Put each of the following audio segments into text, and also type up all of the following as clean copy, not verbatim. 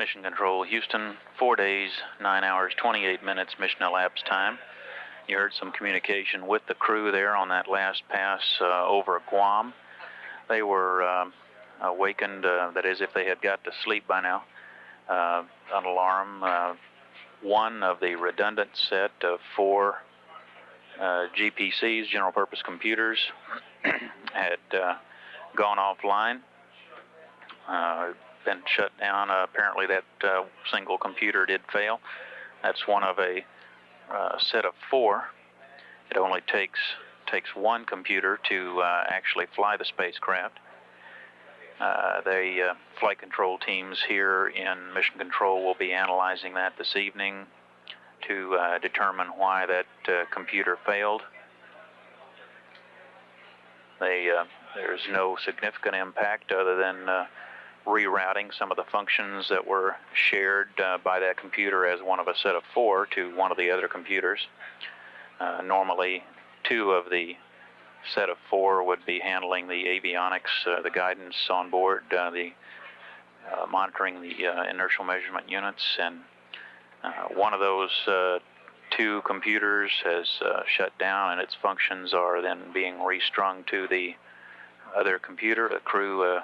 Mission Control, Houston, 4 days, 9 hours, 28 minutes mission elapsed time. You heard some communication with the crew there on that last pass over Guam. They were awakened, that is, if they had got to sleep by now. An alarm, one of the redundant set of 4 GPCs, general purpose computers, had gone offline, been shut down. Apparently that single computer did fail. That's one of a set of 4. It only takes one computer to actually fly the spacecraft. The flight control teams here in Mission Control will be analyzing that this evening to determine why that computer failed. There's no significant impact other than rerouting some of the functions that were shared by that computer as one of a set of 4 to one of the other computers. Normally 2 of the set of 4 would be handling the avionics, the guidance on board, the monitoring the inertial measurement units, and one of those 2 computers has shut down, and its functions are then being restrung to the other computer. The crew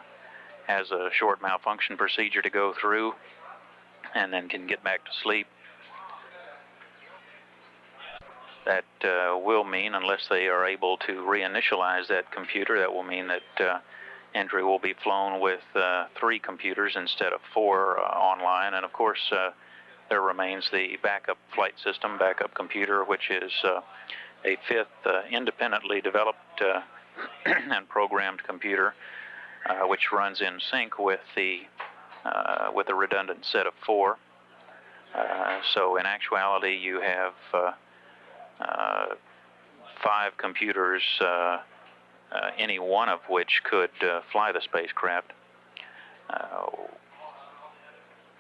has a short malfunction procedure to go through and then can get back to sleep. That will mean, unless they are able to reinitialize that computer, that will mean that entry will be flown with 3 computers instead of 4 online. And of course, there remains the backup flight system, backup computer, which is a 5th independently developed and programmed computer, which runs in sync with the redundant set of 4. So in actuality, you have 5 computers, any one of which could fly the spacecraft.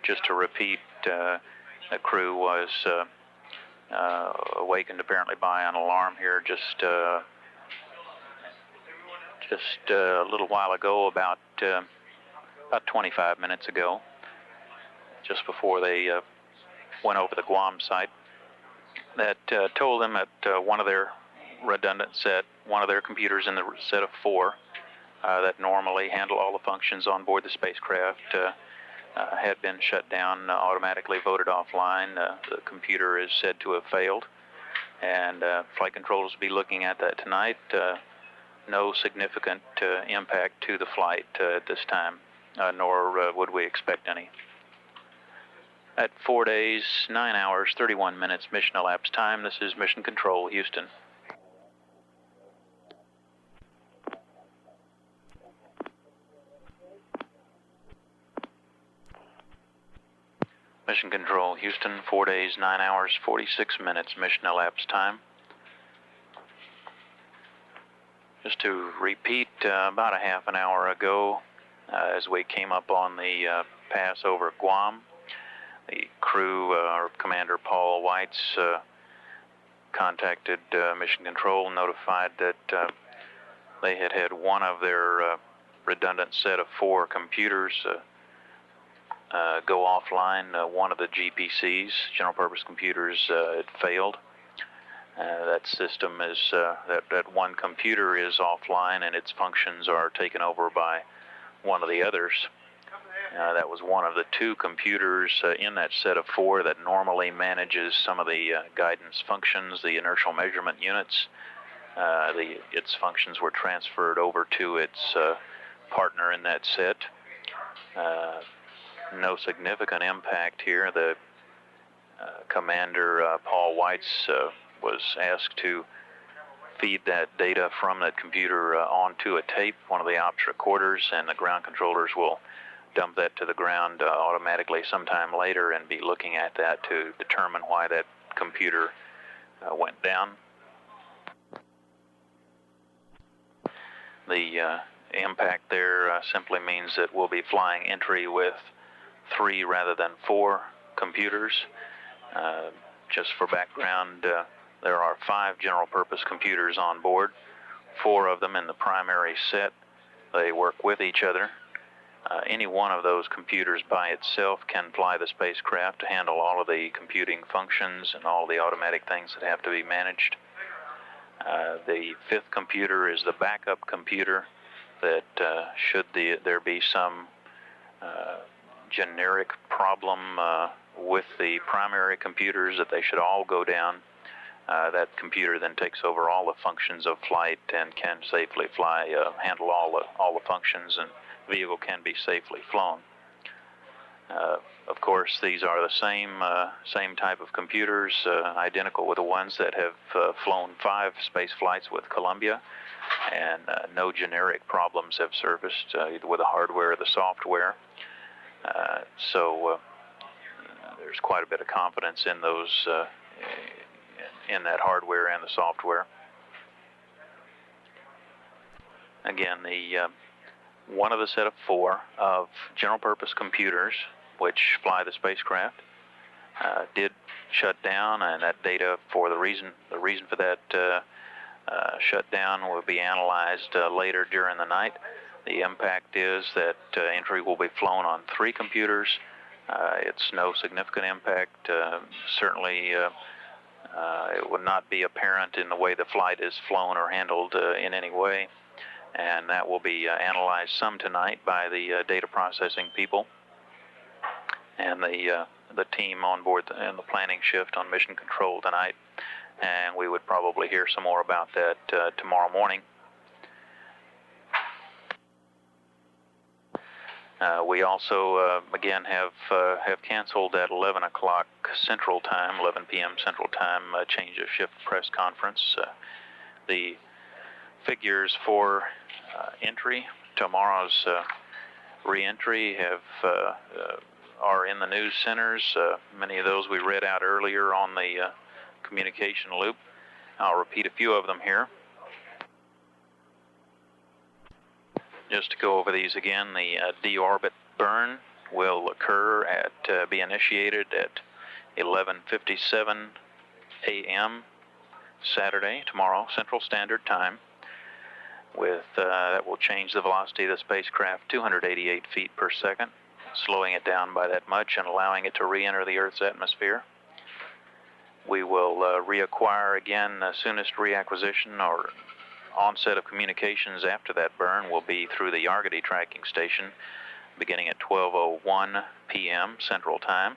Just to repeat, the crew was awakened apparently by an alarm here just a little while ago, about 25 minutes ago, just before they went over the Guam site, that told them that one of their redundant set, one of their computers in the set of 4 that normally handle all the functions on board the spacecraft had been shut down, automatically voted offline. The computer is said to have failed, and flight controllers will be looking at that tonight. No significant impact to the flight at this time, nor would we expect any. At 4 days, 9 hours, 31 minutes mission elapsed time, this is Mission Control, Houston. Mission Control, Houston, 4 days, 9 hours, 46 minutes mission elapsed time. Just to repeat, about a half an hour ago, as we came up on the pass over Guam, the crew, or Commander Paul Weitz, contacted Mission Control and notified that they had one of their redundant set of 4 computers go offline. One of the GPCs, general purpose computers, had failed. That system is, that one computer is offline, and its functions are taken over by one of the others. That was one of the 2 computers in that set of 4 that normally manages some of the guidance functions, the inertial measurement units. Its functions were transferred over to its partner in that set. No significant impact here. The Commander Paul Weitz was asked to feed that data from that computer onto a tape, one of the ops recorders, and the ground controllers will dump that to the ground automatically sometime later and be looking at that to determine why that computer went down. The impact there simply means that we'll be flying entry with 3 rather than 4 computers. Just for background, there are 5 general purpose computers on board, 4 of them in the primary set. They work with each other. Any one of those computers by itself can fly the spacecraft to handle all of the computing functions and all the automatic things that have to be managed. The fifth computer is the backup computer that should there be some generic problem with the primary computers, that they should all go down. That computer then takes over all the functions of flight and can safely fly, handle all the functions, and the vehicle can be safely flown. Of course, these are the same type of computers, identical with the ones that have flown 5 space flights with Columbia, and no generic problems have surfaced either with the hardware or the software. So there's quite a bit of confidence in those, in that hardware and the software. Again, one of the set of 4 of general-purpose computers which fly the spacecraft did shut down, and that data for the reason for that shutdown will be analyzed later during the night. The impact is that entry will be flown on 3 computers. It's no significant impact. Certainly, it would not be apparent in the way the flight is flown or handled in any way. And that will be analyzed some tonight by the data processing people and the team on board in the planning shift on mission control tonight. And we would probably hear some more about that tomorrow morning. We also again have canceled at 11 o'clock Central Time, 11 p.m. Central Time, change of shift press conference. The figures for entry, tomorrow's re-entry, are in the news centers. Many of those we read out earlier on the communication loop. I'll repeat a few of them here. Just to go over these again, the deorbit burn will be initiated at 11:57 a.m. Saturday, tomorrow, Central Standard Time. That will change the velocity of the spacecraft 288 feet per second, slowing it down by that much and allowing it to re-enter the Earth's atmosphere. We will reacquire again. The soonest reacquisition or onset of communications after that burn will be through the Yargity tracking station, beginning at 12:01 p.m. Central Time,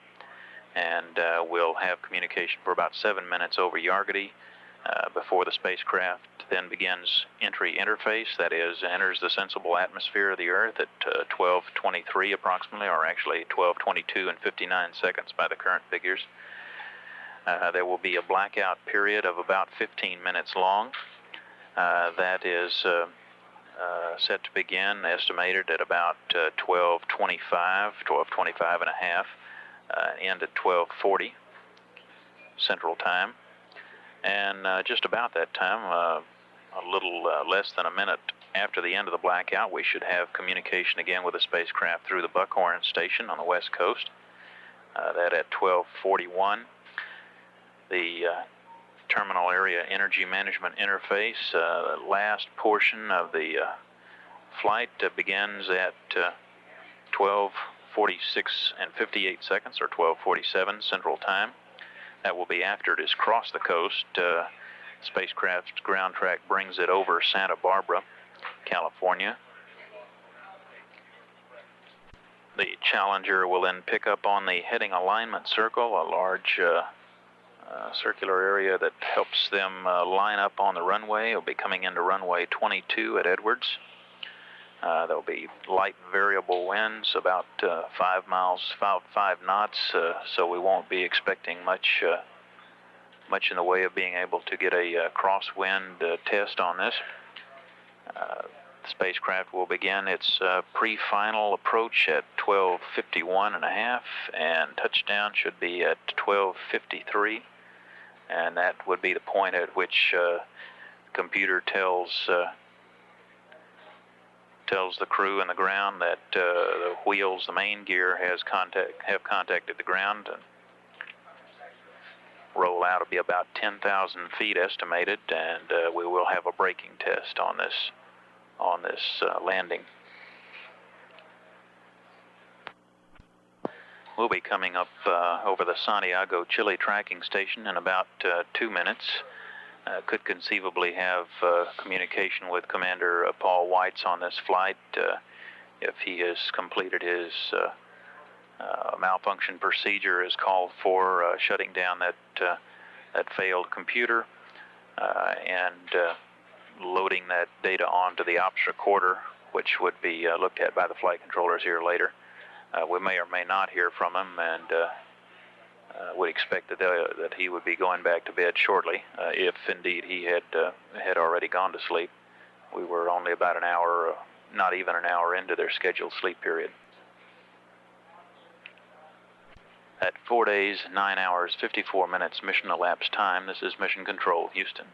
and we'll have communication for about 7 minutes over Yargity before the spacecraft then begins entry interface. That is, enters the sensible atmosphere of the Earth at 12:23 approximately, or actually 12:22 and 59 seconds by the current figures. There will be a blackout period of about 15 minutes long. That is set to begin, estimated at about 12:25 and a half, end at 12:40 Central Time. And just about that time, a little less than a minute after the end of the blackout, we should have communication again with the spacecraft through the Buckhorn station on the west coast. That at 12:41. The terminal area energy management interface, the last portion of the flight begins at 12:46 and 58 seconds, or 12:47 Central Time. That will be after it has crossed the coast. Spacecraft's ground track brings it over Santa Barbara, California. The Challenger will then pick up on the heading alignment circle, a large circular area that helps them line up on the runway. It'll be coming into runway 22 at Edwards. There'll be light variable winds, about 5 knots, so we won't be expecting much in the way of being able to get a crosswind test on this. The spacecraft will begin its pre-final approach at 12:51 and a half, and touchdown should be at 12:53, and that would be the point at which the computer tells the crew and the ground that the wheels, the main gear, have contacted the ground, and roll out will be about 10,000 feet estimated, and we will have a braking test on this landing. We'll be coming up over the Santiago, Chile tracking station in about 2 minutes. Could conceivably have communication with Commander Paul Weitz on this flight if he has completed his malfunction procedure as called for, shutting down that failed computer and loading that data onto the ops recorder, which would be looked at by the flight controllers here later. We may or may not hear from him, and would expect that he would be going back to bed shortly, if indeed he had already gone to sleep. We were only about an hour, not even an hour into their scheduled sleep period. At 4 days, 9 hours, 54 minutes mission elapsed time, this is Mission Control, Houston.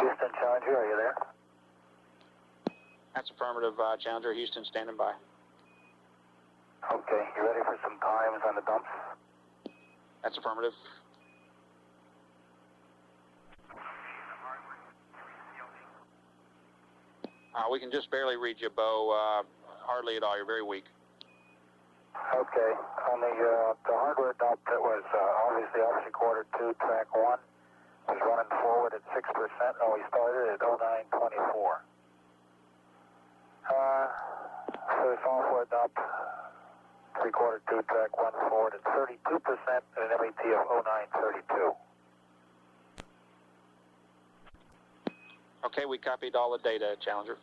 Houston, Challenger, are you there? That's affirmative, Challenger, Houston, standing by. Okay, you ready for some times on the dumps? That's affirmative. We can just barely read you, Bo. Hardly at all. You're very weak. Okay, on the hardware dump that was obviously option quarter 2, track 1, was running forward at 6%, and we started at 0924. For the software dump, 3 quarter 2, track 1 forward at 32% and an MET of 0932. Okay, we copied all the data, Challenger.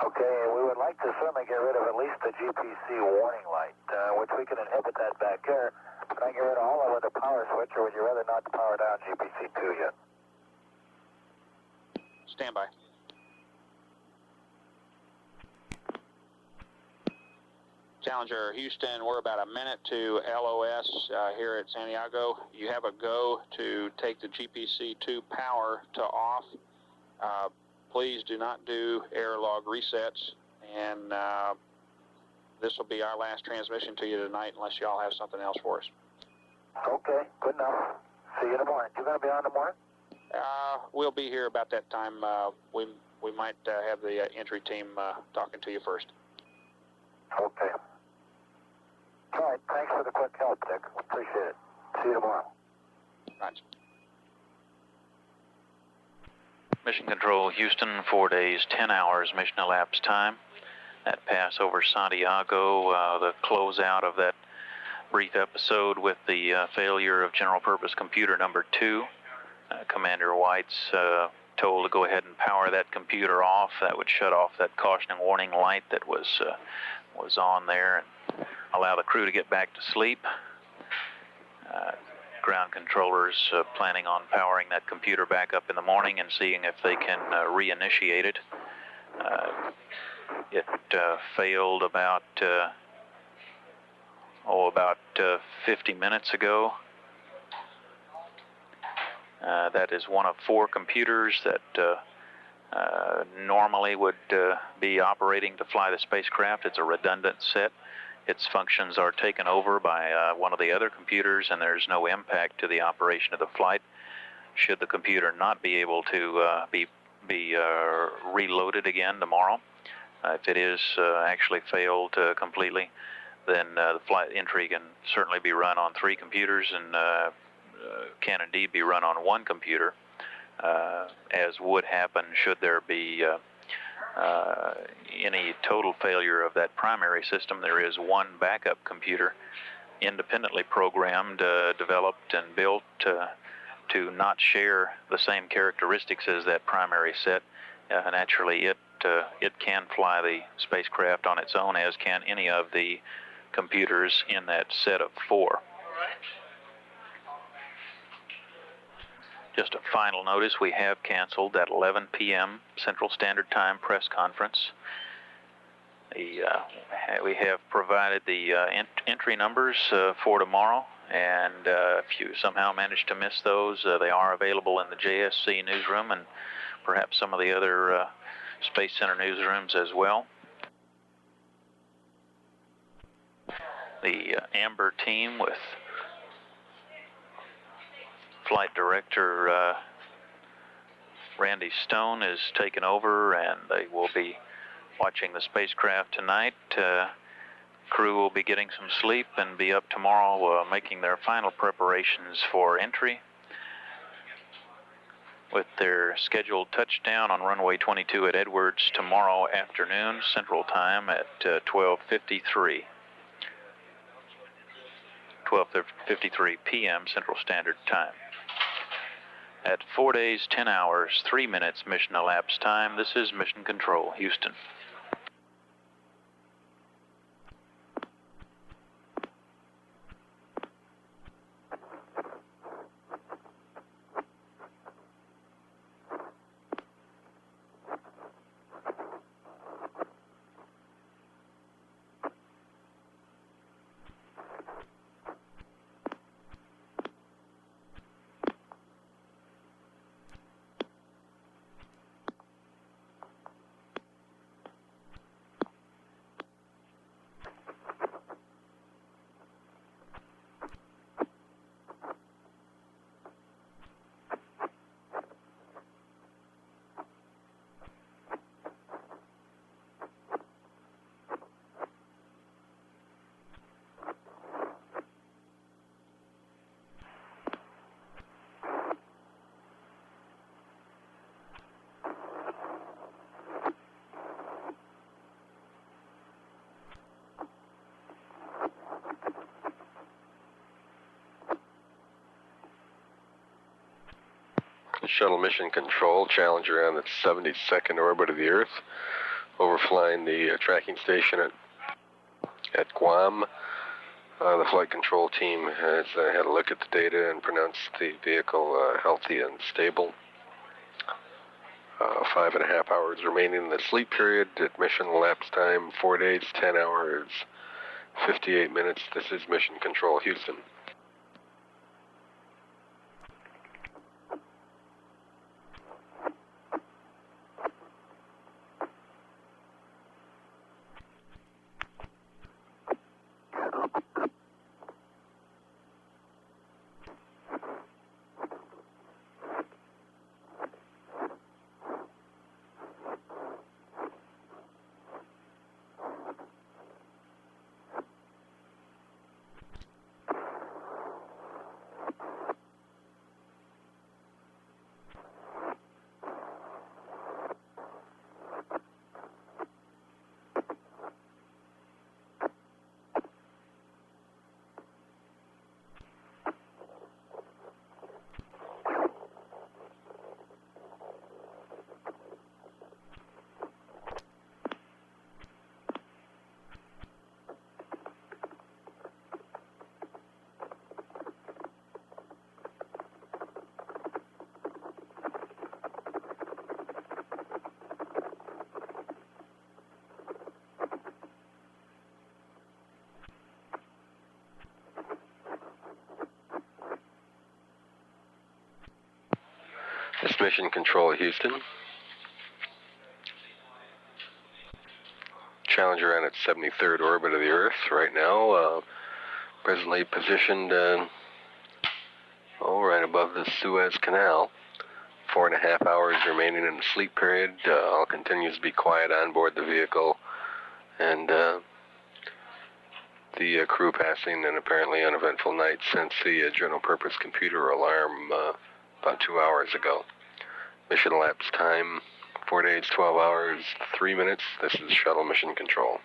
Okay, we would like to certainly get rid of at least the GPC warning light, which we can inhibit that back there. Can I get rid of all of it with the power switch, or would you rather not power down GPC 2 yet? Stand by. Challenger, Houston, we're about a minute to LOS here at Santiago. You have a go to take the GPC-2 power to off. Please do not do error log resets, and this will be our last transmission to you tonight unless y'all have something else for us. Okay, good enough. See you in the morning. You going to be on in the morning? We'll be here about that time. We might have the entry team talking to you first. Okay. All right, thanks for the quick help, Dick. Appreciate it. See you tomorrow. Right. Mission Control, Houston, 4 days, 10 hours mission elapsed time. That pass over Santiago, the closeout of that brief episode with the failure of general purpose computer number 2. Commander Weitz told to go ahead and power that computer off. That would shut off that cautioning warning light that was on there and allow the crew to get back to sleep. Ground controllers planning on powering that computer back up in the morning and seeing if they can reinitiate it. It failed about 50 minutes ago. That is one of 4 computers that normally would be operating to fly the spacecraft. It's a redundant set. Its functions are taken over by one of the other computers, and there's no impact to the operation of the flight. Should the computer not be able to be reloaded again tomorrow, if it is actually failed completely, then the flight entry can certainly be run on 3 computers and can indeed be run on 1 computer, as would happen should there be any total failure of that primary system. There is 1 backup computer independently programmed, developed, and built to not share the same characteristics as that primary set. Naturally, it can fly the spacecraft on its own, as can any of the computers in that set of 4. Just a final notice, we have canceled that 11 p.m. Central Standard Time press conference. We have provided the entry numbers for tomorrow, and if you somehow manage to miss those, they are available in the JSC newsroom and perhaps some of the other Space Center newsrooms as well. The Amber team with Flight Director Randy Stone is taken over, and they will be watching the spacecraft tonight. Crew will be getting some sleep and be up tomorrow making their final preparations for entry, with their scheduled touchdown on runway 22 at Edwards tomorrow afternoon Central Time at 12:53 p.m. Central Standard Time. At 4 days, 10 hours, 3 minutes mission elapsed time, this is Mission Control, Houston. Shuttle Mission Control, Challenger on its 72nd orbit of the Earth, overflying the tracking station at Guam. The flight control team has had a look at the data and pronounced the vehicle healthy and stable. 5.5 hours remaining in the sleep period. At mission elapsed time 4 days, 10 hours, 58 minutes. This is Mission Control, Houston. This Mission Control, Houston. Challenger on its 73rd orbit of the Earth right now, presently positioned right above the Suez Canal. 4.5 hours remaining in the sleep period. All continues to be quiet on board the vehicle, and the crew passing an apparently uneventful night since the general purpose computer alarm about 2 hours ago. Mission elapsed time 4 days, 12 hours, 3 minutes. This is Shuttle Mission Control.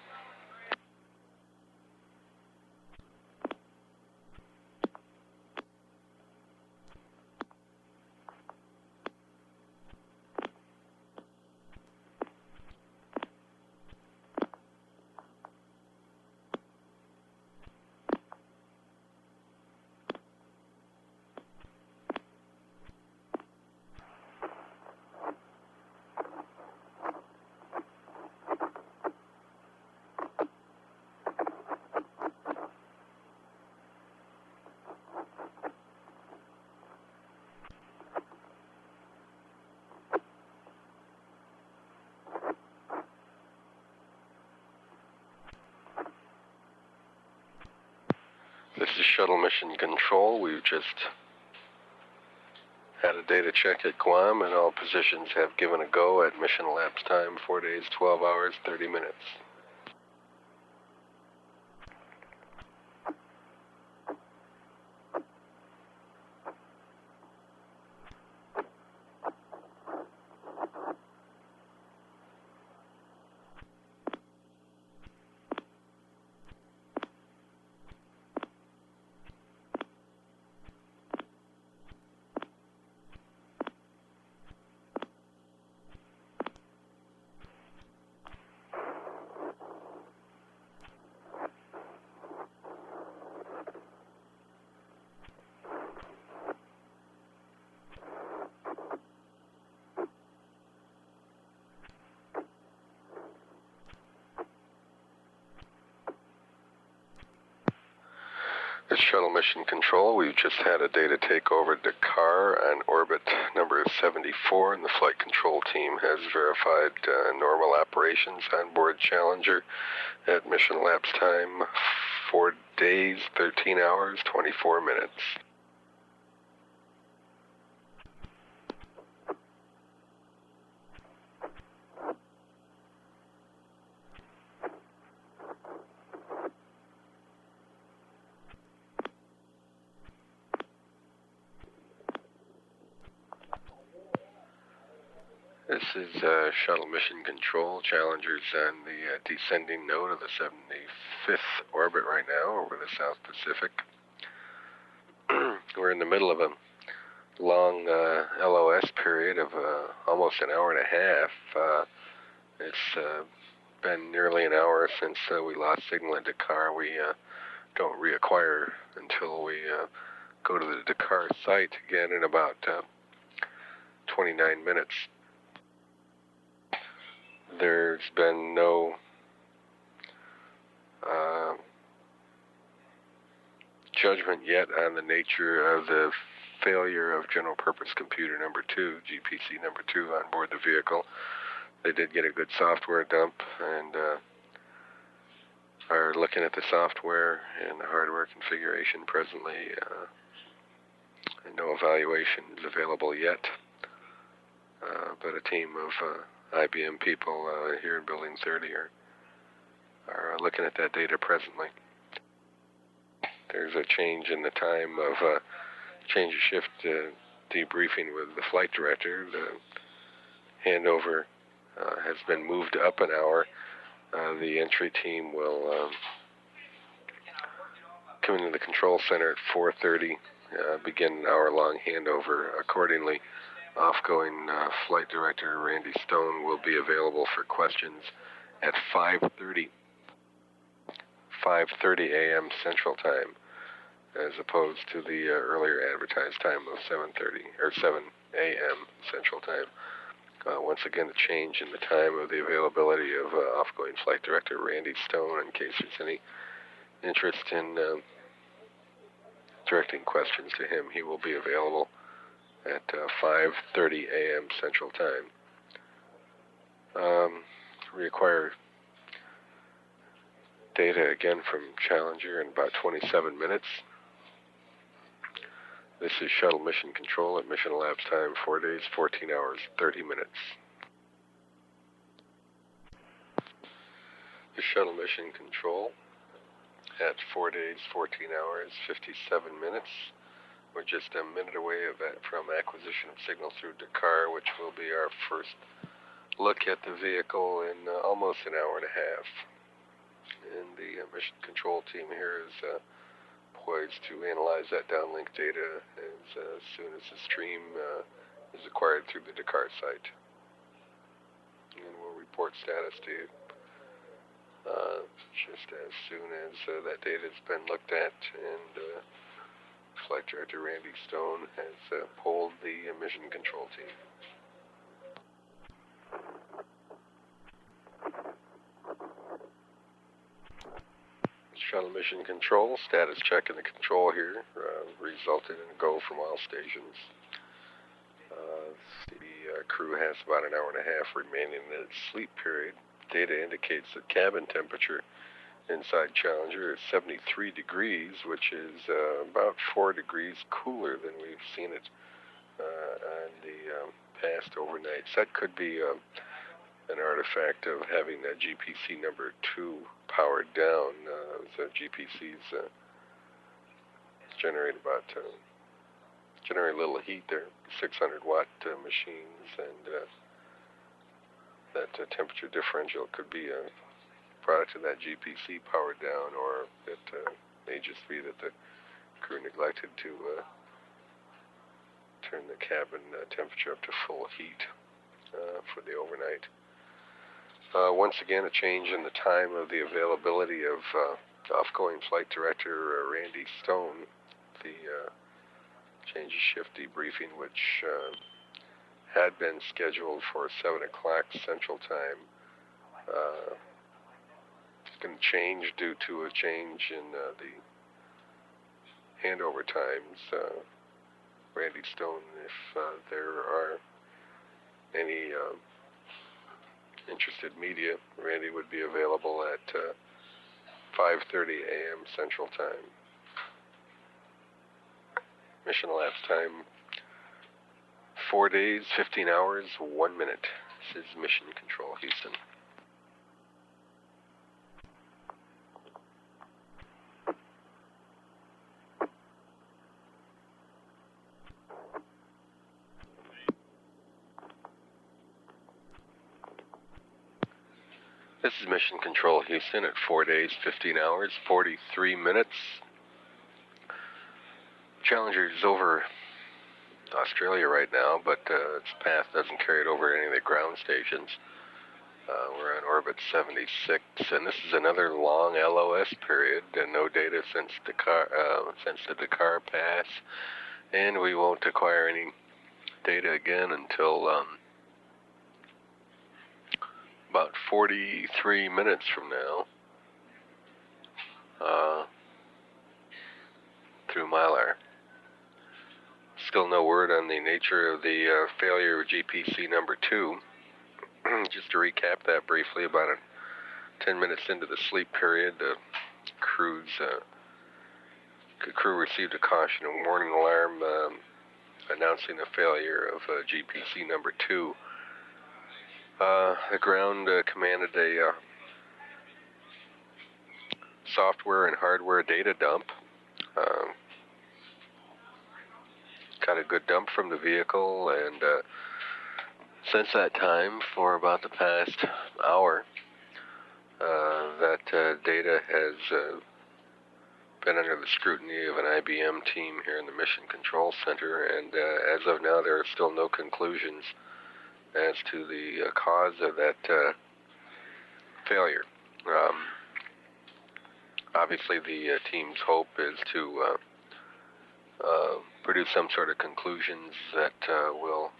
This is Shuttle Mission Control. We've just had a data check at Guam, and all positions have given a go at mission elapsed time, 4 days, 12 hours, 30 minutes. It's Shuttle Mission Control. We've just had a data takeover at Dakar on orbit number 74, and the flight control team has verified normal operations on board Challenger at mission elapsed time 4 days, 13 hours, 24 minutes. This is Shuttle Mission Control. Challenger's on the descending node of the 75th orbit right now over the South Pacific. We're in the middle of a long LOS period of almost an hour and a half. It's been nearly an hour since we lost signal at Dakar. We don't reacquire until we go to the Dakar site again in about 29 minutes. There's been no judgment yet on the nature of the failure of General Purpose Computer number 2, GPC number 2, on board the vehicle. They did get a good software dump and are looking at the software and the hardware configuration presently. And no evaluation is available yet, but a team of IBM people here in Building 30 are looking at that data presently. There's a change in the time of change of shift debriefing with the flight director. The handover has been moved up an hour. The entry team will come into the control center at 4:30, begin an hour-long handover. Accordingly, outgoing flight director Randy Stone will be available for questions at 5:30 a.m. Central Time, as opposed to the earlier advertised time of 7:30 or 7 a.m. Central Time. Once again, a change in the time of the availability of outgoing flight director Randy Stone, in case there's any interest in directing questions to him. He will be available at 5:30 a.m. Central Time. Reacquire data again from Challenger in about 27 minutes. This is Shuttle Mission Control at mission elapsed time 4 days, 14 hours, 30 minutes. The Shuttle Mission Control at 4 days, 14 hours, 57 minutes. We're just a minute away from acquisition of signal through Dakar, which will be our first look at the vehicle in almost an hour and a half. And the mission control team here is poised to analyze that downlink data as soon as the stream is acquired through the Dakar site. And we'll report status to you just as soon as that data has been looked at and Flight Director Randy Stone has polled the mission control team. Shuttle Mission Control, status check in the control here, resulted in a go from all stations. The crew has about an hour and a half remaining in its sleep period. Data indicates that cabin temperature inside Challenger is 73 degrees, which is about 4 degrees cooler than we've seen it on the past overnights. That could be an artifact of having that GPC number 2 powered down. The GPCs generate little heat. They're 600 watt machines, and that temperature differential could be a product of that GPC powered down, or it may just be that the crew neglected to turn the cabin temperature up to full heat for the overnight. Once again, a change in the time of the availability of outgoing flight director Randy Stone. The change of shift debriefing, which had been scheduled for 7 o'clock Central Time, is going to change due to a change in the handover times. Randy Stone, if there are any interested media, Randy would be available at 5:30 a.m. Central Time. Mission elapsed time 4 days, 15 hours, 1 minute. This is Mission Control, Houston. This is Mission Control, Houston at 4 days, 15 hours, 43 minutes. Challenger is over Australia right now, but its path doesn't carry it over any of the ground stations. We're on orbit 76, and this is another long LOS period, and no data since the Dakar pass, and we won't acquire any data again until about 43 minutes from now through Mylar. Still no word on the nature of the failure of GPC number 2. Just to recap that briefly, about 10 minutes into the sleep period, the crew received a caution and warning alarm announcing the failure of GPC number 2. The ground commanded a software and hardware data dump. Got a good dump from the vehicle, and since that time, for about the past hour, that data has been under the scrutiny of an IBM team here in the Mission Control Center, and as of now, there are still no conclusions as to the cause of that failure. Obviously, the team's hope is to produce some sort of conclusions that will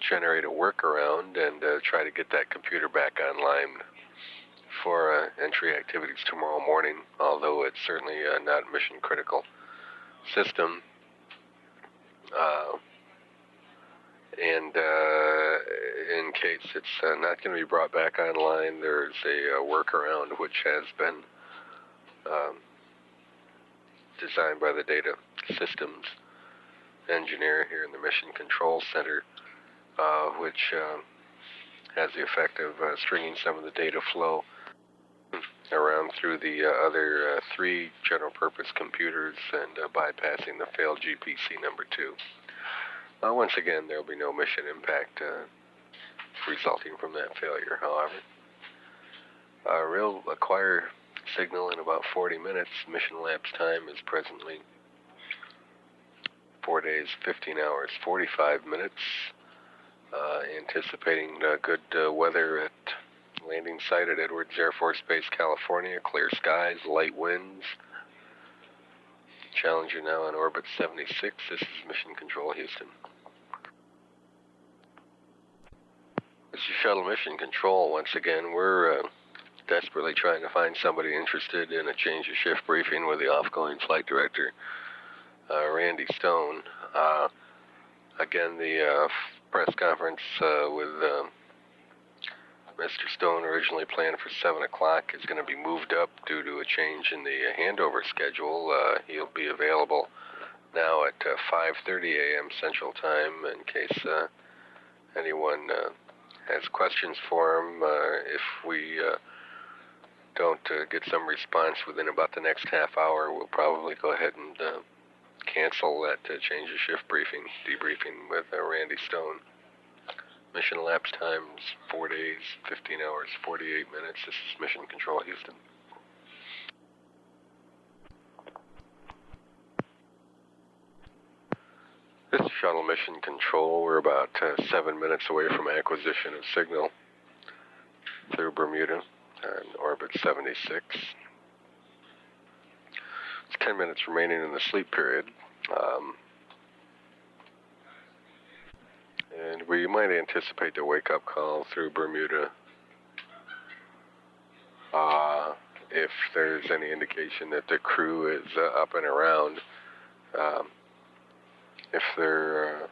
generate a workaround and try to get that computer back online for entry activities tomorrow morning, although it's certainly not a mission critical system. And in case it's not going to be brought back online, there's a workaround which has been designed by the data systems engineer here in the Mission Control Center, which has the effect of stringing some of the data flow around through the other 3 general purpose computers and bypassing the failed GPC number 2. Once again, there will be no mission impact resulting from that failure, however. We'll acquire signal in about 40 minutes. Mission elapsed time is presently 4 days, 15 hours, 45 minutes. Anticipating good weather at landing site at Edwards Air Force Base, California. Clear skies, light winds. Challenger now on orbit 76. This is Mission Control, Houston. This is Shuttle Mission Control. Once again, we're desperately trying to find somebody interested in a change of shift briefing with the off-going flight director, Randy Stone. Again, the press conference with Mr. Stone originally planned for 7 o'clock is going to be moved up due to a change in the handover schedule. He'll be available now at 5:30 a.m. Central Time in case anyone has questions for him. If we don't get some response within about the next half hour, we'll probably go ahead and cancel that change of shift debriefing with Randy Stone. Mission elapsed times 4 days, 15 hours, 48 minutes. This is Mission Control, Houston. This is Shuttle Mission Control. We're about 7 minutes away from acquisition of signal through Bermuda on orbit 76. It's 10 minutes remaining in the sleep period. And we might anticipate the wake-up call through Bermuda if there's any indication that the crew is up and around. If the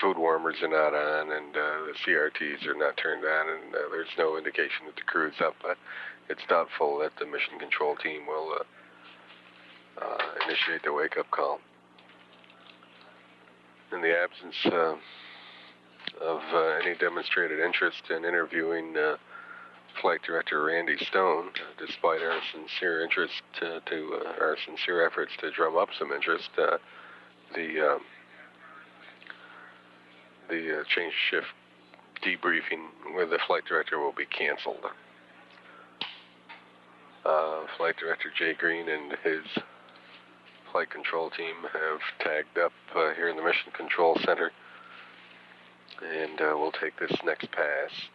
food warmers are not on and the CRTs are not turned on and there's no indication that the crew is up, it's doubtful that the mission control team will initiate the wake-up call. In the absence of any demonstrated interest in interviewing Flight Director Randy Stone, despite our sincere interest our sincere efforts to drum up some interest, the change shift debriefing with the Flight Director will be canceled. Flight Director Jay Green and his Flight Control team have tagged up here in the Mission Control Center, and we'll take this next pass.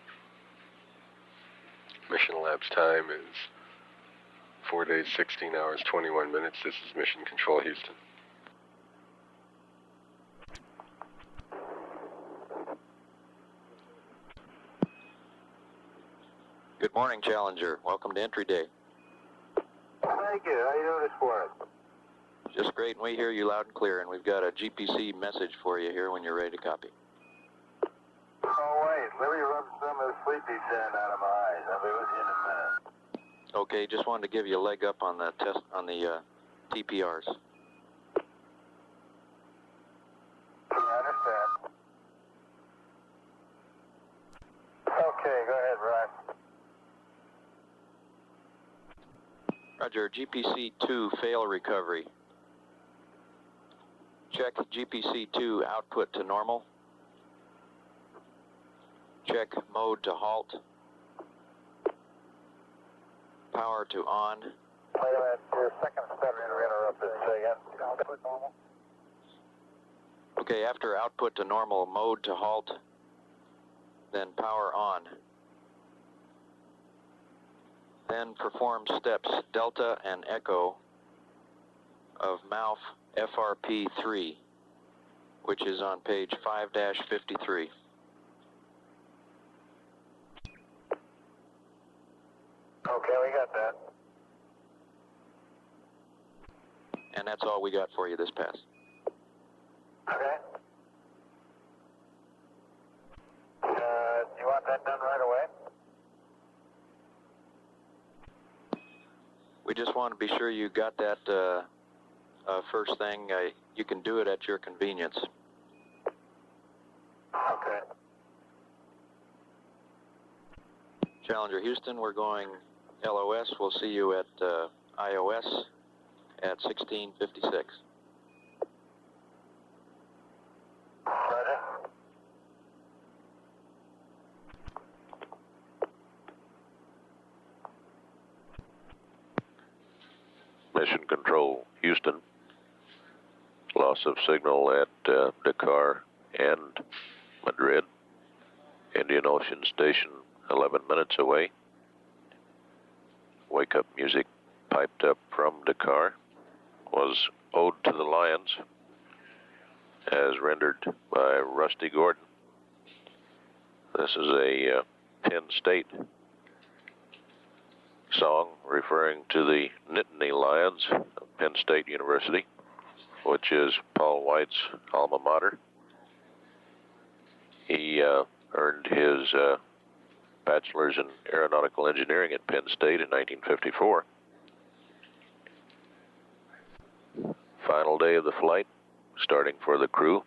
Mission elapsed time is 4 days, 16 hours, 21 minutes. This is Mission Control, Houston. Good morning, Challenger. Welcome to entry day. Thank you. How you doing this morning? Just great, and we hear you loud and clear, and we've got a GPC message for you here when you're ready to copy. Oh, wait. Let me rub some of the sleepy sand out of my eyes. I'll be with you in a minute. Okay, just wanted to give you a leg up on the test on the TPRs. I understand. Okay, go ahead, Ryan. Roger, GPC-2 fail recovery. Check GPC-2 output to normal. Check mode to halt. Power to on. Wait a minute, your second stutter interrupted. Say again. Output normal. Okay, after output to normal, mode to halt, then power on. Then perform steps Delta and Echo of MALF FRP3, which is on page 5-53. Okay, we got that. And that's all we got for you this pass. Okay. You want that done right away? We just want to be sure you got that first thing. You can do it at your convenience. Okay. Challenger Houston, we're going LOS. We'll see you at IOS at 1656. Roger. Mission Control, Houston. Loss of signal at Dakar and Madrid. Indian Ocean Station, 11 minutes away. Wake-up music piped up from Dakar was Ode to the Lions, as rendered by Rusty Gordon. This is a Penn State song referring to the Nittany Lions of Penn State University, which is Paul White's alma mater. He earned his bachelor's in aeronautical engineering at Penn State in 1954. Final day of the flight, starting for the crew.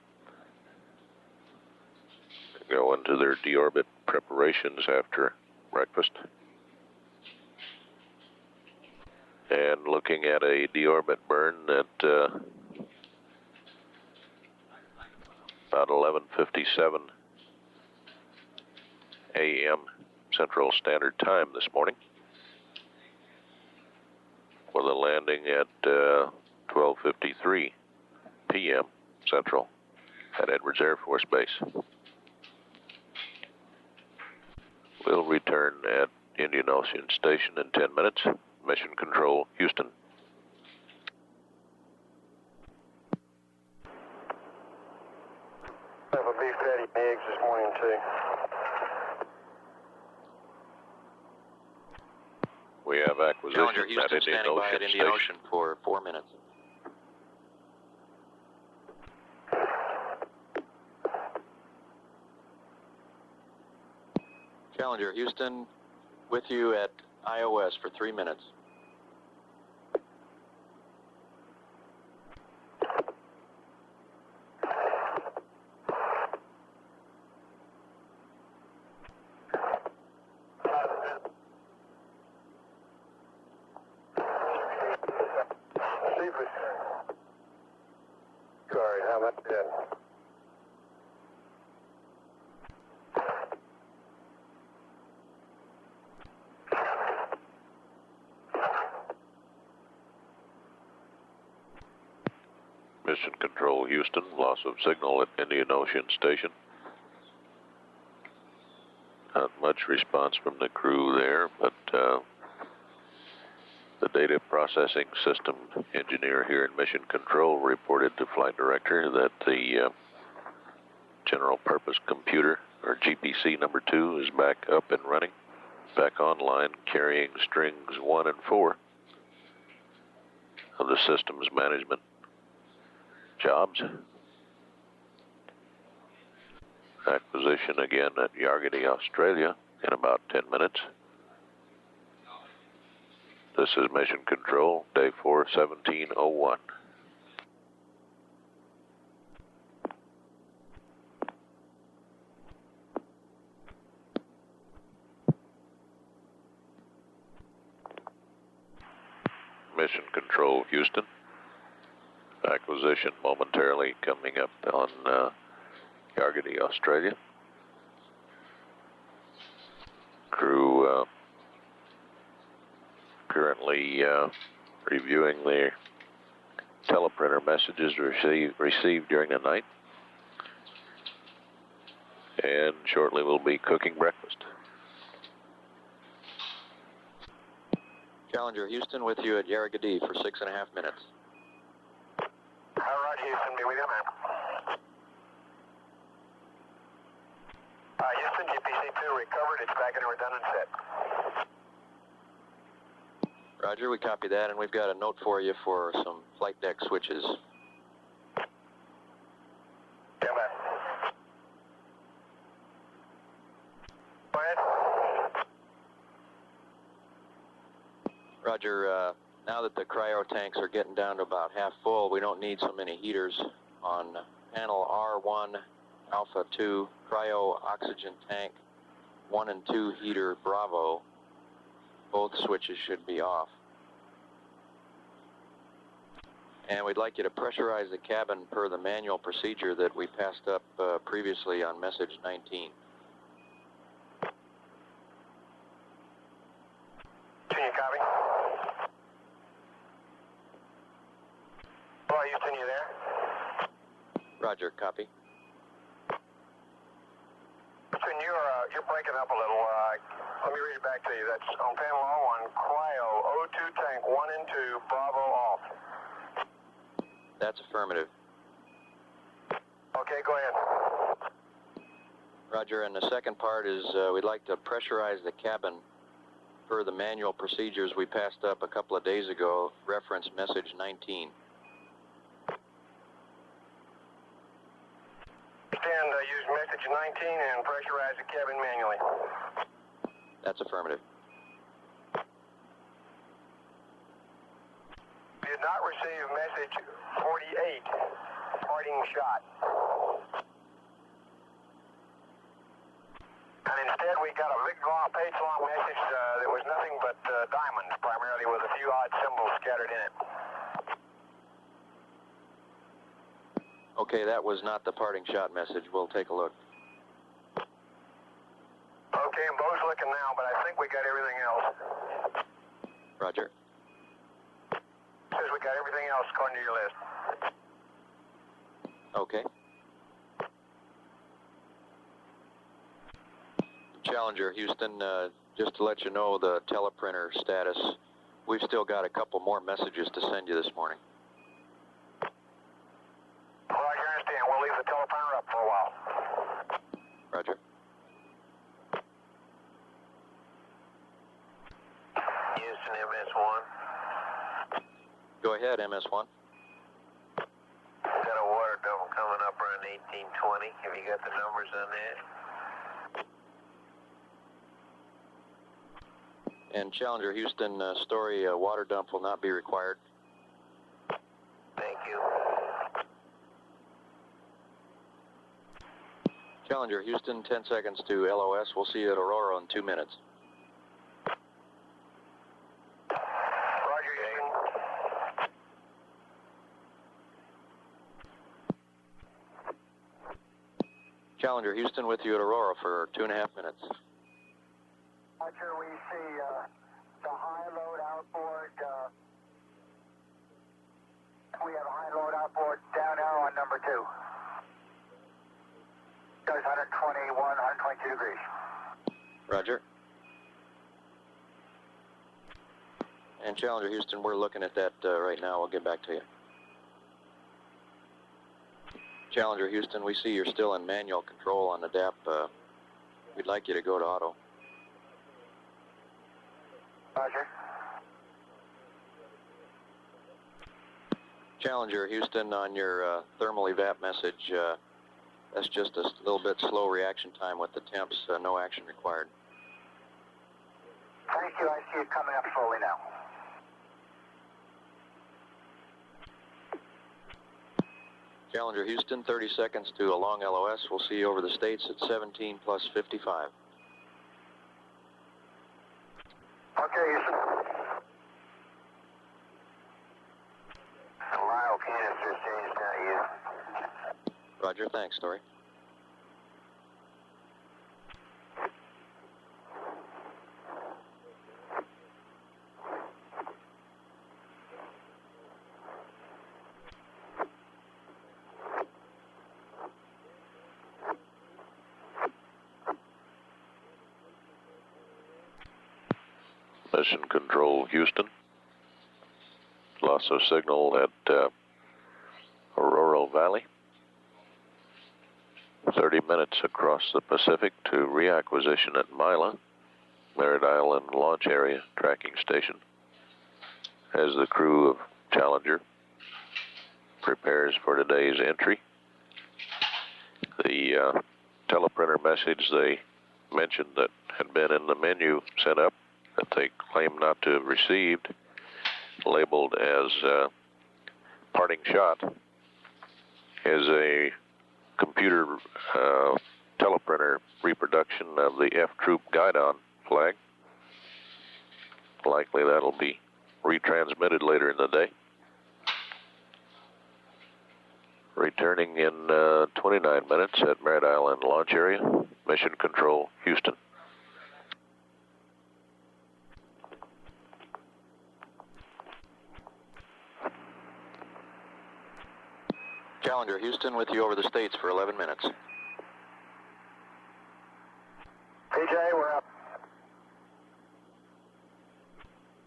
Go into their deorbit preparations after breakfast. And looking at a deorbit burn at about 11:57 a.m. Central Standard Time this morning, with a landing at 12:53 p.m. Central at Edwards Air Force Base. We'll return at Indian Ocean Station in 10 minutes. Mission Control, Houston. Have a beef patty and eggs this morning too. We have acquisition Challenger at Houston Indian standing by Ocean at Indian Station. Ocean for 4 minutes. Challenger Houston with you at iOS for 3 minutes. Sorry, how much did? Mission Control, Houston. Loss of signal at Indian Ocean Station. Not much response from the crew there, but the data processing system engineer here in Mission Control reported to Flight Director that the General Purpose Computer, or GPC number 2, is back up and running, back online, carrying strings 1 and 4 of the systems management jobs. Acquisition again at Yargady, Australia in about 10 minutes. This is Mission Control, day 4/17/01. Mission Control, Houston. Acquisition momentarily coming up on Yargady, Australia. Crew currently reviewing their teleprinter messages received during the night, and shortly we'll be cooking breakfast. Challenger Houston with you at Yargady for 6.5 minutes. All right, Houston, be with you, man. Houston, GPC-2 recovered. It's back in a redundant set. Roger, we copy that, and we've got a note for you for some flight deck switches. Stand by. Go ahead. Roger, now that the cryo tanks are getting down to about half full, we don't need so many heaters on panel R1, Alpha 2, cryo oxygen tank 1 and 2 heater Bravo. Both switches should be off. And we'd like you to pressurize the cabin per the manual procedure that we passed up previously on message 19. Can you copy? Hello, Houston, you there? Roger, copy. Houston, you're breaking up a little. Let me read it back to you. That's on panel R1, cryo, O2 tank 1 and 2, Bravo off. That's affirmative. Okay, go ahead. Roger, and the second part is we'd like to pressurize the cabin per the manual procedures we passed up a couple of days ago, reference message 19. Understand, use message 19 and pressurize the cabin manually. That's affirmative. Did not receive message 48, parting shot. And instead we got a big long, page-long message that was nothing but diamonds, primarily with a few odd symbols scattered in it. Okay, that was not the parting shot message. We'll take a look. Okay, Bo's looking now, but I think we got everything else. Roger. Says we got everything else according to your list. Okay. Challenger, Houston, just to let you know the teleprinter status, we've still got a couple more messages to send you this morning. Roger, understand. We'll leave the teleprinter up for a while. Roger. Houston, MS-1. Go ahead, MS-1. Got a water double coming up around 1820. Have you got the numbers on that? And Challenger, Houston, story water dump will not be required. Thank you. Challenger, Houston, 10 seconds to LOS. We'll see you at Aurora in 2 minutes. Roger, Houston. Challenger, Houston, with you at Aurora for 2.5 minutes. Roger, we see the high load outboard. We have a high load outboard down arrow on number 2. Goes 121, 122 degrees. Roger. And Challenger, Houston, we're looking at that right now. We'll get back to you. Challenger, Houston, we see you're still in manual control on the DAP. We'd like you to go to auto. Roger. Challenger, Houston, on your thermal evap message, that's just a little bit slow reaction time with the temps. No action required. Thank you. I see it coming up slowly now. Challenger, Houston, 30 seconds to a long LOS. We'll see you over the States at 17 plus 55. Okay, Houston. The Lyle canister's changed now, you. Roger, thanks, Story. Mission Control, Houston. Loss of signal at Aurora Valley. 30 minutes across the Pacific to reacquisition at Mila, Merritt Island Launch Area Tracking Station. As the crew of Challenger prepares for today's entry, the teleprinter message they mentioned that had been in the menu set up that they claim not to have received, labeled as parting shot, is a computer teleprinter reproduction of the F-Troop Guidon flag. Likely that'll be retransmitted later in the day. Returning in 29 minutes at Merritt Island Launch Area, Mission Control, Houston. Challenger, Houston, with you over the States for 11 minutes. PJ, we're up.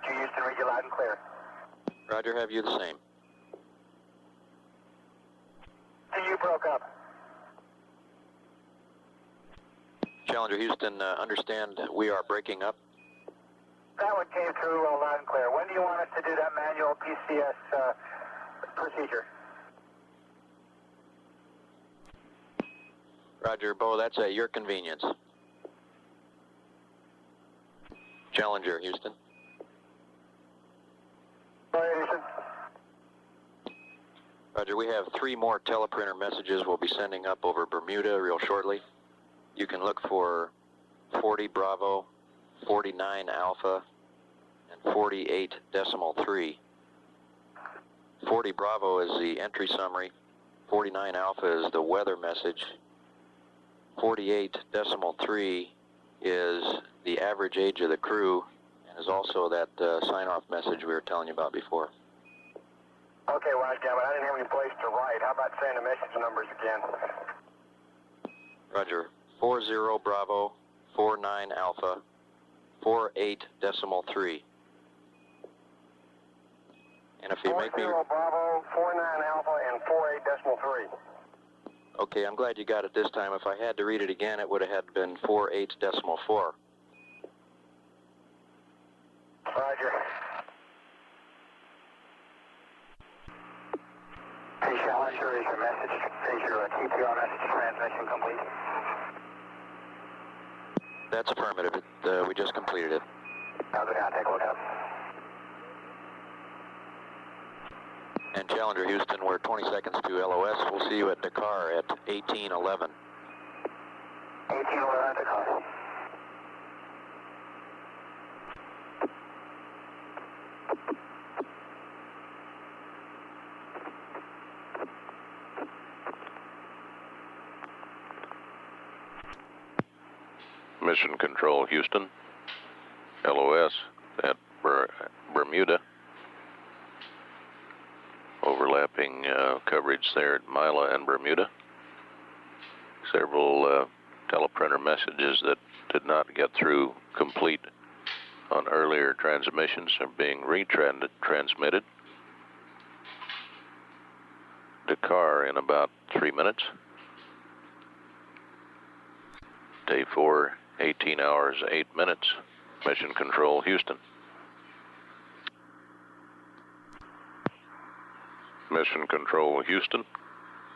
To Houston, read you loud and clear. Roger, have you the same. You broke up. Challenger, Houston, understand we are breaking up. That one came through loud and clear. When do you want us to do that manual PCS procedure? Roger, Bo, that's at your convenience. Challenger, Houston. Roger, we have 3 more teleprinter messages we'll be sending up over Bermuda real shortly. You can look for 40 Bravo, 49 Alpha, and 48.3. 40 Bravo is the entry summary, 49 Alpha is the weather message, 48.3 is the average age of the crew, and is also that sign-off message we were telling you about before. Okay, well, I didn't have any place to write. How about saying the message numbers again? Roger. 40 Bravo, 49 Alpha, 48.3. And if you make me... 40 Bravo, 49 Alpha, and 48.3. Okay, I'm glad you got it this time. If I had to read it again, it would have had been 48.4. Roger. Hey, Challenger, is your message, is your TPR message transmission complete? That's affirmative. We just completed it. I'll go down and take a look at it. And Challenger, Houston, we're 20 seconds to LOS. We'll see you at Dakar at 1811. 1811 at Dakar. Mission Control, Houston. LOS at Bermuda. Overlapping coverage there at Mila and Bermuda. Several teleprinter messages that did not get through complete on earlier transmissions are being retransmitted. Dakar in about 3 minutes. Day 4, 18 hours, 8 minutes. Mission Control, Houston. Mission Control, Houston.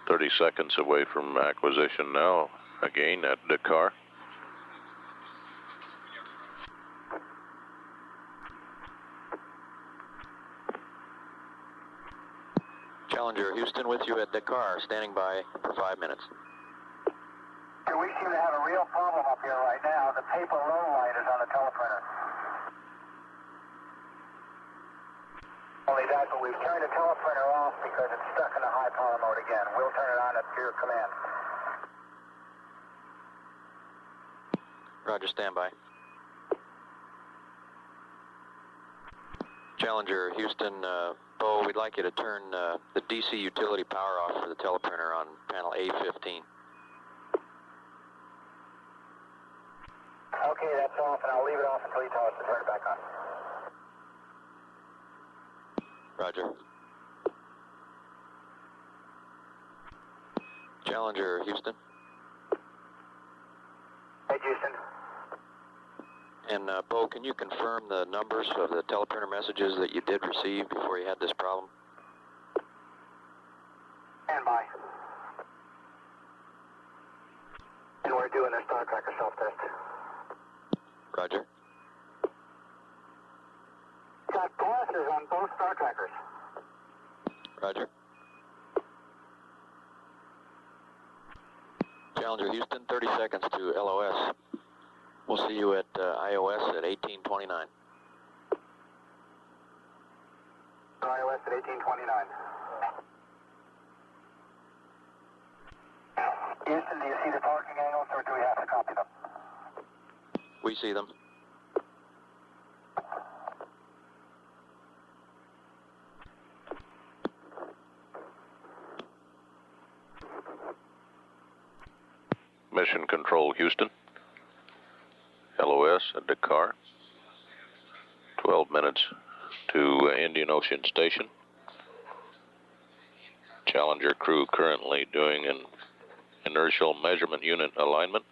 30 seconds away from acquisition now, again at Dakar. Challenger, Houston with you at Dakar, standing by for 5 minutes. We seem to have a real problem up here right now. The paper low light is on the teleprinter. Only that, but we've turned the teleprinter off because it's stuck in a high power mode again. We'll turn it on at your command. Roger, standby. Challenger, Houston, Bo, we'd like you to turn the DC utility power off for the teleprinter on panel A15. Okay, that's off, and I'll leave it off until you tell us to turn it back on. Roger. Challenger, Houston. Hey, Houston. And Bo, can you confirm the numbers of the teleprinter messages that you did receive before you had this problem? Stand by. And we're doing a Star Tracker self-test. Roger. Got passes on both Star Trackers. Roger. Challenger, Houston, 30 seconds to LOS. We'll see you at IOS at 1829. IOS at 1829. Houston, do you see the parking angles, or do we have to copy them? We see them. Mission Control, Houston. LOS at Dakar. 12 minutes to Indian Ocean Station. Challenger crew currently doing an inertial measurement unit alignment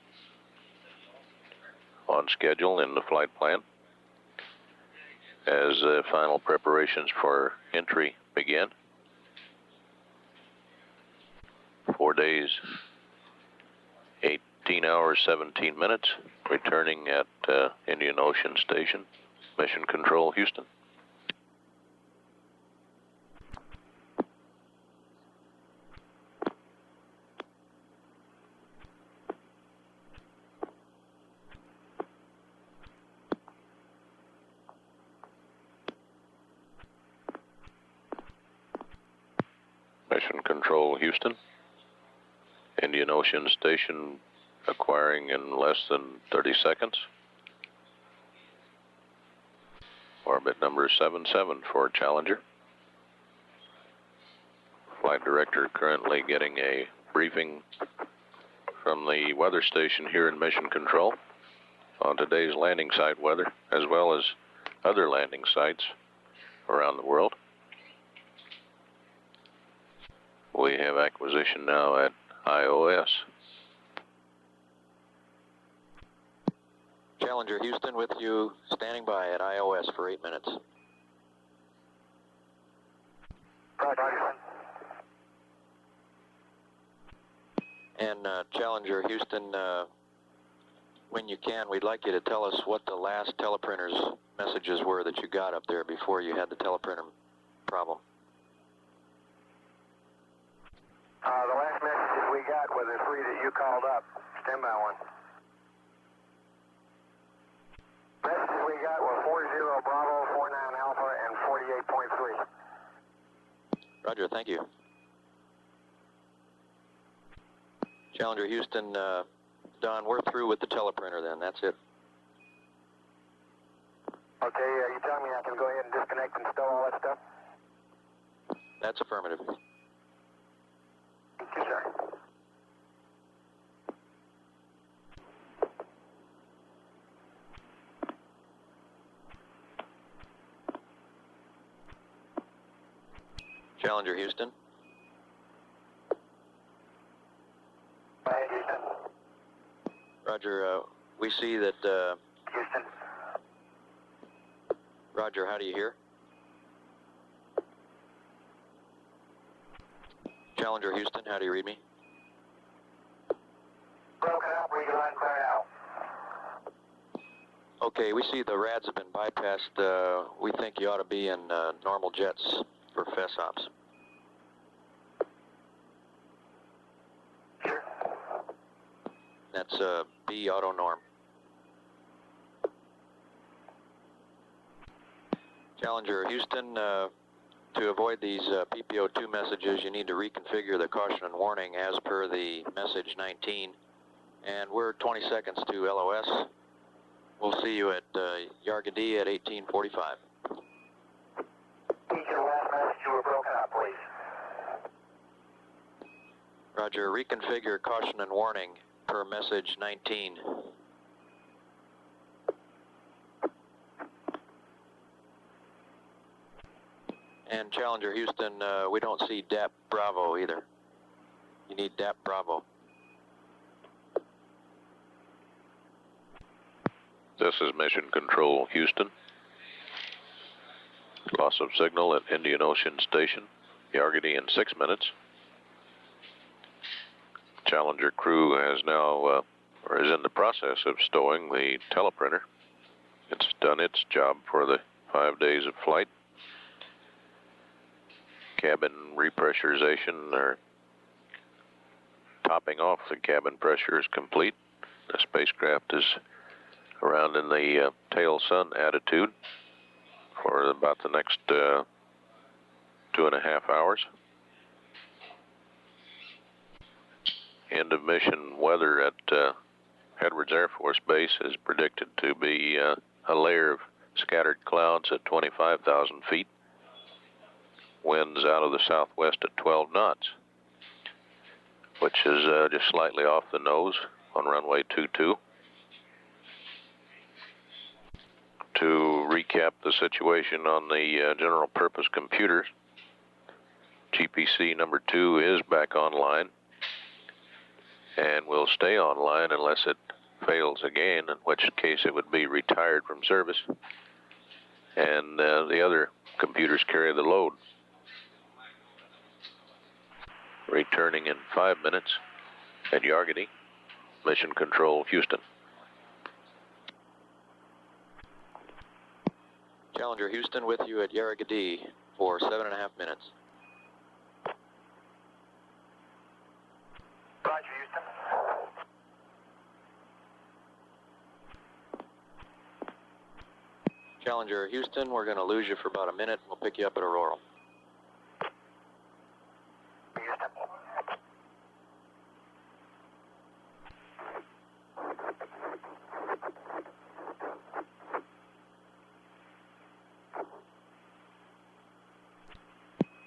on schedule in the flight plan as final preparations for entry begin. 4 days, 8 13 hours, 17 minutes, returning at Indian Ocean Station, Mission Control, Houston. Mission Control, Houston. Indian Ocean Station acquiring in less than 30 seconds. Orbit number 77 for Challenger. Flight director currently getting a briefing from the weather station here in Mission Control on today's landing site weather, as well as other landing sites around the world. We have acquisition now at IOS. Challenger Houston with you, standing by at IOS for 8 minutes. And Challenger Houston, when you can, we'd like you to tell us what the last teleprinter's messages were that you got up there before you had the teleprinter problem. The last messages we got were the three that you called up. Stand by one. Messages we got were 40 Bravo, 49 Alpha, and 48.3. Roger, thank you. Challenger Houston, Don, we're through with the teleprinter then, that's it. Okay, you telling me I can go ahead and disconnect and install all that stuff? That's affirmative. Thank you, sir. Challenger Houston. Go ahead, Houston. Roger, we see that, Houston. Roger, how do you hear? Challenger Houston, how do you read me? Broken up, read your line clear out. Okay, we see the rads have been bypassed. We think you ought to be in normal jets for FESOPs. Sure. That's B auto norm. Challenger Houston, to avoid these PPO2 messages, you need to reconfigure the caution and warning as per the message 19. And we're 20 seconds to LOS. We'll see you at Yargadee at 1845. Repeat your last message, you were broken up, please. Roger, reconfigure caution and warning per message 19. And Challenger Houston, we don't see DAP Bravo either. You need DAP Bravo. This is Mission Control, Houston. Loss of signal at Indian Ocean Station, Yargadee in 6 minutes. Challenger crew has now, or is in the process of stowing the teleprinter. It's done its job for the 5 days of flight. Cabin repressurization, or topping off the cabin pressure, is complete. The spacecraft is around in the tail sun attitude for about the next 2.5 hours. End of mission weather at Edwards Air Force Base is predicted to be a layer of scattered clouds at 25,000 feet. Winds out of the southwest at 12 knots, which is just slightly off the nose on runway 22. To recap the situation on the general purpose computers, GPC number 2 is back online and will stay online unless it fails again, in which case it would be retired from service, and the other computers carry the load. Returning in 5 minutes at Yargadee. Mission Control, Houston. Challenger Houston with you at Yarragadee for 7.5 minutes. Roger, Houston. Challenger Houston, we're going to lose you for about a minute. We'll pick you up at Aurora. Houston.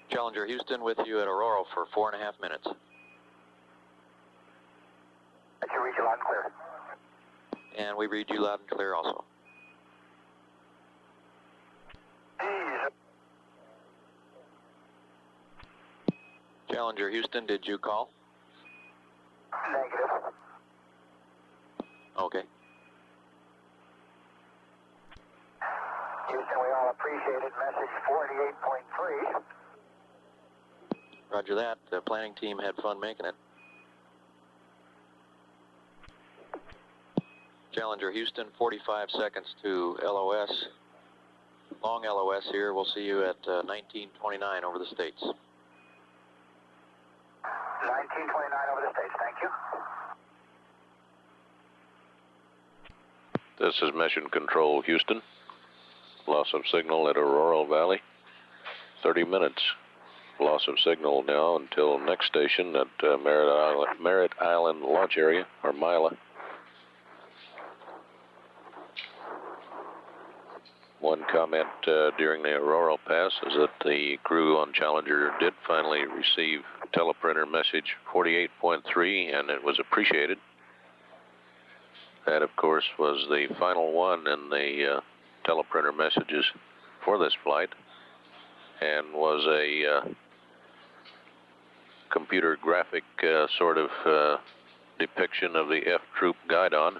Challenger Houston with you at Aurora for 4.5 minutes. Did you read you loud and clear? And we read you loud and clear also. Ease. Challenger Houston, did you call? Negative. Okay. Houston, we all appreciate it. Message 48.3. Roger that. The planning team had fun making it. Challenger Houston, 45 seconds to LOS. Long LOS here. We'll see you at 1929 over the States. 1929 over the States. Thank you. This is Mission Control, Houston. Loss of signal at Aurora Valley. 30 minutes. Loss of signal now until next station at Merritt Island Launch Area, or Mila. One comment during the Aurora pass is that the crew on Challenger did finally receive teleprinter message 48.3, and it was appreciated. That, of course, was the final one in the teleprinter messages for this flight, and was a computer graphic sort of depiction of the F Troop guidon.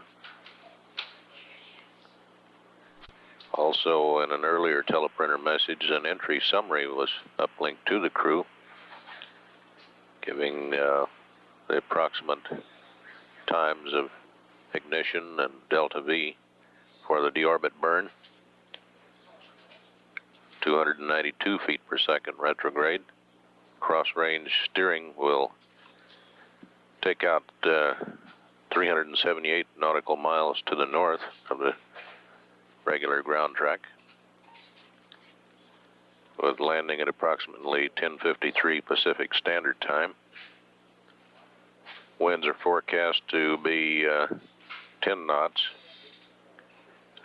Also, in an earlier teleprinter message, an entry summary was uplinked to the crew, giving the approximate times of ignition and delta V for the deorbit burn. 292 feet per second retrograde. Cross-range steering will take out 378 nautical miles to the north of the regular ground track, with landing at approximately 10:53 Pacific Standard Time. Winds are forecast to be 10 knots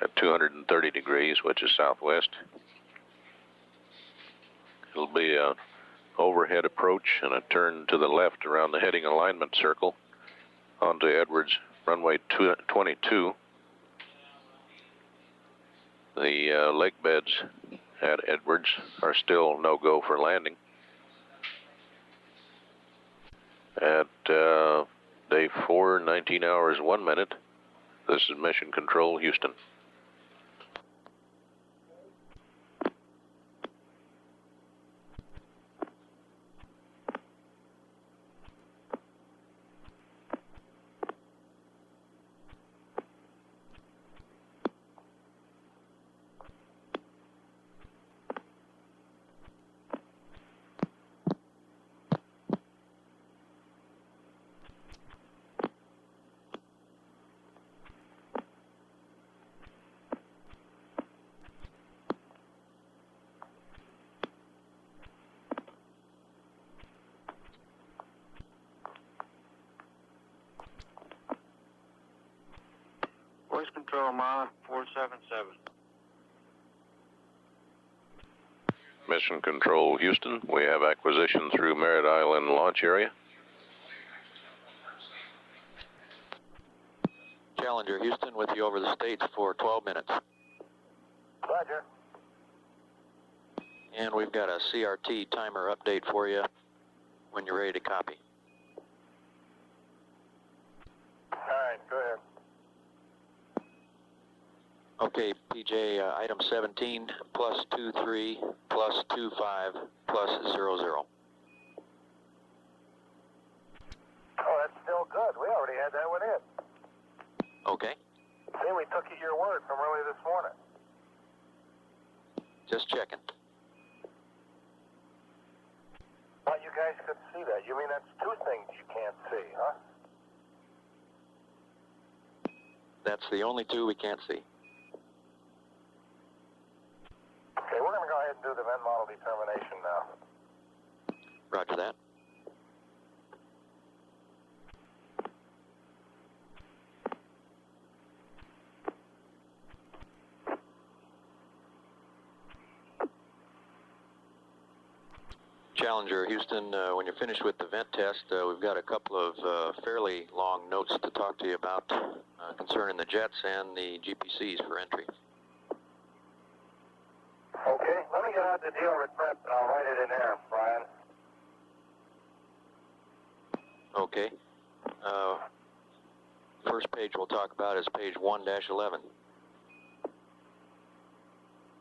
at 230 degrees, which is southwest. It'll be a overhead approach and a turn to the left around the heading alignment circle onto Edwards runway 22. The lake beds at Edwards are still no-go for landing. At day 4, 19 hours, 1 minute, this is Mission Control, Houston. Voice control, Mila 477. Mission Control, Houston. We have acquisition through Merritt Island Launch Area. Challenger Houston with you over the States for 12 minutes. Roger. And we've got a CRT timer update for you when you're ready to copy. All right, go ahead. Okay, PJ, item 17 plus 23 plus 25 plus 00. Oh, that's still good. We already had that one in. took you your word from early this morning. Just checking. Well, you guys could see that. You mean that's two things you can't see, huh? That's the only two we can't see. Okay, we're going to go ahead and do the vent model determination now. Roger that. Challenger, Houston, when you're finished with the vent test, we've got a couple of fairly long notes to talk to you about concerning the jets and the GPCs for entry. Okay, let me get out the deorbit prep and I'll write it in there, Brian. Okay. First page we'll talk about is page 1-11.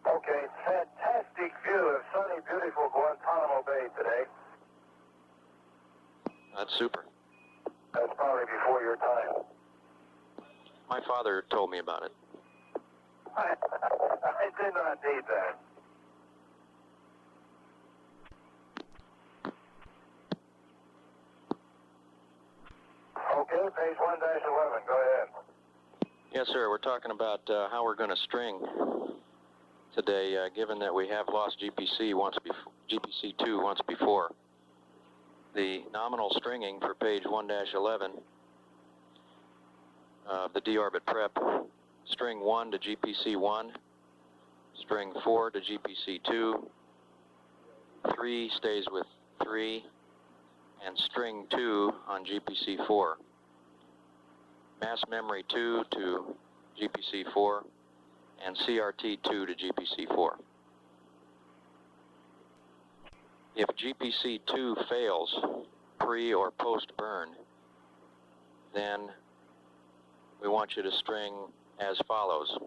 Okay, fantastic view of sunny, beautiful Guantanamo Bay today. That's super. That's probably before your time. My father told me about it. I did not need that. Okay, page 1-11, go ahead. Yes, sir. We're talking about how we're going to string today, given that we have lost GPC GPC2 once before. The nominal stringing for page 1-11 of the deorbit prep, string 1 to GPC1, string 4 to GPC2, 3 stays with 3, and string 2 on GPC4. Mass memory 2 to GPC4, and CRT 2 to GPC4. If GPC2 fails pre or post burn, then we want you to string as follows.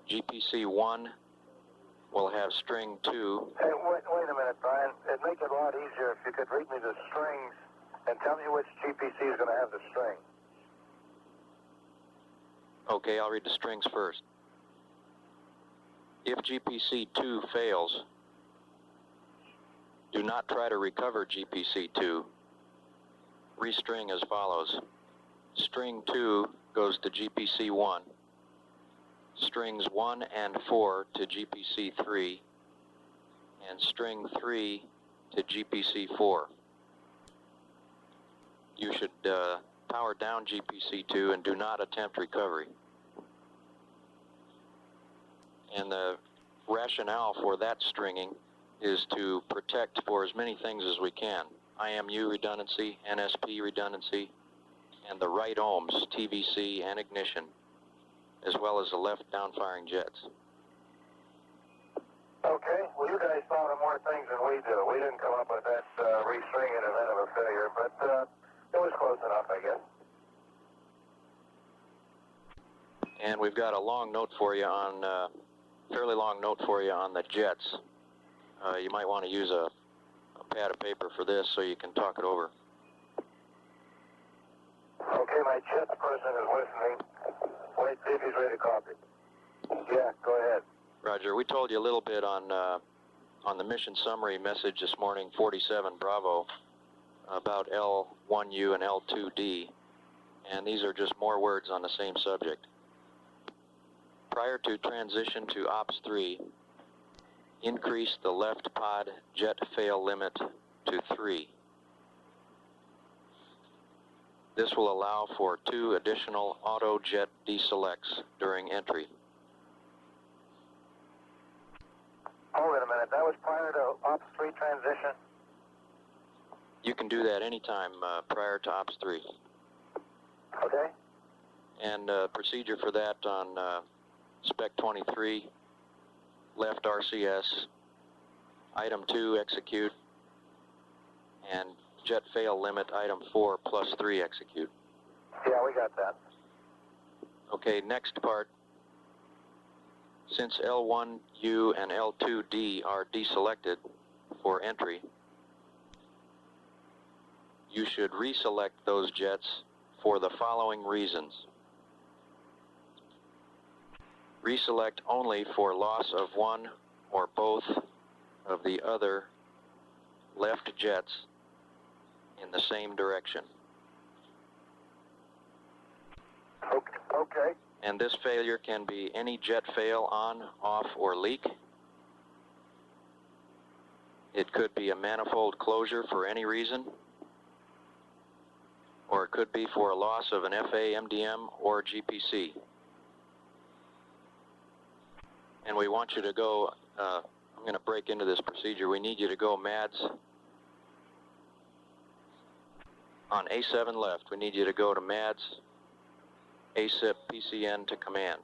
GPC1 will have string 2. Hey, wait a minute, Brian. It'd make it a lot easier if you could read me the strings and tell me which GPC is going to have the string. Okay, I'll read the strings first. If GPC2 fails, do not try to recover GPC2. Restring as follows. String 2 goes to GPC1. Strings 1 and 4 to GPC3. And string 3 to GPC4. You should power down GPC2 and do not attempt recovery. And the rationale for that stringing is to protect for as many things as we can. IMU redundancy, NSP redundancy, and the right ohms, TVC and ignition, as well as the left downfiring jets. Okay, well you guys thought of more things than we do. We didn't come up with that restring in event of a failure, but it was close enough, I guess. And we've got a long note for you on, fairly long note for you on the jets. You might want to use a pad of paper for this so you can talk it over. Okay, my jet person is listening. Wait, see if he's ready to copy. Yeah, go ahead. Roger, we told you a little bit on the mission summary message this morning, 47 Bravo, about L1U and L2D, and these are just more words on the same subject. Prior to transition to Ops 3, increase the left pod jet fail limit to 3. This will allow for 2 additional auto jet deselects during entry. Oh, wait a minute. That was prior to Ops 3 transition? You can do that anytime prior to Ops 3. Okay. And procedure for that on Spec 23, left RCS, item 2 execute, and jet fail limit item 4 plus 3 execute. Yeah, we got that. Okay, next part. Since L1U and L2D are deselected for entry, you should reselect those jets for the following reasons. reselect only for loss of one or both of the other left jets in the same direction. Okay. And this failure can be any jet fail, on, off, or leak. It could be a manifold closure for any reason, or it could be for a loss of an FA, MDM, or GPC. And we want you to go, I'm going to break into this procedure. We need you to go MADS on A7 left. We need you to go to MADS, ASIP, PCN to command.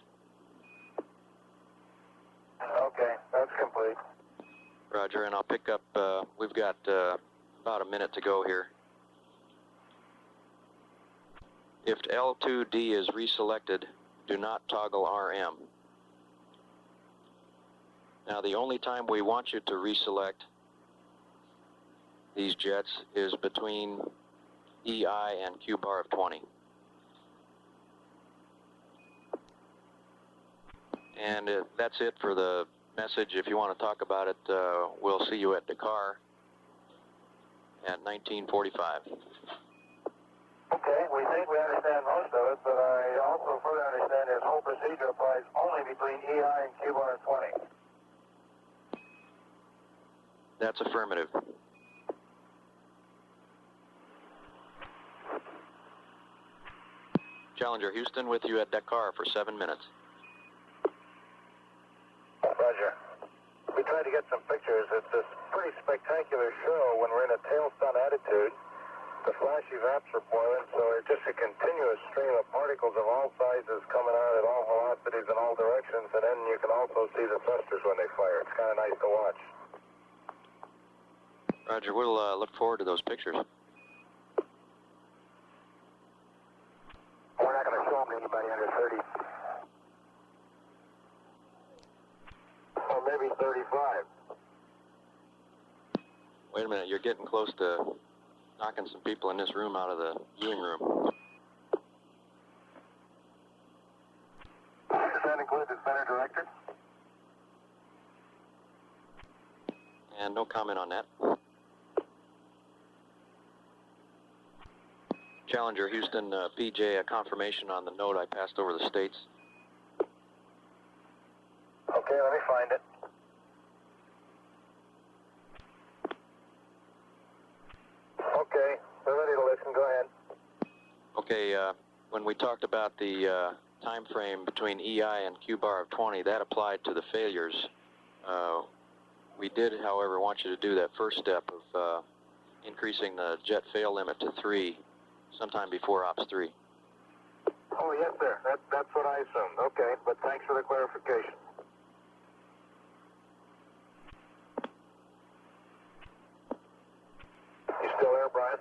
Okay, that's complete. Roger, and I'll pick up, we've got about a minute to go here. If L2D is reselected, do not toggle RM. Now, the only time we want you to reselect these jets is between EI and Q bar of 20. And that's it for the message. If you want to talk about it, we'll see you at Dakar at 1945. Okay, we think we understand most of it, but I also further understand this whole procedure applies only between EI and Q bar of 20. That's affirmative. Challenger Houston with you at Dakar for 7 minutes. Roger. We tried to get some pictures. It's this pretty spectacular show when we're in a tailstun attitude. The flashy vaps are boiling, so it's just a continuous stream of particles of all sizes coming out at all velocities in all directions, and then you can also see the thrusters when they fire. It's kind of nice to watch. Roger, we'll look forward to those pictures. We're not going to show them to anybody under 30. Or maybe 35. Wait a minute, you're getting close to knocking some people in this room out of the viewing room. Does that include the center director? And no comment on that. Challenger Houston, PJ, a confirmation on the note I passed over the States. Okay, let me find it. Okay, we're ready to listen. Go ahead. Okay, when we talked about the time frame between EI and Q bar of 20, that applied to the failures. We did, however, want you to do that first step of increasing the jet fail limit to 3 sometime before Ops 3. Oh, yes, sir. That's what I assumed. Okay, but thanks for the clarification. You still there, Brian?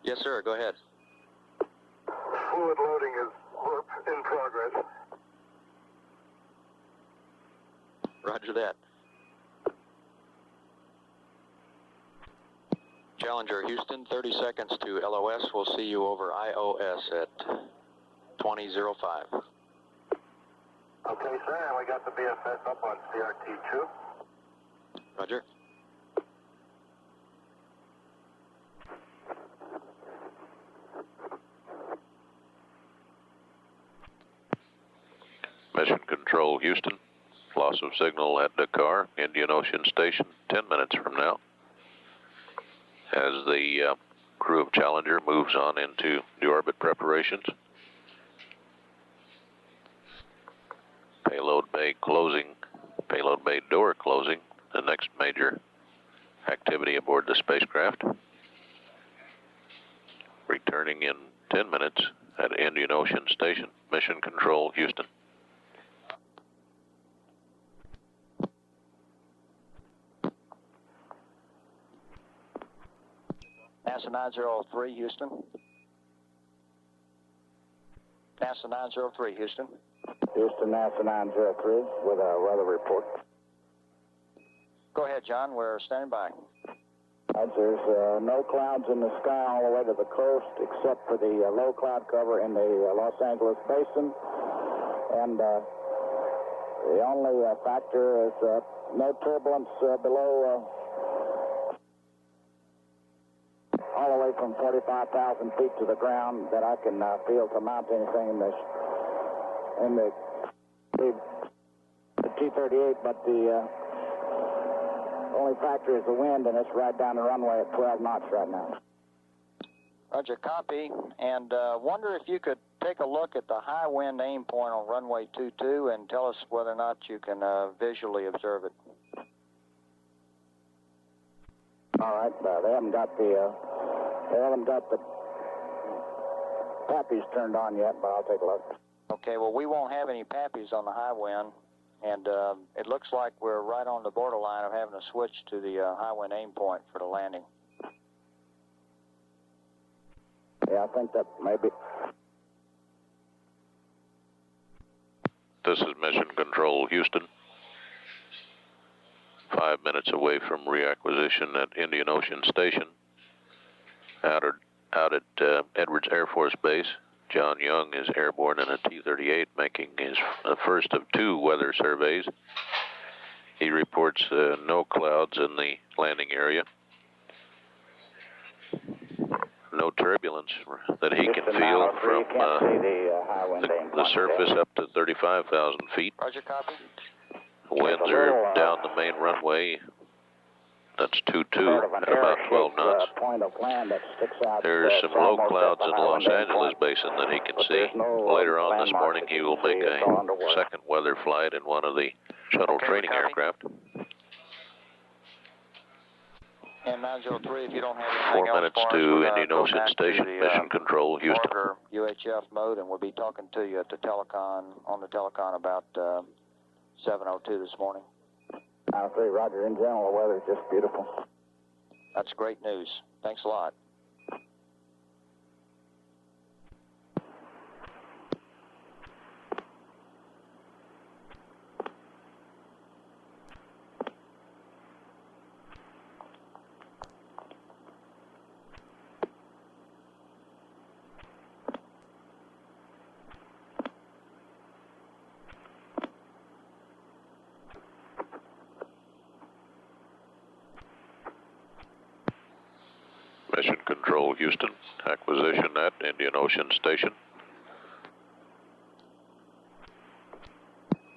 Yes, sir. Go ahead. Fluid loading is work in progress. Roger that. Challenger Houston, 30 seconds to LOS. We'll see you over IOS at 2005. Okay, sir, and we got the BFS up on CRT2. Roger. Mission Control Houston. Loss of signal at Dakar, Indian Ocean Station, 10 minutes from now. As the crew of Challenger moves on into deorbit preparations. Payload bay closing, payload bay door closing, the next major activity aboard the spacecraft. Returning in 10 minutes at Indian Ocean Station, Mission Control Houston. NASA 903, Houston. NASA 903, Houston. Houston, NASA 903 with a weather report. Go ahead, John. We're standing by. There's no clouds in the sky all the way to the coast except for the low cloud cover in the Los Angeles basin. And the only factor is no turbulence below, all the way from 45,000 feet to the ground that I can feel to mount anything in the T-38, but the only factor is the wind, and it's right down the runway at 12 knots right now. Roger, copy. And wonder if you could take a look at the high wind aim point on runway 22 and tell us whether or not you can visually observe it. All right, they haven't got the pappies turned on yet, but I'll take a look. Okay, well, we won't have any pappies on the high wind, and it looks like we're right on the borderline of having to switch to the high wind aim point for the landing. Yeah, I think that maybe. This is Mission Control, Houston. 5 minutes away from reacquisition at Indian Ocean Station. Out at Edwards Air Force Base, John Young is airborne in a T-38, making his first of 2 weather surveys. He reports no clouds in the landing area. No turbulence that he can feel from the surface up to 35,000 feet. Roger, copy. Winds are down the main runway. That's 2-2 at about 12 knots. There's some low clouds in the Los Angeles basin that he can see. Later on this morning, he will make a second weather flight in one of the shuttle training aircraft. And 903, if you don't have anything 4 minutes to Indian Ocean Station, Mission Control, Houston. UHF mode, and we'll be talking to you at the telecon, on the telecon about 7:02 this morning. 903, Roger. In general, the weather's just beautiful. That's great news. Thanks a lot. Mission Control, Houston. Acquisition at Indian Ocean Station.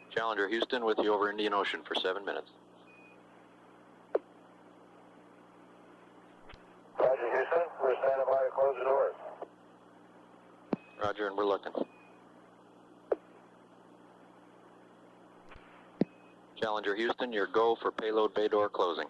Challenger, Houston, with you over Indian Ocean for 7 minutes. Roger, Houston. We're standing by to close the doors. Roger, and we're looking. Challenger, Houston, your go for payload bay door closing.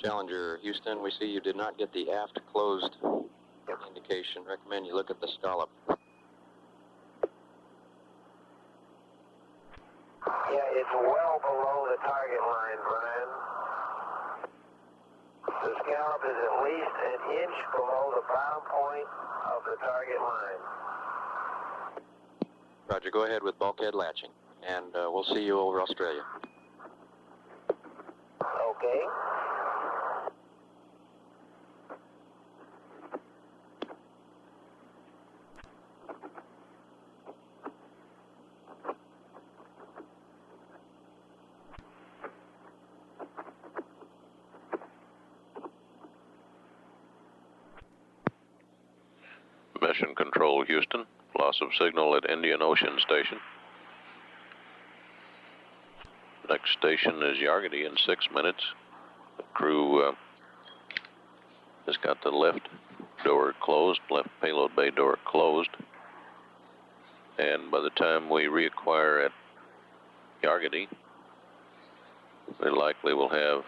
Challenger, Houston, we see you did not get the aft closed indication. Recommend you look at the scallop. Yeah, it's well below the target line, Brian. The scallop is at least an inch below the bottom point of the target line. Roger, go ahead with bulkhead latching, and we'll see you over Australia. Okay. Mission Control, Houston. Loss of signal at Indian Ocean Station. Next station is Yargady in 6 minutes. The crew has got the left door closed, left payload bay door closed. And by the time we reacquire at Yargady. They likely will have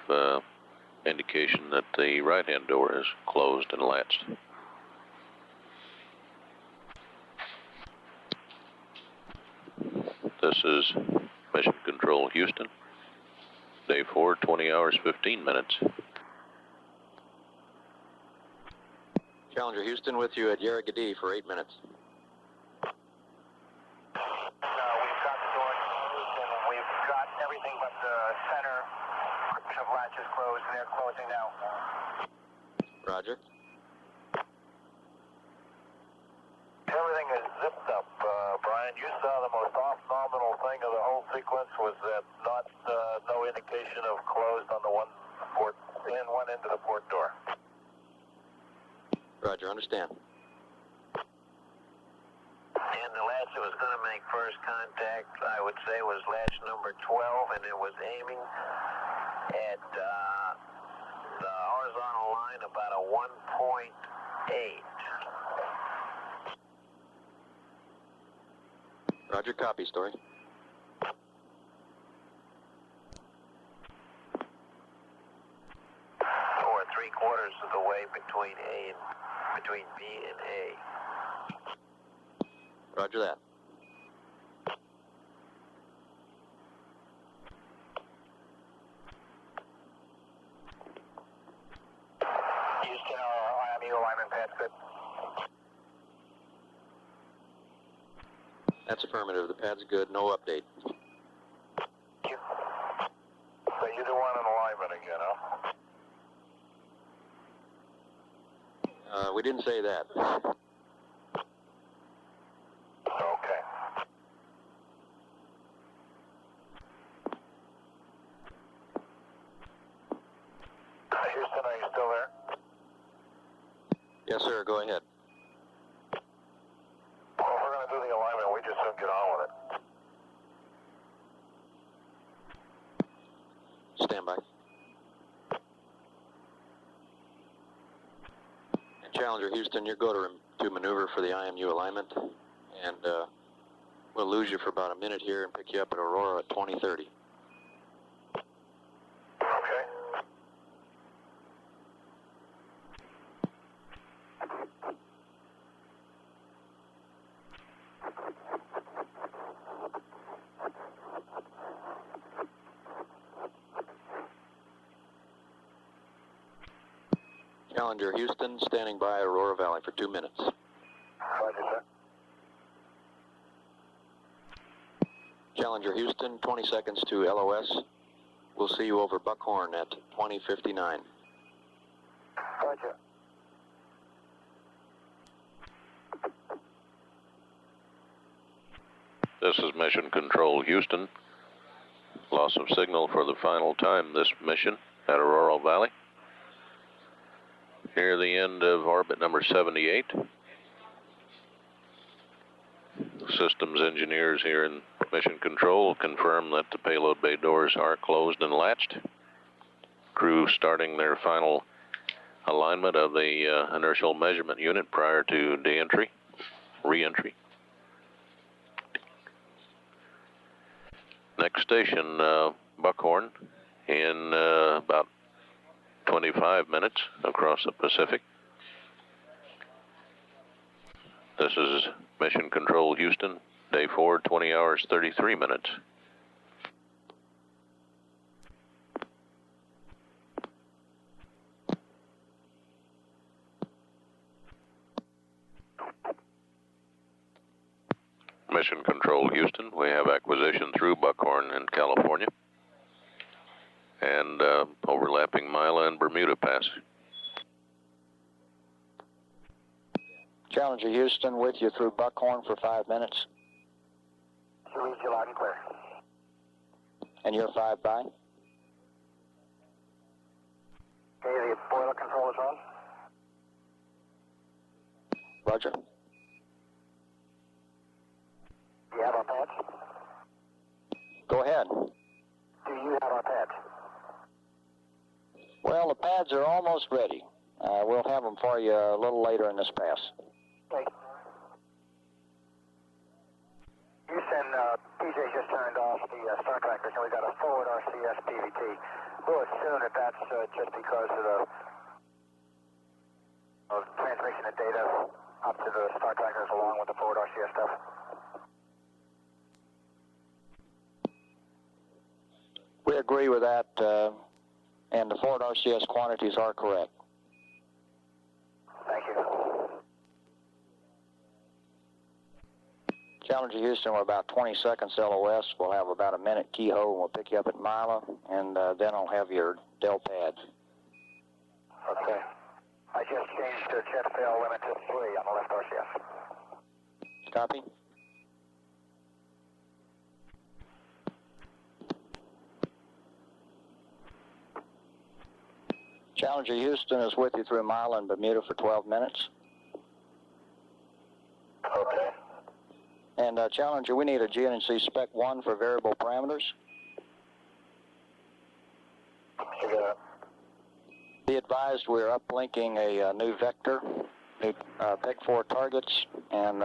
indication that the right-hand door is closed and latched. This is Mission Control Houston. Day 4, 20 hours, 15 minutes. Challenger Houston with you at Yargady for 8 minutes. We've got the door closed, and we've got everything but the center of latches closed, and they're closing now. Roger. Everything is zipped up, Brian. You saw the most off-nominal thing of the whole sequence was that no indication of closed on the one end of the port door. Roger, understand. And the latch that was going to make first contact, I would say, was latch number 12, and it was aiming at the horizontal line about a 1.8. Roger, copy, Story. Or 3/4 of the way between B and A. Roger that. Houston, our IMU alignment pad fit. That's affirmative. The pad's good. No update. So you're the one in alignment again, huh? We didn't say that. Okay. Houston, are you still there? Yes, sir. Go ahead. Well, if we're going to do the alignment, we just soon get on with it. Stand by. Challenger Houston, you're go to maneuver for the IMU alignment, and we'll lose you for about a minute here and pick you up at Aurora at 2030. Okay. Challenger Houston, standing by Aurora Valley for 2 minutes. Roger, sir. Challenger Houston, 20 seconds to LOS. We'll see you over Buckhorn at 2059. Roger. This is Mission Control Houston. Loss of signal for the final time this mission at Aurora Valley. Near the end of orbit number 78. Systems engineers here in Mission Control confirm that the payload bay doors are closed and latched. Crew starting their final alignment of the inertial measurement unit prior to re-entry. Next station, Buckhorn, in about 25 minutes across the Pacific. This is Mission Control Houston, day 4, 20 hours, 33 minutes. Mission Control Houston, we have acquisition through Buckhorn in California and overlapping Mila and Bermuda Pass. Challenger Houston with you through Buckhorn for 5 minutes. She reads you loud and clear. And you're 5 by? Okay, the boiler control is on. Roger. Do you have our pads? Go ahead. Do you have our pads? Well, the pads are almost ready. We'll have them for you a little later in this pass. Okay. Houston, PJ just turned off the star trackers, and we got a forward RCS PVT. We'll assume that that's just because of the transmission of data up to the star trackers along with the forward RCS stuff. We agree with that, and the forward RCS quantities are correct. Thank you. Challenger Houston, we're about 20 seconds LOS. We'll have about a minute keyhole, and we'll pick you up at Mila, and then I'll have your Del pad. Okay. I just changed the jet fail limit to 3 on the left RCS. Copy. Challenger Houston is with you through Mila and Bermuda for 12 minutes. Okay. And Challenger, we need a GNC Spec 1 for variable parameters. You got it. Be advised we're uplinking a new vector, new PEG 4 targets, and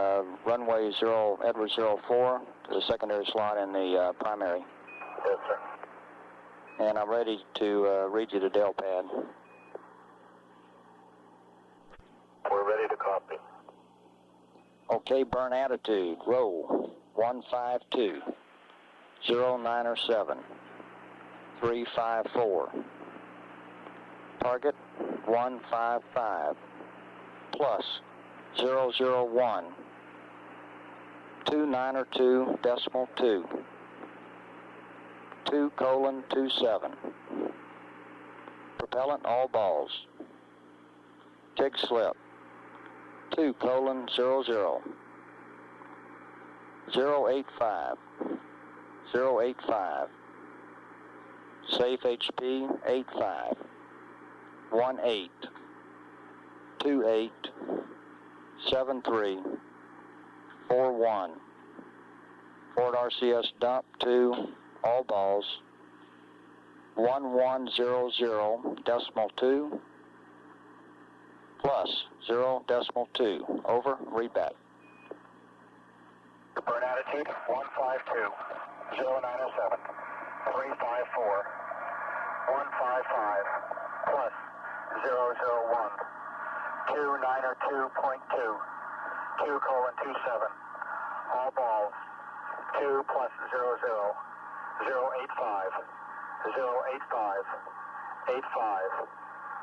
runway 0, Edward 04 to the secondary slot in the primary. Yes, sir. And I'm ready to read you the Del pad. We're ready to copy. Okay, burn attitude, roll, 152, 097, 354. Target, 155, plus, 001, 292.2, 2:27. Propellant, all balls. TIG slip, 2:00, 085, 085. Safe HP, 85, 18, 28, 73, 41. Forward RCS dump to all balls, 1100.2 plus 0.2. Over, read back. Burn attitude, 152, 097, 354, 155, plus 001, 292.2, 2:27, all balls, 2 plus 00, 085, 085, 85,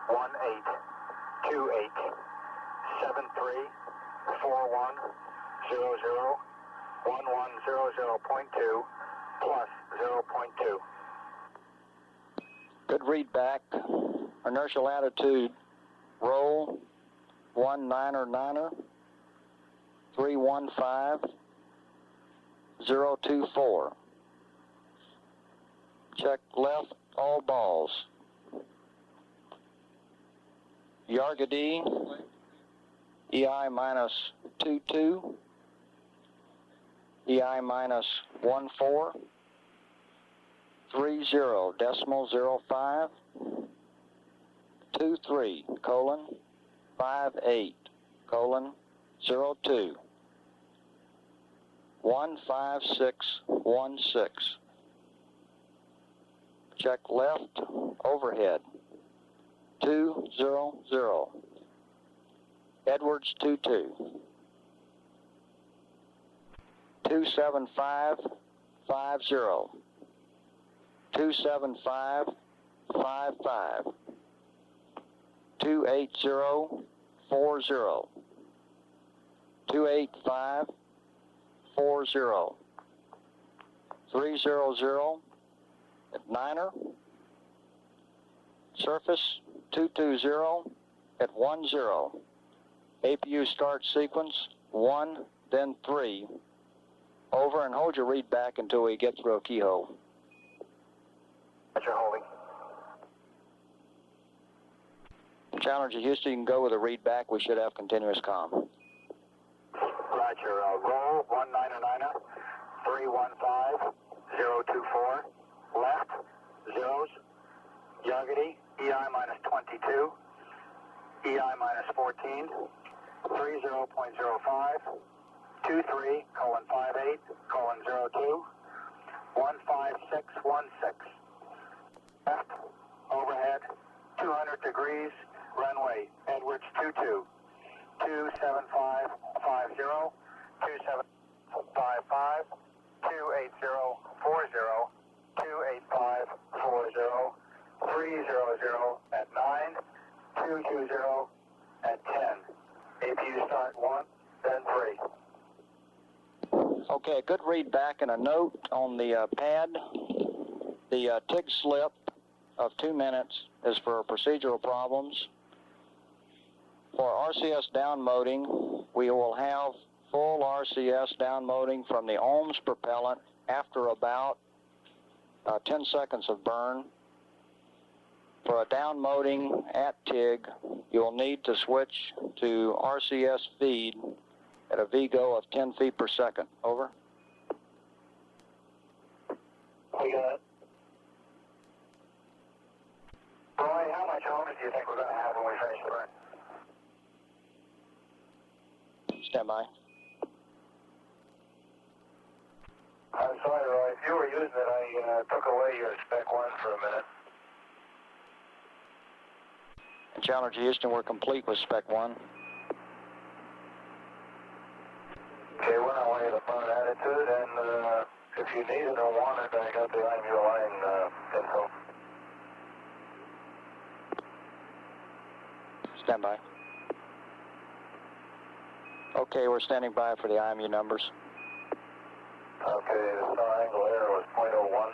18, 28, 73, 41, 00, 1100.2 plus 0.2. Good read back. Inertial attitude, roll, 199er, 315, 024. Check left, all balls. Yargadee, EI minus 22, EI minus 14, 30.05, 23, 58, 02, 15616. Check left, overhead, 200. Edwards 22. 27550. 27555. 28040. 28540. 300 at Niner. Surface 220 at 10. APU start sequence 1, then 3. Over, and hold your read back until we get through a keyhole. Roger, holding. Challenger Houston, you can go with a read back. We should have continuous comm. Roger, roll, 199er, 315, 024, left, zeros, Yagadi, EI minus 22, EI minus 14, 30.05, 23:58:02, 15616. Left, overhead, 200 degrees, runway, Edwards 22. 27550, 2755, 28040, 28540, 300 at 9, 220 at 10. APU start 1, then 3. Okay, a good read back and a note on the pad. The TIG slip of 2 minutes is for procedural problems. For RCS downmoding, we will have full RCS downmoding from the ohms propellant after about 10 seconds of burn. For a downmoding at TIG, you'll need to switch to RCS feed at a VGO of 10 feet per second. Over. We got it. Roy, how much ohms do you think we're going to have when we finish the burn? Stand by. I'm sorry, Roy. If you were using it, I took away your spec 1 for a minute. And Challenger Houston, we're complete with spec 1. Okay, we're on our way to burn attitude, and if you need it or want it, I got the IMU line info. Stand by. Okay, we're standing by for the IMU numbers. Okay, the star angle there was 0.01.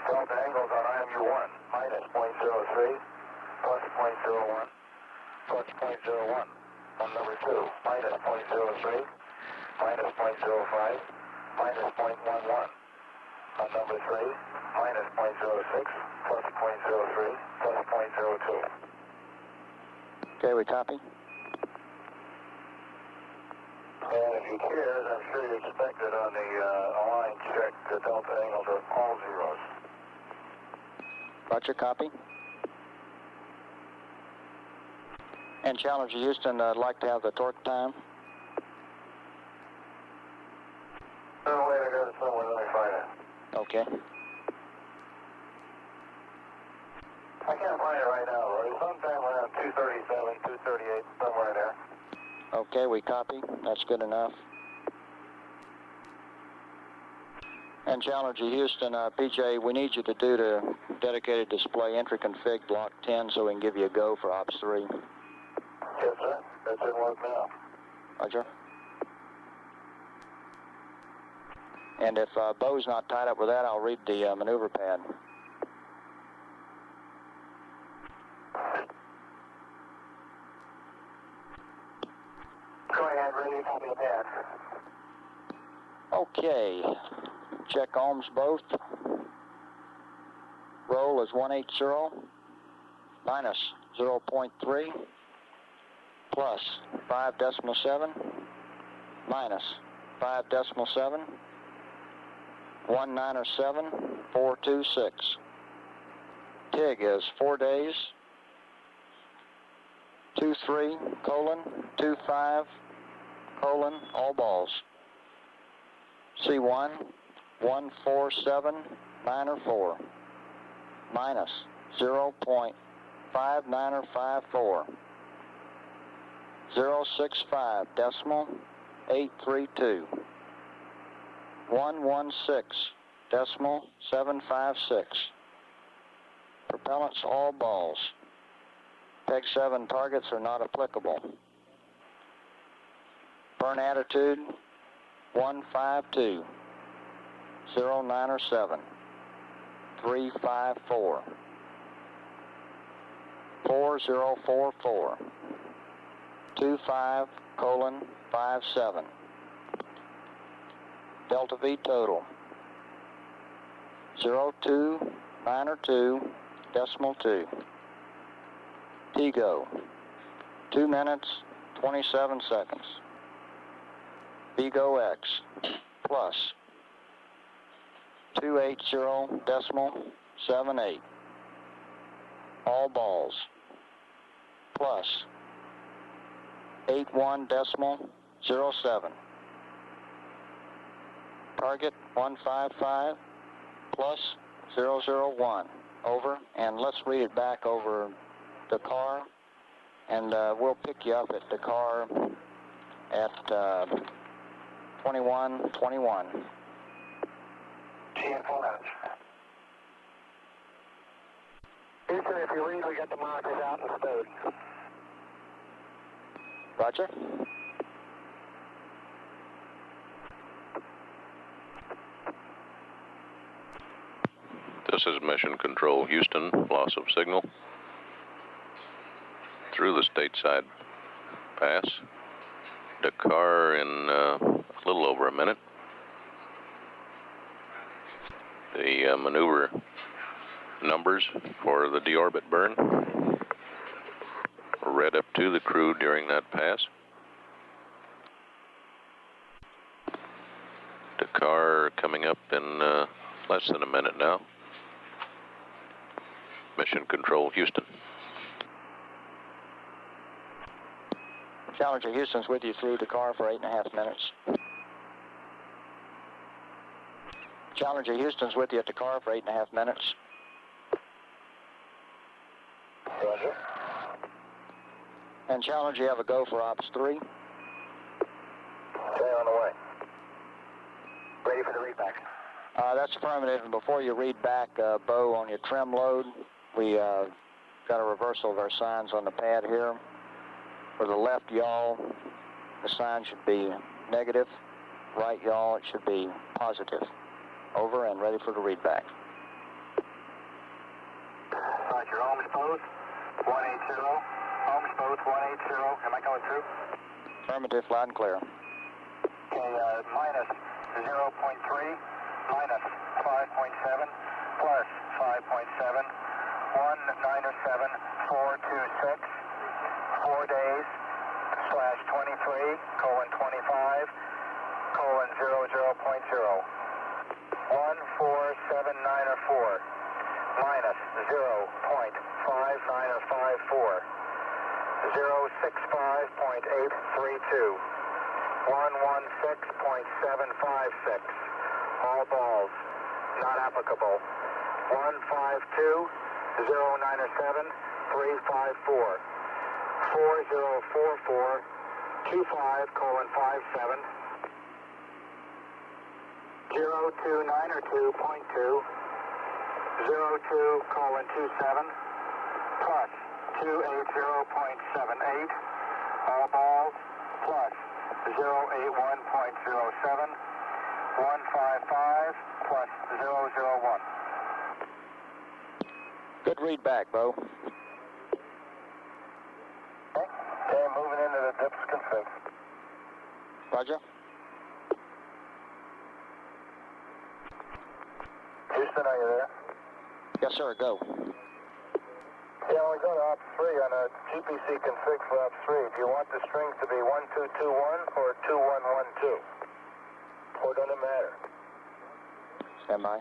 Delta angles on IMU 1, minus 0.03, plus 0.01, plus 0.01. On number 2, minus 0.03, minus 0.05, minus 0.11. On number 3, minus 0.06, plus 0.03, plus 0.02. Okay, we copy. And if you care, as I'm sure you expected on the align check, the delta angles are all zeros. Roger, copy. And Challenger Houston, I'd like to have the torque time. Oh, wait, I got it somewhere. Let me find it. Okay. I can't find it right now, Roy. Sometime around 237, 238, somewhere in there. Okay, we copy. That's good enough. And Challenger Houston, PJ, we need you to do the dedicated display entry config block 10 so we can give you a go for Ops 3. Yes, sir. That's in work now. Roger. And if Bo's not tied up with that, I'll read the maneuver pad. Go ahead, ready for the pad. Okay. Check ohms both. Roll is 180 minus 0.3 plus 5.7 minus 5.7 197.426. TIG is 4 days 23:25 all balls. C1 147.904 minus 0.5954 065.832 116.756. Propellants all balls. Peg 7 targets are not applicable. Burn attitude 152 097 354 4044 25:57. Delta V total 0292.2. TGO 2 minutes 27 seconds. VGO X plus 280.78. All balls plus 81.07. Target 155 plus 001. Over, and let's read it back over Dakar, and we'll pick you up at Dakar at 21:21. See you in 4 minutes. Houston, if you read, we got the monitors out and stowed. Roger. This is Mission Control Houston, loss of signal through the stateside pass. Dakar in a little over a minute. The maneuver numbers for the deorbit burn were read up to the crew during that pass. Dakar coming up in less than a minute now. Mission Control Houston. Challenger Houston's with you through Dakar for 8.5 minutes. Challenger Houston's with you at Dakar for 8.5 minutes. Roger. And Challenger, you have a go for Ops 3. Okay, on the way. Ready for the readback. That's affirmative, and before you read back, Bo, on your trim load, we got a reversal of our signs on the pad here. For the left yaw, the sign should be negative. Right yaw, it should be positive. Over and ready for the readback. Roger, Holmes Post 180. Holmes Post 180. Am I coming through? Affirmative, loud and clear. Okay, minus 0.3, minus 5.7, plus 5.7, 197426, 4 days, /23, colon 25, colon 00.0, 14794, minus 0.5954, 065.832, 116.756, all balls, not applicable, 152.097, 354, 4044, 25, colon 57, 029 or 2.2, 02, colon 27, plus 280.78, all balls, plus 081.07, 155, plus 001. Good read back, Bo. Okay, moving into the dips config. Roger. Houston, are you there? Yes, sir, go. Yeah, we go to Ops 3 on a GPC config for Ops 3. Do you want the strings to be 1221 or 2112? Or doesn't it matter? Stand by.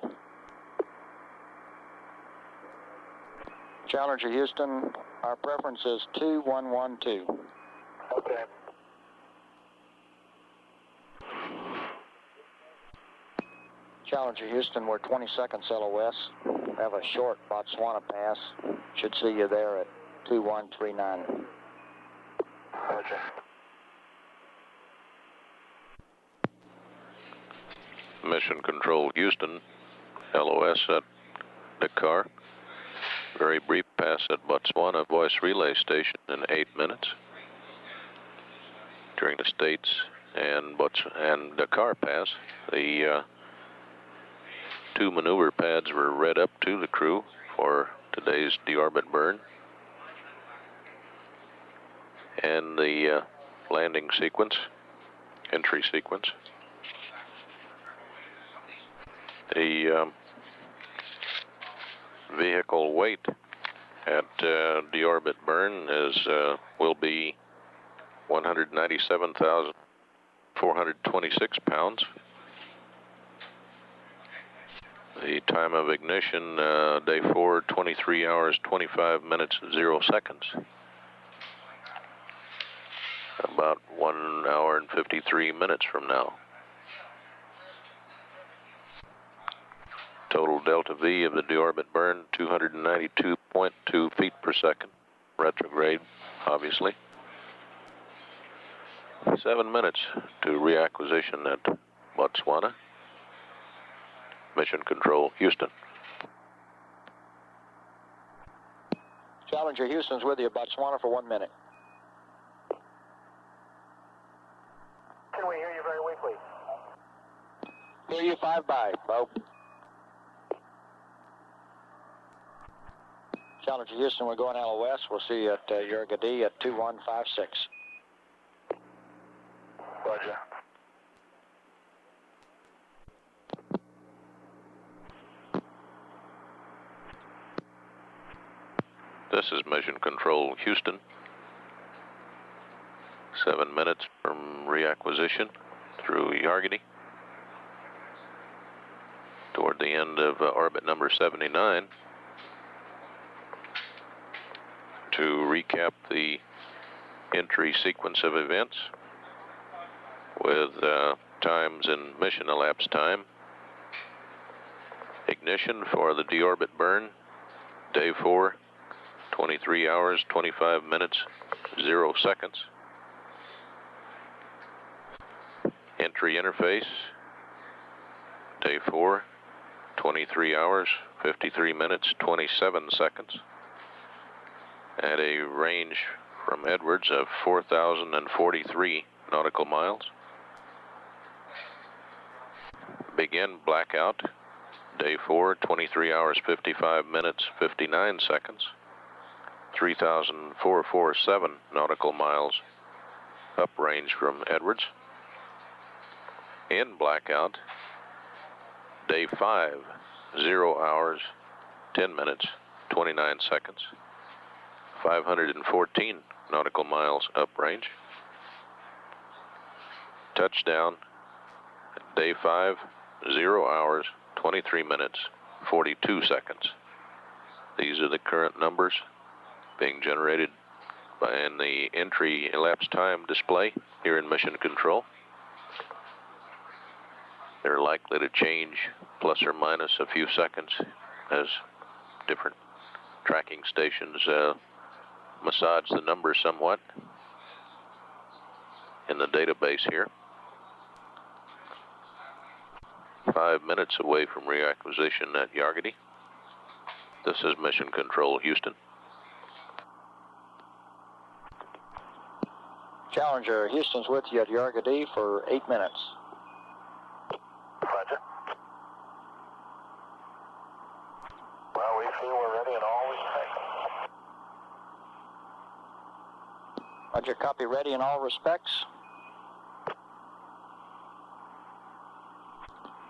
Challenger Houston, our preference is 2112. Okay. Challenger Houston, we're 20 seconds LOS. We have a short Botswana pass. Should see you there at 2139. Okay. Mission Control Houston, LOS at Dakar. Very brief pass at Botswana voice relay station in 8 minutes. During the States and Dakar pass, the two maneuver pads were read up to the crew for today's deorbit burn. And the landing sequence, entry sequence. The vehicle weight at deorbit burn will be 197,426 pounds. The time of ignition, day 4, 23 hours, 25 minutes, 0 seconds. About 1 hour and 53 minutes from now. Total delta V of the deorbit burn, 292.2 feet per second. Retrograde, obviously. 7 minutes to reacquisition at Botswana. Mission Control, Houston. Challenger Houston's with you at Botswana for 1 minute. Can we hear you very weakly? Hear you 5 by, Bo. Challenger Houston, we're going LOS. We'll see you at Yurgadi at 2156. Roger. This is Mission Control, Houston. 7 minutes from reacquisition through Yargady. Toward the end of orbit number 79. To recap the entry sequence of events with times and mission elapsed time. Ignition for the deorbit burn, day 4, 23 hours, 25 minutes, 0 seconds. Entry interface, day 4, 23 hours, 53 minutes, 27 seconds. At a range from Edwards of 4,043 nautical miles. Begin blackout, day 4, 23 hours, 55 minutes, 59 seconds. 3,447 nautical miles uprange from Edwards. In blackout, day 5, 0 hours, 10 minutes, 29 seconds. 514 nautical miles uprange. Touchdown, day 5, 0 hours, 23 minutes, 42 seconds. These are the current numbers being generated in the entry elapsed time display here in Mission Control. They're likely to change plus or minus a few seconds as different tracking stations massage the numbers somewhat in the database here. 5 minutes away from reacquisition at Yargady. This is Mission Control, Houston. Challenger Houston's with you at Yargady for 8 minutes. Roger. Well, we feel we're ready in all respects. Roger, copy, ready in all respects.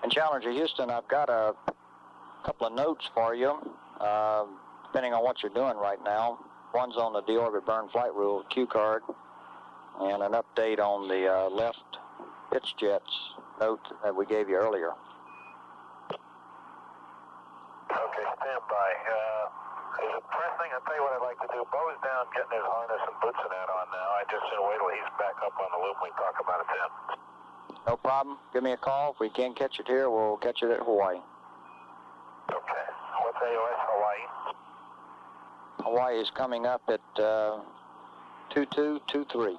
And Challenger Houston, I've got a couple of notes for you, depending on what you're doing right now. One's on the deorbit burn flight rule cue card, and an update on the left pitch jets note that we gave you earlier. Okay, stand by. Is it pressing? I'll tell you what I'd like to do. Bo's down getting his harness and boots and that on now. I just said wait till he's back up on the loop. We can talk about it then. No problem. Give me a call. If we can't catch it here, we'll catch it at Hawaii. Okay. What's AOS Hawaii? Hawaii is coming up at 2223.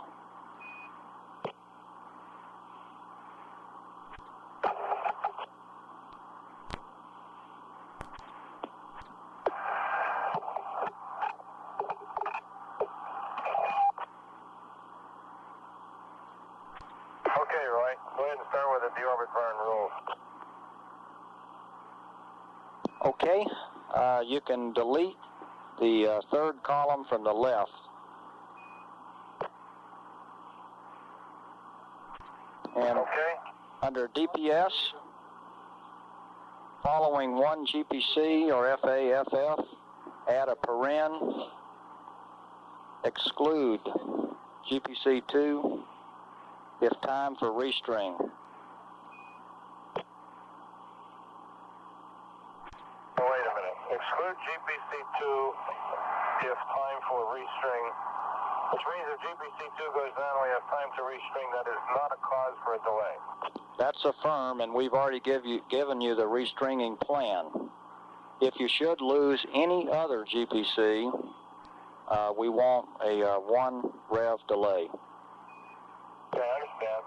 Okay, Roy. Go ahead and start with the deorbit burn rules. Okay. You can delete the third column from the left. And Okay. under DPS, following one GPC or FAFF, add a paren, exclude GPC2 if time for restring. Oh, wait a minute. Exclude GPC2 if time for restring, which means if GPC2 goes down, we have time to restring. That is not a cause for a delay. That's affirm, and we've already given you the restringing plan. If you should lose any other GPC, we want a 1 rev delay. Okay, I understand.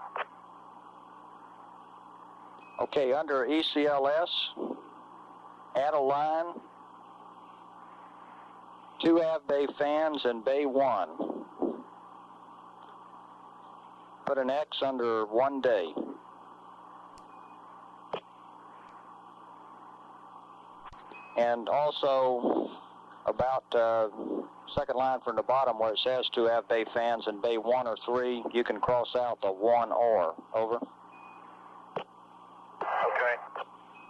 Okay, under ECLS, add a line, 2 av bay fans in bay 1. Put an X under 1 day. And also, about second line from the bottom where it says 2 av bay fans in bay 1 or 3, you can cross out the 1 or. Over. Okay.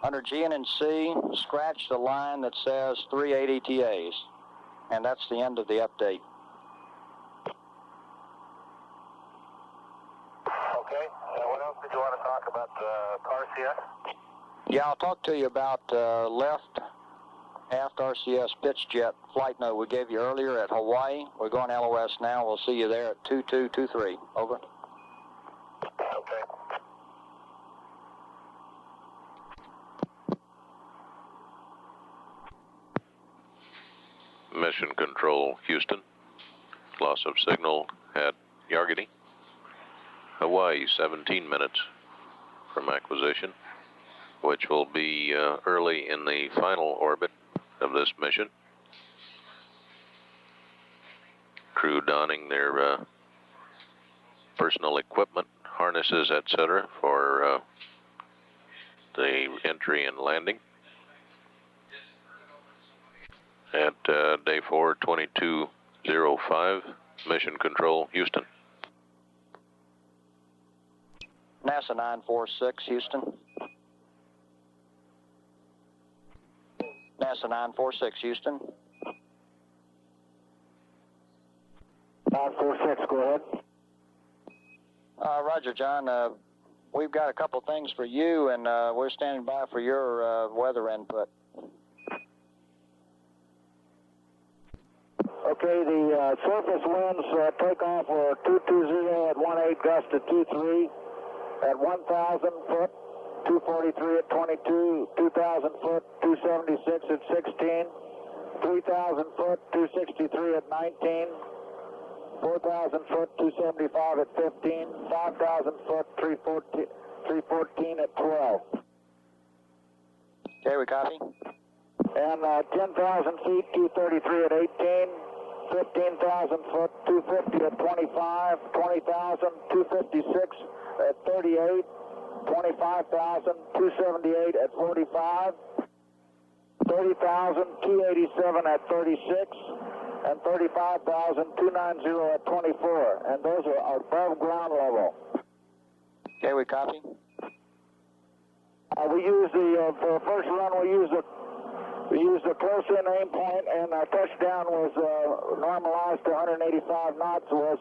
Under G and C, scratch the line that says 3 ADTAs. And that's the end of the update. Okay. What else did you want to talk about car CS? Yeah, I'll talk to you about left aft RCS pitch jet flight note we gave you earlier at Hawaii. We're going LOS now. We'll see you there at 2223. Over. Okay. Mission Control, Houston. Loss of signal at Yargany. Hawaii, 17 minutes from acquisition, which will be early in the final orbit of this mission. Crew donning their personal equipment, harnesses, etc. for the entry and landing. At day 4, 2205, Mission Control, Houston. NASA 946, Houston. NASA 946, Houston. 946, go ahead. Roger, John. We've got a couple things for you, and we're standing by for your weather input. Okay, the surface winds takeoff were 220 at 18, gust to 23 at 1,000 foot, 243 at 22, 2,000 foot, 276 at 16, 3,000 foot, 263 at 19, 4,000 foot, 275 at 15, 5,000 foot, 314 at 12. Okay, we copy. And 10,000 feet, 233 at 18. 15,000 foot, 250 at 25, 20,000, 256 at 38, 25,000, 278 at 45, 30,000, 287 at 36, and 35,000, 290 at 24. And those are above ground level. Okay, we copy. We use for the first run, we used the close-in aim point, and our touchdown was normalized to 185 knots, was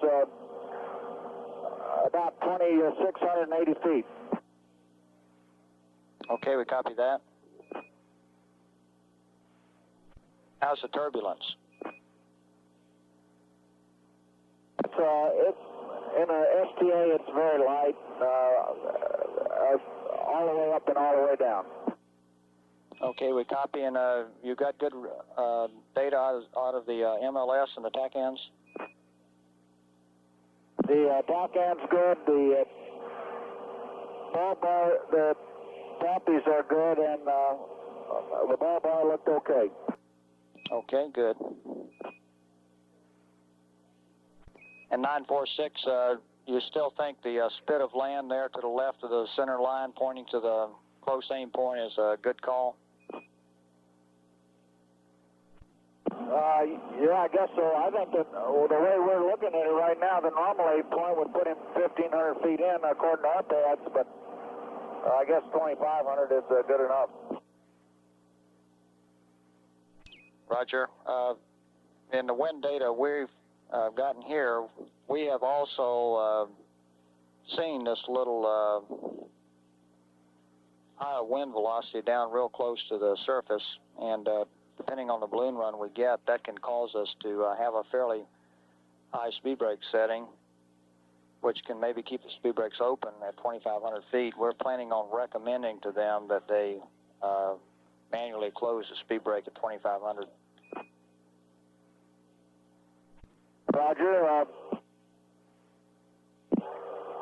about 2,680 feet. Okay, we copy that. How's the turbulence? It's in a STA, it's very light, all the way up and all the way down. Okay, we copy, and you got good data out of the MLS and the TACANs? The TACAN's good, the ball bar, the tappies are good, and the ball bar looked okay. Okay, good. And 946, you still think the spit of land there to the left of the center line pointing to the close aim point is a good call? Yeah, I guess so. I think that the way we're looking at it right now, the normal aim point would put him 1,500 feet in according to our pads, but I guess 2,500 is good enough. Roger. In the wind data we've gotten here, we have also seen this little high wind velocity down real close to the surface, and depending on the balloon run we get, that can cause us to have a fairly high speed brake setting. which can maybe keep the speed brakes open at 2,500 feet, we're planning on recommending to them that they manually close the speed brake at 2,500. Roger.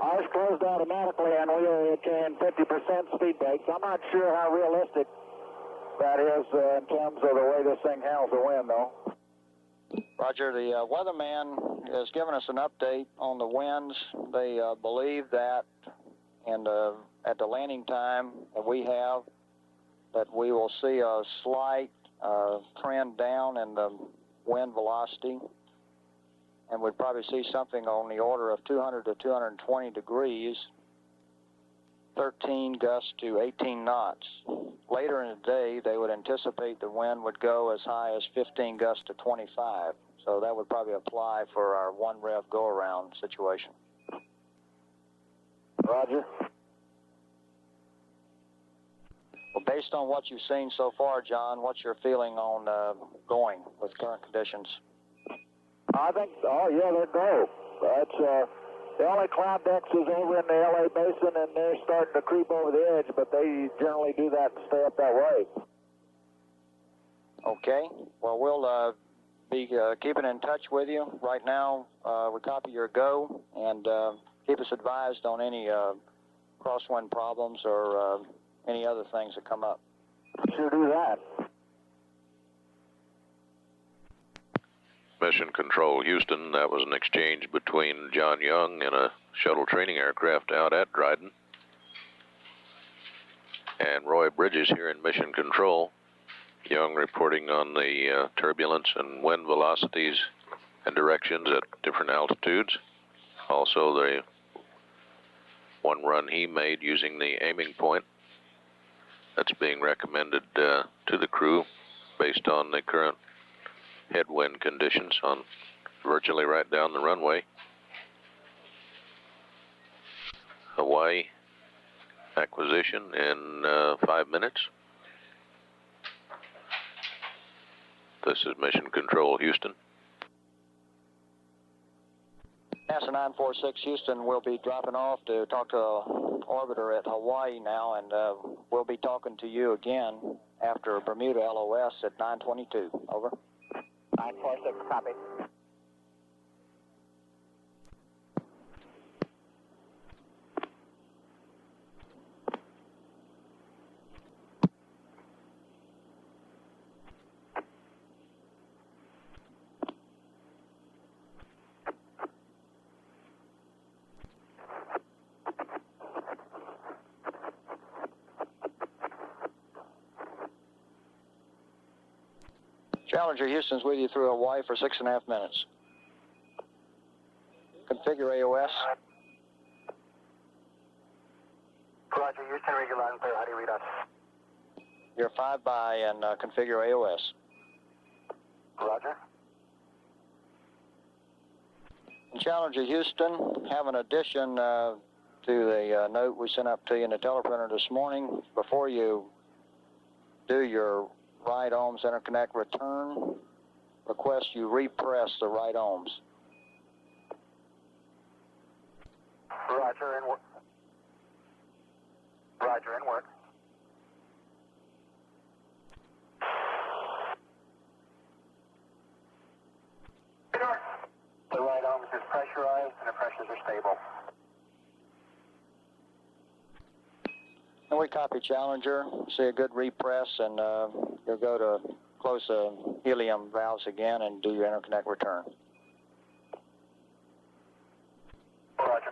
Ours closed automatically and we are carrying 50% speed brakes. I'm not sure how realistic that is in terms of the way this thing handles the wind, though. Roger, the weatherman has given us an update on the winds. They believe that and at the landing time that we have, that we will see a slight trend down in the wind velocity, and we'd probably see something on the order of 200 to 220 degrees, 13 gusts to 18 knots. Later in the day, they would anticipate the wind would go as high as 15 gusts to 25. So that would probably apply for our one rev go-around situation. Roger. Well, based on what you've seen so far, John, what's your feeling on going with current conditions? I think, oh yeah, they're go. That's the only cloud decks is over in the LA basin, and they're starting to creep over the edge, but they generally do that and stay up that way. Okay. Well, we'll be keeping in touch with you. Right now, we copy your go, and keep us advised on any crosswind problems or any other things that come up. Sure do that. Mission Control Houston, that was an exchange between John Young and a shuttle training aircraft out at Dryden. And Roy Bridges here in Mission Control. Young reporting on the turbulence and wind velocities and directions at different altitudes. Also the one run he made using the aiming point that's being recommended to the crew based on the current headwind conditions on virtually right down the runway. Hawaii acquisition in 5 minutes. This is Mission Control Houston. NASA 946 Houston will be dropping off to talk to an orbiter at Hawaii now, and we'll be talking to you again after Bermuda LOS at 9:22. Over. 946, copy. Challenger Houston's with you through Hawaii for 6.5 minutes. Configure AOS. Roger, Houston, regular line clear. How do you read us? You're 5 by and configure AOS. Roger. Challenger Houston, have an addition to the note we sent up to you in the teleprinter this morning. Before you do your right ohms interconnect return, request you repress the right ohms. Roger, in work. Roger, in work. The right ohms is pressurized and the pressures are stable. And we copy Challenger, see a good repress, and you'll go to close the helium valves again and do your interconnect return. Roger.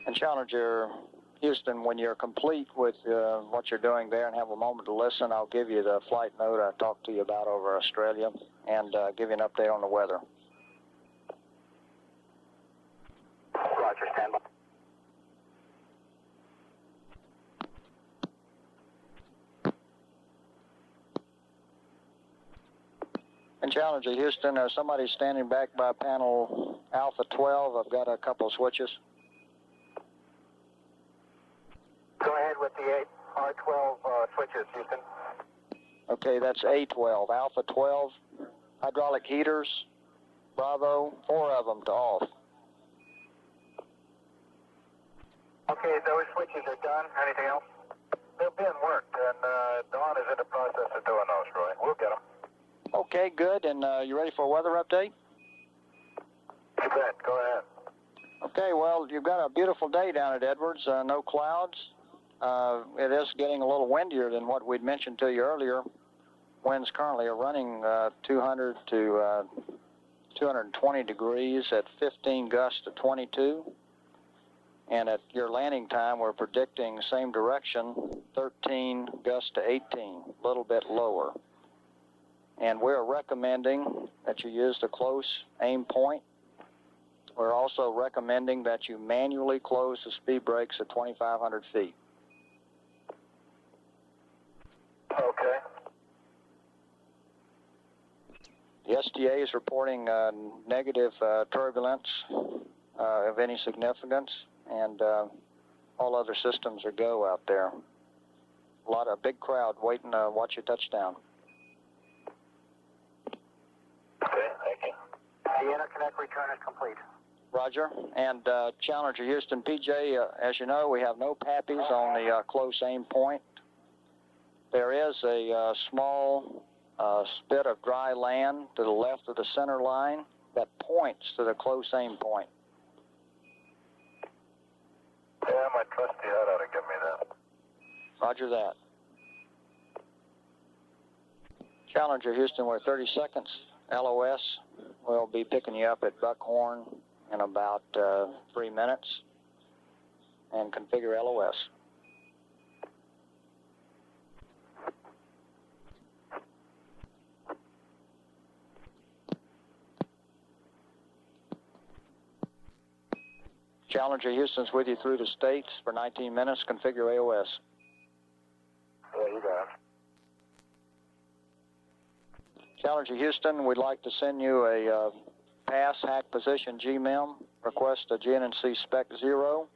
And Challenger Houston, when you're complete with what you're doing there and have a moment to listen, I'll give you the flight note I talked to you about over Australia and give you an update on the weather. Roger, stand by. And Challenger Houston, somebody standing back by panel Alpha 12. I've got a couple of switches. Go ahead with the R12 switches, Houston. Okay, that's A12. Alpha 12, hydraulic heaters, Bravo, 4 of them to off. Okay, those switches are done. Anything else? They're being worked, and Dawn is in the process of doing those, Roy. We'll get them. Okay, good. And you ready for a weather update? You bet. Go ahead. Okay, well, you've got a beautiful day down at Edwards. No clouds. It is getting a little windier than what we'd mentioned to you earlier. Winds currently are running 200 to 220 degrees at 15 gusts to 22. And at your landing time, we're predicting same direction, 13 gusts to 18, a little bit lower. And we're recommending that you use the close aim point. We're also recommending that you manually close the speed brakes at 2,500 feet. Okay. The STA is reporting negative turbulence of any significance, and all other systems are go out there. A big crowd waiting to watch your touchdown. Okay, thank you. The interconnect return is complete. Roger. And Challenger Houston, PJ, as you know, we have no PAPIs on the close aim point. There is a small spit of dry land to the left of the center line that points to the close aim point. Yeah, my trusty head ought to give me that. Roger that. Challenger Houston, we're 30 seconds. LOS, we'll be picking you up at Buckhorn in about 3 minutes. And configure LOS. Challenger Houston's with you through the States for 19 minutes. Configure AOS. Yeah, you got it. Challenger Houston, we'd like to send you a pass hack position GMEM. Request a GNC spec 0.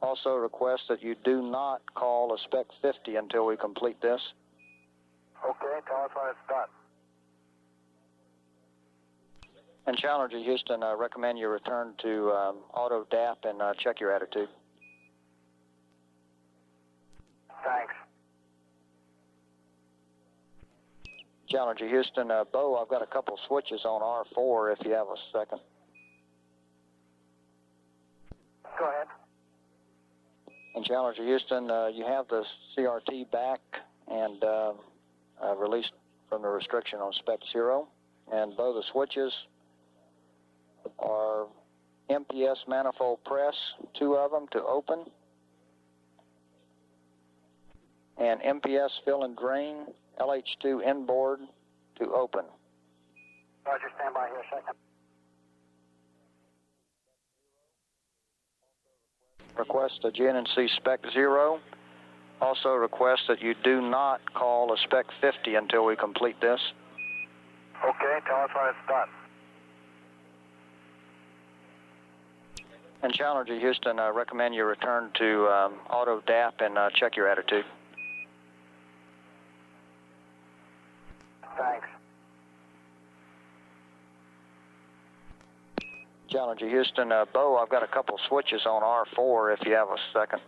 Also request that you do not call a spec 50 until we complete this. Okay, tell us when it's done. And Challenger Houston, I recommend you return to auto DAP and check your attitude. Thanks. Challenger Houston, Bo, I've got a couple switches on R4 if you have a second. Go ahead. And Challenger Houston, you have the CRT back and released from the restriction on spec 0. And Bo, the switches are MPS manifold press, 2 of them to open, and MPS fill and drain, LH2 inboard to open. Roger, stand by here a second. Request a GNC spec 0. Also request that you do not call a spec 50 until we complete this. Okay, tell us when it's done. And Challenger Houston, I recommend you return to auto DAP and check your attitude. Thanks. Challenger Houston, Bo, I've got a couple switches on R4 if you have a second.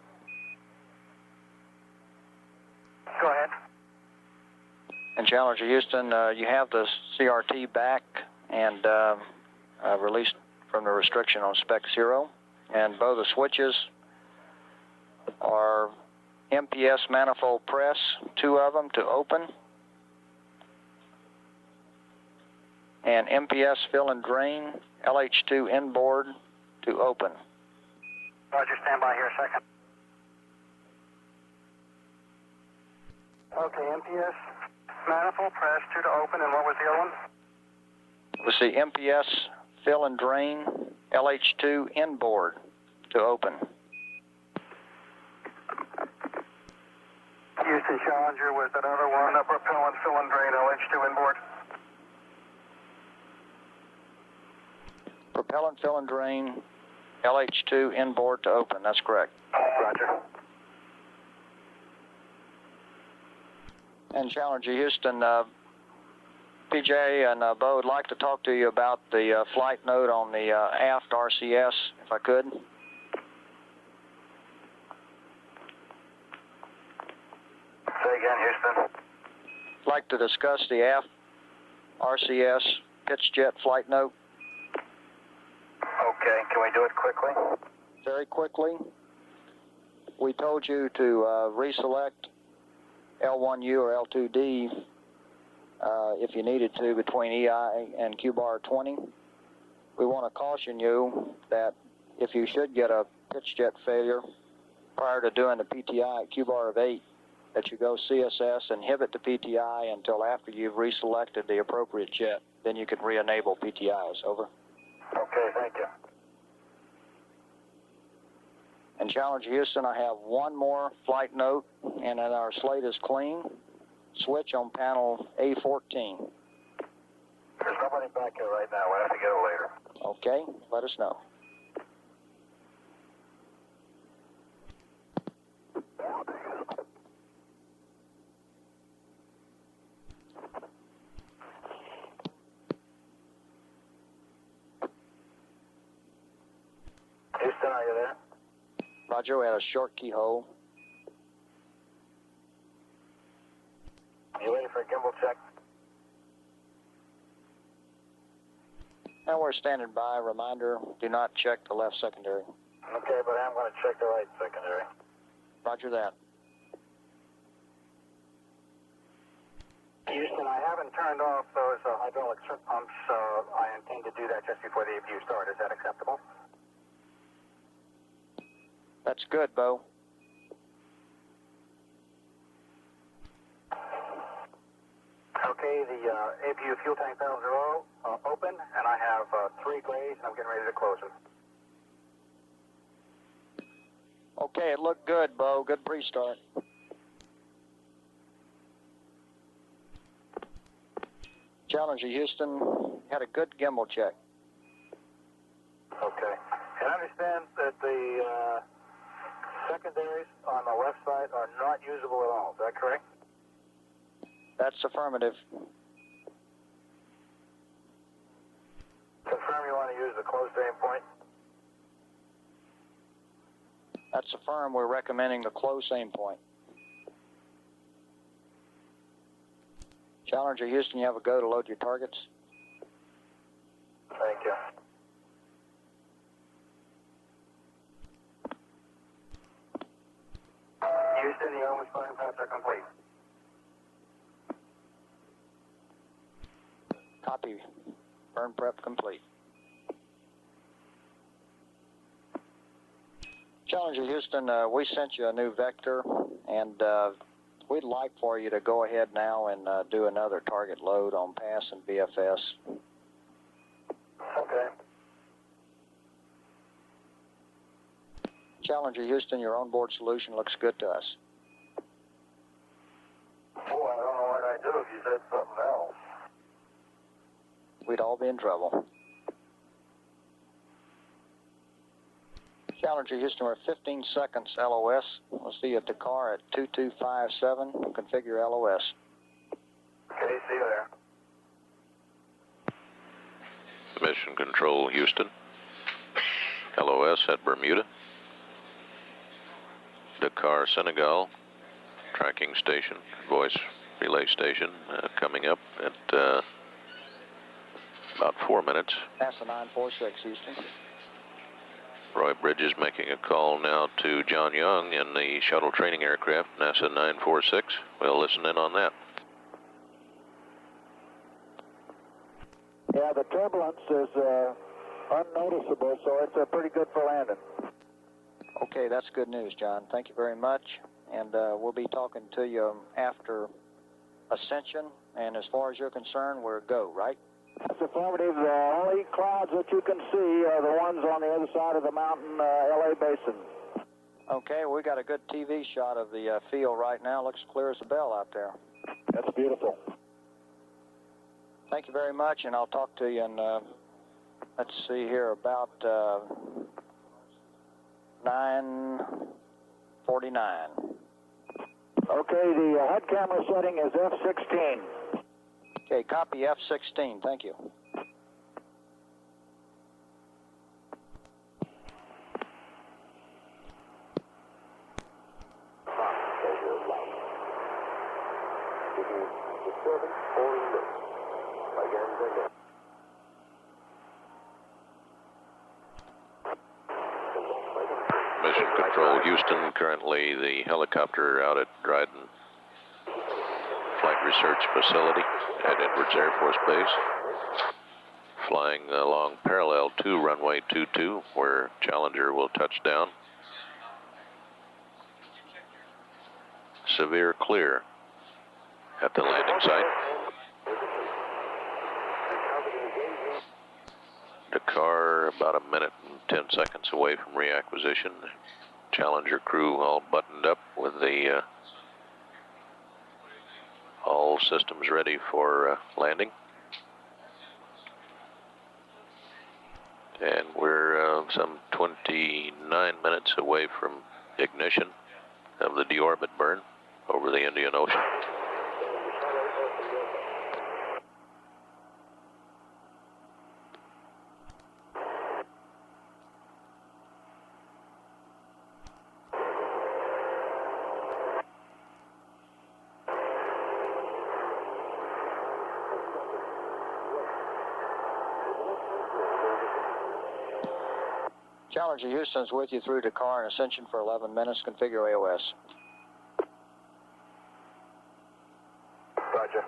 Go ahead. And Challenger Houston, you have the CRT back and released from the restriction on spec 0. And Bo, the switches are MPS manifold press, 2 of them to open, and MPS fill and drain, LH2 inboard to open. Roger, stand by here a second. Okay, MPS manifold press, 2 to open, and what was the other one? Let's see, MPS fill and drain, LH2 inboard to open. Houston Challenger, was that other one, the propellant fill and drain, LH2 inboard? Propellant fill and drain, LH2 inboard to open, that's correct. Roger. And Challenger Houston, PJ and Bo would like to talk to you about the flight note on the aft RCS, if I could. Say again, Houston. I'd like to discuss the aft RCS pitch jet flight note. Okay, can we do it quickly? Very quickly. We told you to reselect L1U or L2D if you needed to between EI and Q-bar 20. We want to caution you that if you should get a pitch jet failure prior to doing the PTI at Q-bar of 8, that you go CSS, inhibit the PTI until after you've reselected the appropriate jet. Then you can re-enable PTIs. Over. Okay, thank you. And Challenger Houston, I have one more flight note, and then our slate is clean. Switch on panel A14. There's nobody back here right now. We'll have to get it later. Okay, let us know. Houston, are you there? Roger, we had a short keyhole. You ready for a gimbal check? And we're standing by. Reminder, do not check the left secondary. Okay, but I'm going to check the right secondary. Roger that. Houston, I haven't turned off those hydraulic strip pumps, so I intend to do that just before the APU start. Is that acceptable? That's good, Bo. Okay, the APU fuel tank valves are all open, and I have 3 grays, and I'm getting ready to close them. Okay, it looked good, Bo. Good pre-start. Challenger Houston had a good gimbal check. Okay. And understand that the secondaries on the left side are not usable at all. Is that correct? That's affirmative. Confirm you want to use the closed aim point. That's affirm. We're recommending the close aim point. Challenger Houston, you have a go to load your targets. Thank you. Houston, the Owen flying paths are complete. Copy. Burn prep complete. Challenger Houston, we sent you a new vector, and we'd like for you to go ahead now and do another target load on pass and BFS. Okay. Challenger Houston, your onboard solution looks good to us. Oh, I don't know what I'd do if you said something else. We'd all be in trouble. Challenger Houston, we're 15 seconds LOS. We'll see you at the car at 2257. Configure LOS. Okay, see you there. Mission Control Houston. LOS at Bermuda. Dakar, Senegal. Tracking station, voice relay station coming up at about 4 minutes. NASA 946, Houston. Roy Bridges making a call now to John Young in the shuttle training aircraft, NASA 946. We'll listen in on that. Yeah, the turbulence is unnoticeable, so it's pretty good for landing. Okay, that's good news, John. Thank you very much. And we'll be talking to you after ascension. And as far as you're concerned, we're go, right? That's affirmative. The only clouds that you can see are the ones on the other side of the mountain, LA Basin. Okay, we got a good TV shot of the field right now. Looks clear as a bell out there. That's beautiful. Thank you very much, and I'll talk to you in, let's see here, about 9:49. Okay, the HUD camera setting is F16. Okay, copy F-16, thank you. Mission Control, Houston. Currently the helicopter out at Dryden Flight Research Facility at Edwards Air Force Base, flying along parallel to runway 22, where Challenger will touch down. Severe clear at the landing site. Dakar about a minute and 10 seconds away from reacquisition. Challenger crew all buttoned up with the all systems ready for landing. And we're some 29 minutes away from ignition of the deorbit burn over the Indian Ocean. Challenger Houston's with you through Dakar and ascension for 11 minutes. Configure AOS. Roger.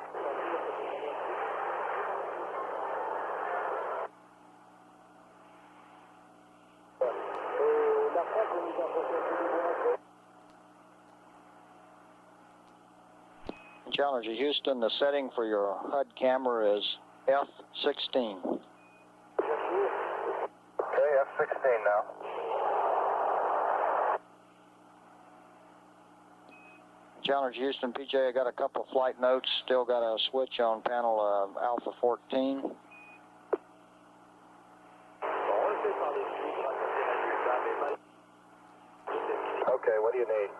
Challenger Houston, the setting for your HUD camera is F-16. Okay, F-16 now. Challenger Houston, PJ, I got a couple of flight notes. Still got a switch on panel Alpha 14. Okay, what do you need?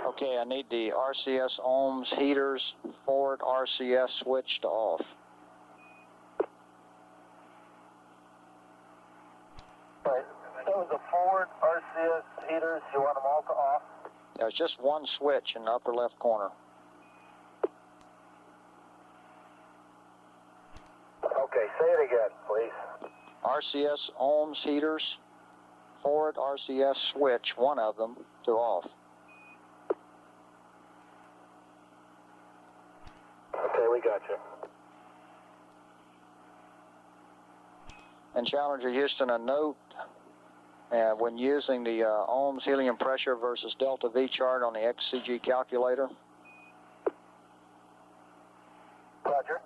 Okay, I need the RCS ohms heaters forward RCS switched off. Right. So the forward RCS heaters, you want them all to off? There's just one switch in the upper left corner. Okay, say it again, please. RCS ohms heaters, forward RCS switch, one of them, to off. Okay, we got you. And Challenger Houston, a note, when using the ohms helium pressure versus delta V chart on the XCG calculator, Roger.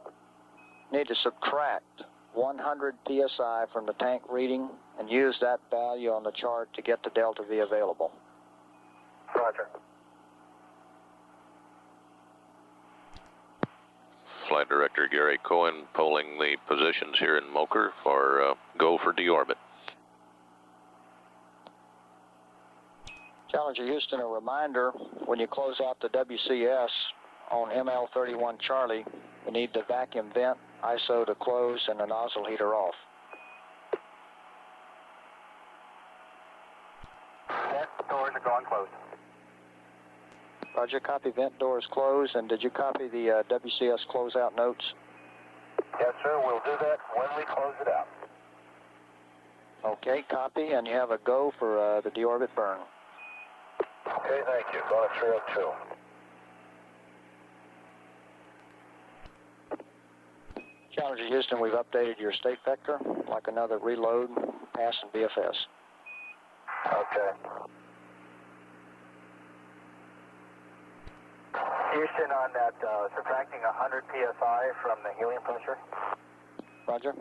need to subtract 100 psi from the tank reading and use that value on the chart to get the delta V available. Roger. Flight Director Gary Cohen polling the positions here in Mocher for go for deorbit. Challenger Houston, a reminder, when you close out the WCS on ML31 Charlie, you need the vacuum vent, ISO to close, and the nozzle heater off. Vent doors are going closed. Roger, copy, vent doors closed, and did you copy the WCS closeout notes? Yes, sir, we'll do that when we close it out. Okay, copy, and you have a go for the deorbit burn. Okay, thank you. Going to 302. Challenger Houston, we've updated your state vector, like another reload, pass, and BFS. Okay. Houston, on that, subtracting 100 psi from the helium pressure. Roger.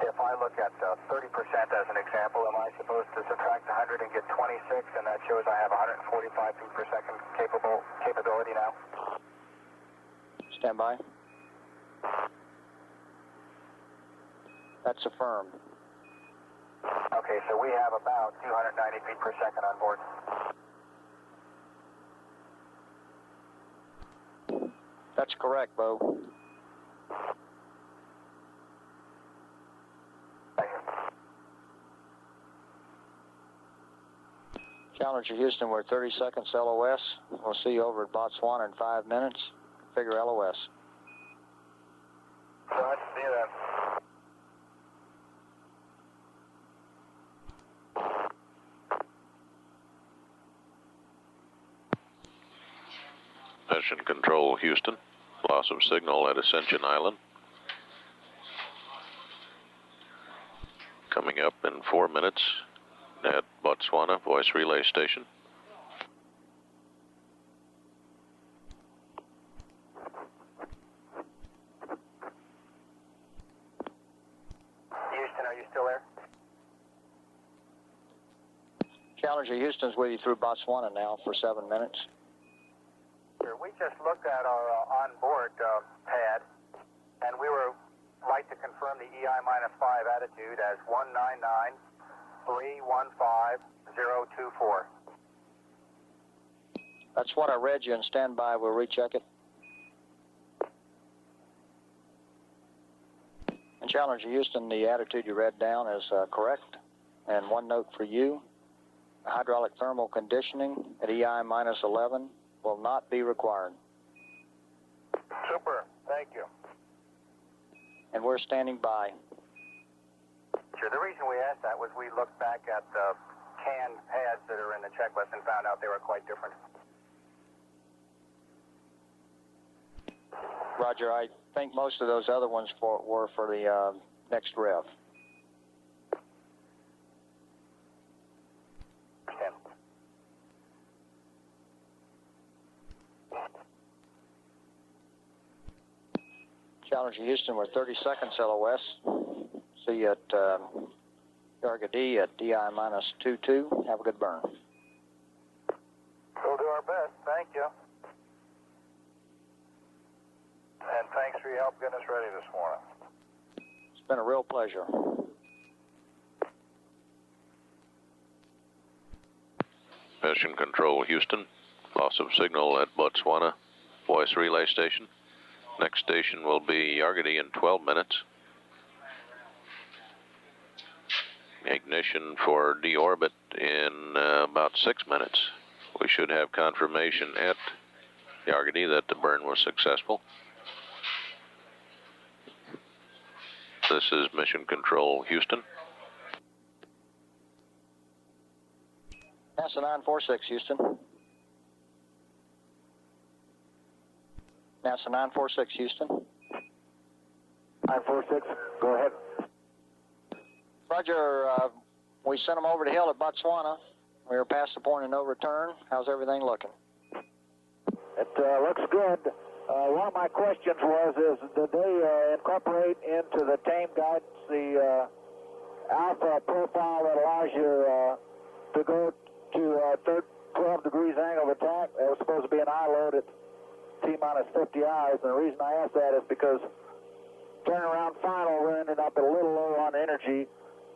If I look at 30% as an example, am I supposed to subtract 100 and get 26, and that shows I have 145 feet per second capability now? Stand by. That's affirmed. Okay, so we have about 290 feet per second on board. That's correct, Bo. Challenger Houston, we're 30 seconds LOS. We'll see you over at Botswana in 5 minutes. Figure LOS. Roger, see you then. Mission Control Houston, loss of signal at Ascension Island. Coming up in 4 minutes at Botswana Voice Relay Station. Houston, are you still there? Challenger Houston's with you through Botswana now for 7 minutes. We just looked at our onboard pad, and we would like to confirm the EI-5 attitude as 199.315.024. That's what I read you, and stand by. We'll recheck it. And Challenger Houston, the attitude you read down is correct. And one note for you, hydraulic thermal conditioning at EI-11 will not be required. Super, thank you. And we're standing by. Sure, the reason we asked that was we looked back at the canned pads that are in the checklist and found out they were quite different. Roger, I think most of those other ones were for the next rev. Challenger Houston, we're 30 seconds LOS. See you at Yarga D at DI-22. Have a good burn. We'll do our best, thank you. And thanks for your help getting us ready this morning. It's been a real pleasure. Mission Control Houston, loss of signal at Botswana Voice Relay Station. Next station will be Yargady in 12 minutes. Ignition for deorbit in about 6 minutes. We should have confirmation at Yargady that the burn was successful. This is Mission Control Houston. NASA 946 Houston. NASA 946 Houston. 946, go ahead. Roger, we sent them over the hill at Botswana. We were past the point of no return. How's everything looking? It looks good. One of my questions was, did they incorporate into the tame guidance the alpha profile that allows you to go to 12 degrees angle of attack? That was supposed to be an eye load at T-minus 50 hours, and the reason I ask that is because turnaround final, we're ending up a little low on energy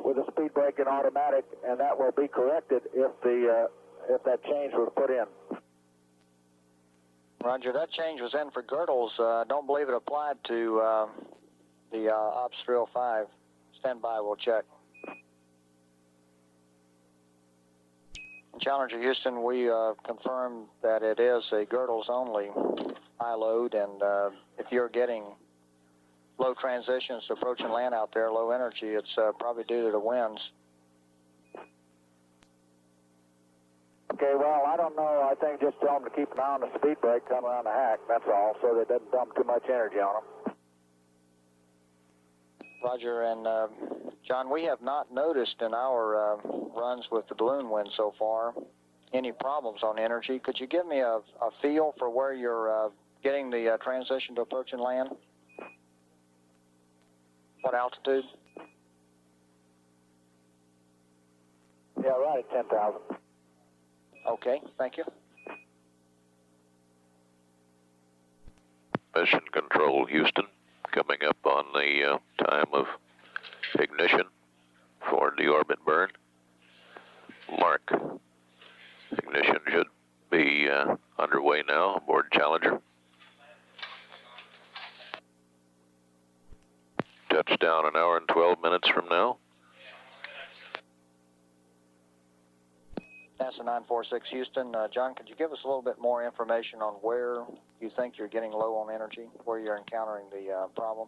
with the speed brake and automatic, and that will be corrected if that change was put in. Roger, that change was in for girdles. Don't believe it applied to the Ops 305. Stand by, we'll check. Challenger Houston, we confirmed that it is a girdles only high load, and if you're getting low transitions to approach and land out there, low energy, it's probably due to the winds. Okay, well, I don't know. I think just tell them to keep an eye on the speed brake coming around the hack, that's all, so they doesn't dump too much energy on them. Roger, and John, we have not noticed in our runs with the balloon wind so far any problems on energy. Could you give me a feel for where you're getting the transition to approach and land? What altitude? Yeah, right at 10,000. Okay, thank you. Mission Control Houston, coming up on the time of ignition for deorbit burn. Mark, ignition should be underway now aboard Challenger. Touchdown an hour and 12 minutes from now. NASA 946 Houston. John, could you give us a little bit more information on where you think you're getting low on energy, where you're encountering the problem?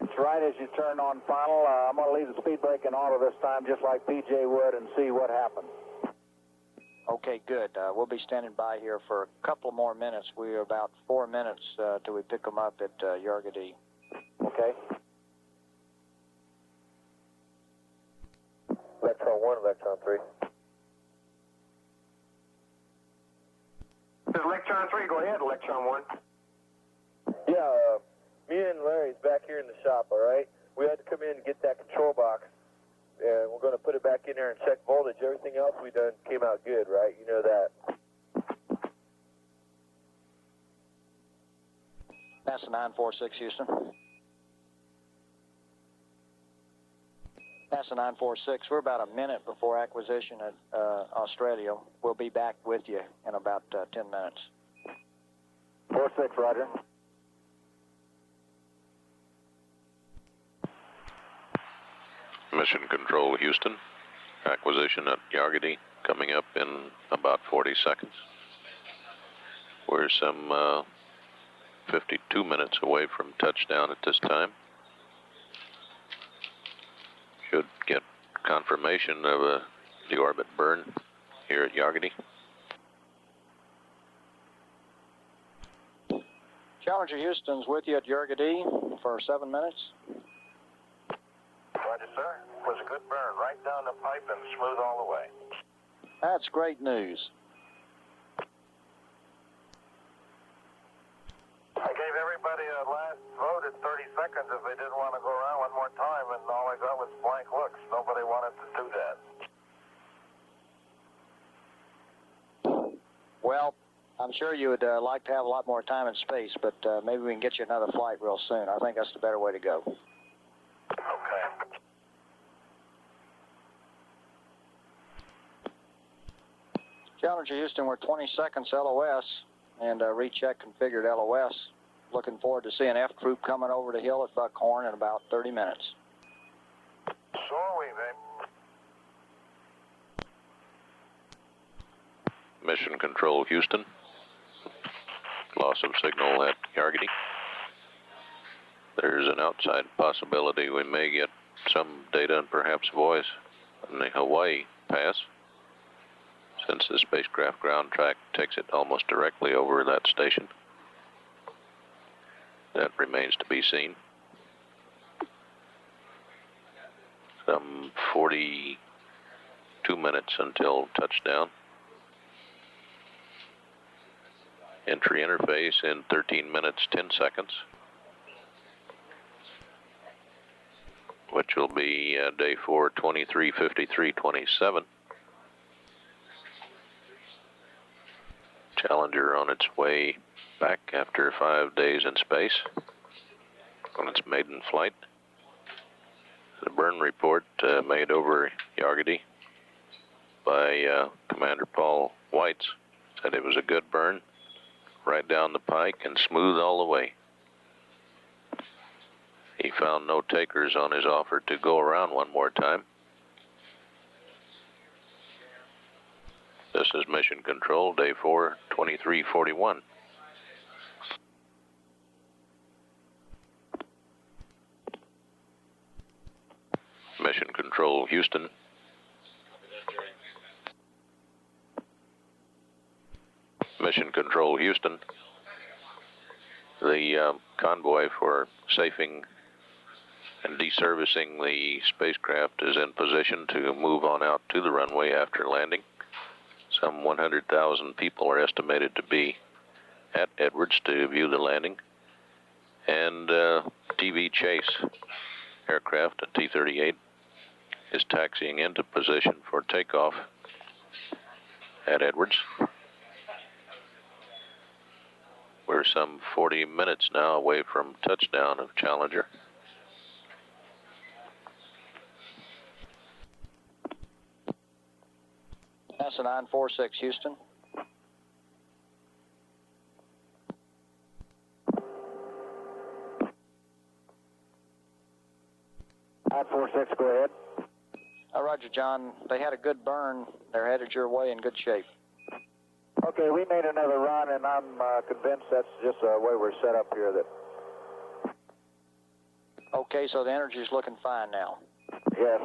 It's right as you turn on final. I'm going to leave the speed brake in auto this time, just like PJ would, and see what happens. Okay, good. We'll be standing by here for a couple more minutes. We're about 4 minutes till we pick them up at Yargadee. Okay. Electron 1, Electron 3. This is Electron 3. Go ahead, Electron 1. Yeah, me and Larry's back here in the shop, all right? We had to come in and get that control box, and we're going to put it back in there and check voltage. Everything else we done came out good, right? You know that. NASA 946 Houston. NASA 946, we're about a minute before acquisition at Australia. We'll be back with you in about 10 minutes. 46, roger. Mission Control Houston, acquisition at Yargadee coming up in about 40 seconds. We're some 52 minutes away from touchdown at this time. Should get confirmation of a deorbit burn here at Yargadee. Challenger Houston's with you at Yargadee for 7 minutes. Roger, sir. It was a good burn, right down the pipe and smooth all the way. That's great news. I gave everybody a last vote at 30 seconds if they didn't want to go around one more time, and all I got was blank looks. Nobody wanted to do that. Well, I'm sure you would like to have a lot more time in space, but maybe we can get you another flight real soon. I think that's the better way to go. Okay. Challenger Houston, we're 20 seconds LOS and recheck configured LOS. Looking forward to seeing F Troop coming over the hill at Buckhorn in about 30 minutes. So are we, babe. Mission Control Houston, loss of signal at Yargadee. There's an outside possibility we may get some data and perhaps voice on the Hawaii pass, since the spacecraft ground track takes it almost directly over that station. That remains to be seen. Some 42 minutes until touchdown. Entry interface in 13 minutes 10 seconds, which will be day 4, 23:53:27. Challenger on its way back after 5 days in space on its maiden flight. The burn report made over Yargadee by Commander Paul Weitz said it was a good burn, right down the pike and smooth all the way. He found no takers on his offer to go around one more time. This is Mission Control, day 4, 23:41. Mission Control Houston. Mission Control Houston. The convoy for safing and deservicing the spacecraft is in position to move on out to the runway after landing. Some 100,000 people are estimated to be at Edwards to view the landing. And TV Chase aircraft, a T-38, is taxiing into position for takeoff at Edwards. We're some 40 minutes now away from touchdown of Challenger. NASA 946 Houston. Nine 46, go ahead. Roger, John. They had a good burn. They're headed your way in good shape. Okay, we made another run, and I'm convinced that's just the way we're set up here. That. Okay, so the energy's looking fine now. Yes.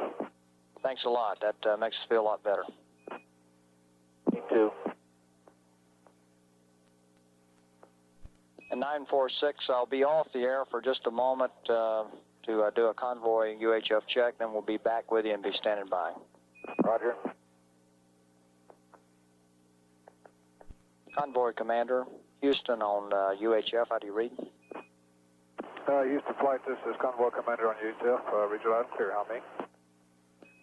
Thanks a lot. That makes us feel a lot better. Me too. And 946, I'll be off the air for just a moment to do a convoy UHF check, then we'll be back with you and be standing by. Roger. Convoy Commander, Houston on UHF, how do you read? Houston Flight, this is Convoy Commander on UHF. Read you loud and clear, how me?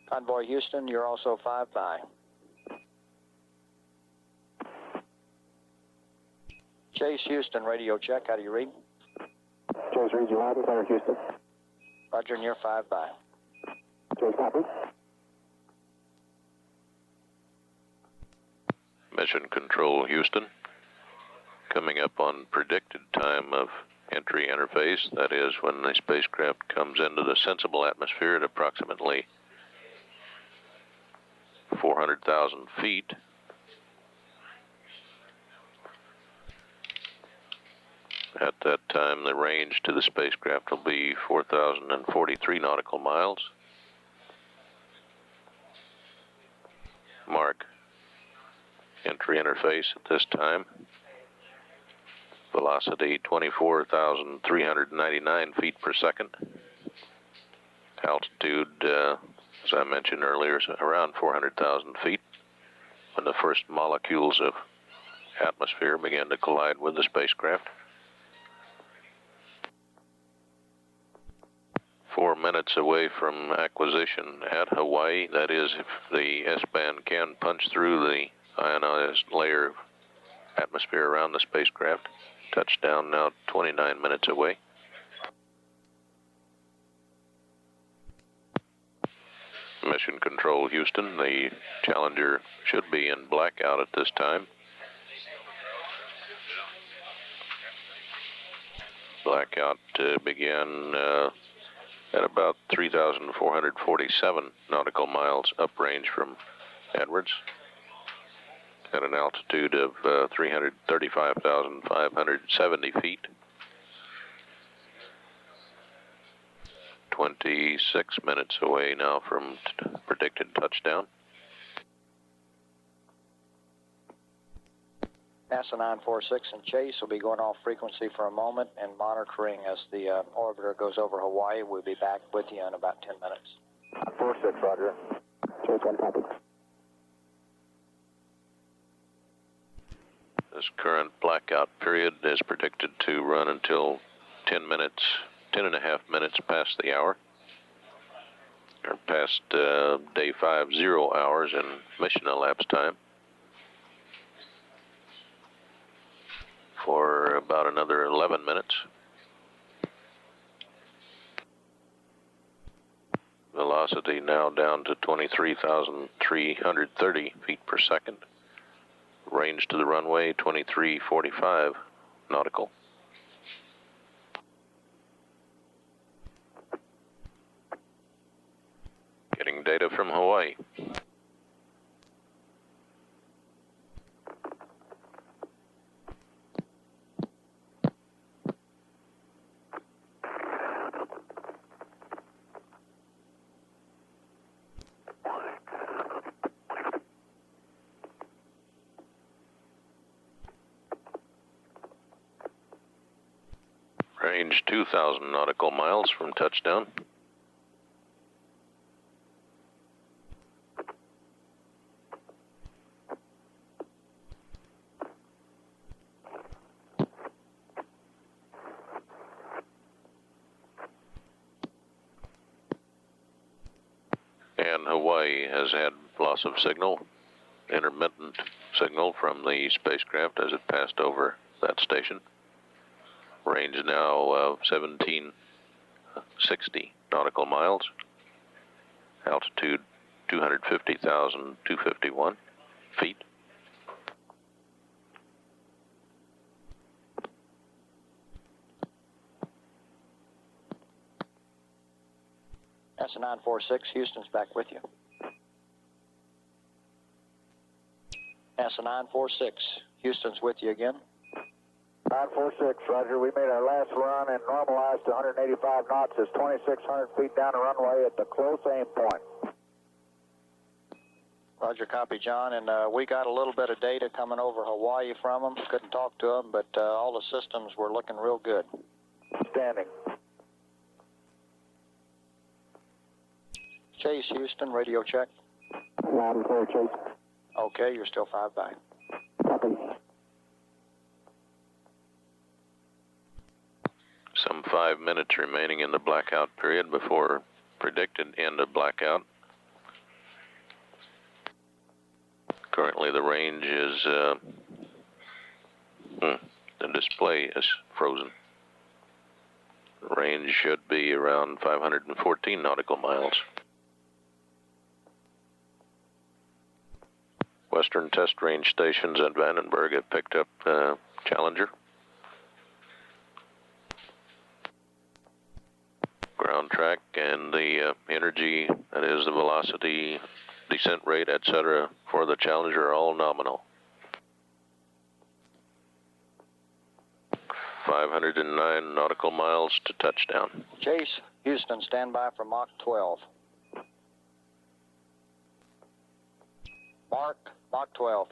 Convoy Houston, you're also 5 by. Chase Houston, radio check, how do you read? Chase, read you loud and clear, Houston. Roger, and you're 5 by. Chase, copy. Mission Control Houston, coming up on predicted time of entry interface, that is when the spacecraft comes into the sensible atmosphere at approximately 400,000 feet. At that time, the range to the spacecraft will be 4,043 nautical miles. Mark entry interface at this time. Velocity 24,399 feet per second. Altitude, as I mentioned earlier, is around 400,000 feet. When the first molecules of atmosphere begin to collide with the spacecraft. 4 minutes away from acquisition at Hawaii. That is, if the S-band can punch through the ionized layer of atmosphere around the spacecraft. Touchdown now 29 minutes away. Mission Control Houston, the Challenger should be in blackout at this time. Blackout began at about 3,447 nautical miles uprange from Edwards, at an altitude of 335,570 feet. 26 minutes away now from predicted touchdown. NASA 946 and Chase will be going off frequency for a moment and monitoring as the orbiter goes over Hawaii. We'll be back with you in about 10 minutes. 46, Roger. Chase, 1 copy. This current blackout period is predicted to run until 10 and a half minutes past the hour, or past day 50 hours in mission elapsed time, for about another 11 minutes. Velocity now down to 23,330 feet per second. Range to the runway 2345 nautical. Getting data from Hawaii. Range 2,000 nautical miles from touchdown. And Hawaii has had loss of signal, intermittent signal from the spacecraft as it passed over that station. Range now 1760 nautical miles. Altitude 250,251 feet. NASA 946, Houston's back with you. NASA 946. Houston's with you again. 946, roger. We made our last run and normalized to 185 knots. It's 2,600 feet down the runway at the close aim point. Roger, copy, John. And we got a little bit of data coming over Hawaii from them. Couldn't talk to them, but all the systems were looking real good. Standing. Chase, Houston, radio check. Loud and clear, Chase. Okay, you're still 5 by. Copy. Some 5 minutes remaining in the blackout period before predicted end of blackout. Currently the range is, the display is frozen. The range should be around 514 nautical miles. Western test range stations at Vandenberg have picked up Challenger. Ground track and the energy, that is the velocity, descent rate, etc. for the Challenger are all nominal. 509 nautical miles to touchdown. Chase, Houston, stand by for Mach 12. Mark, Mach 12.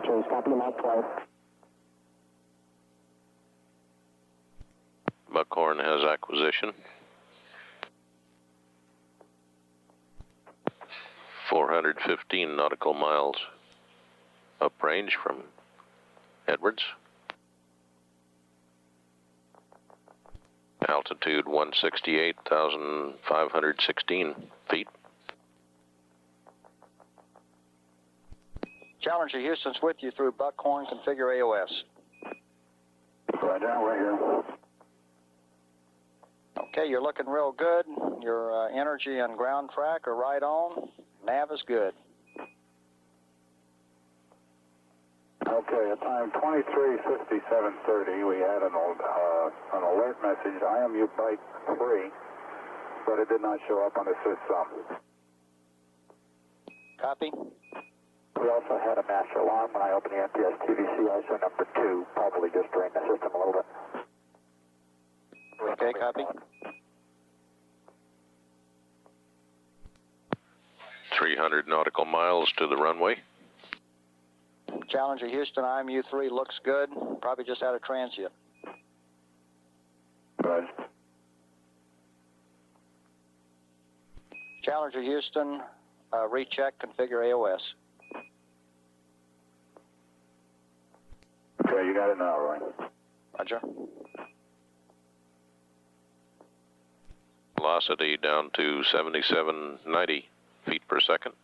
Chase, copy, Mach 12. Buckhorn has acquisition. 415 nautical miles uprange from Edwards. Altitude 168,516 feet. Challenger, Houston's with you through Buckhorn. Configure AOS. Right down, right here. Okay, you're looking real good. Your energy and ground track are right on. Nav is good. Okay, at time 23:57:30, we had an alert message, IMU Bite 3, but it did not show up on the system. Copy. We also had a master alarm when I opened the MPS TVC ISO number 2, probably just drained the system a little bit. Okay, copy. 300 nautical miles to the runway. Challenger, Houston, IMU 3 looks good. Probably just out of transient. Right. Challenger, Houston, recheck, configure AOS. Okay, you got it now, Roy. Roger. Velocity down to 7790 feet per second.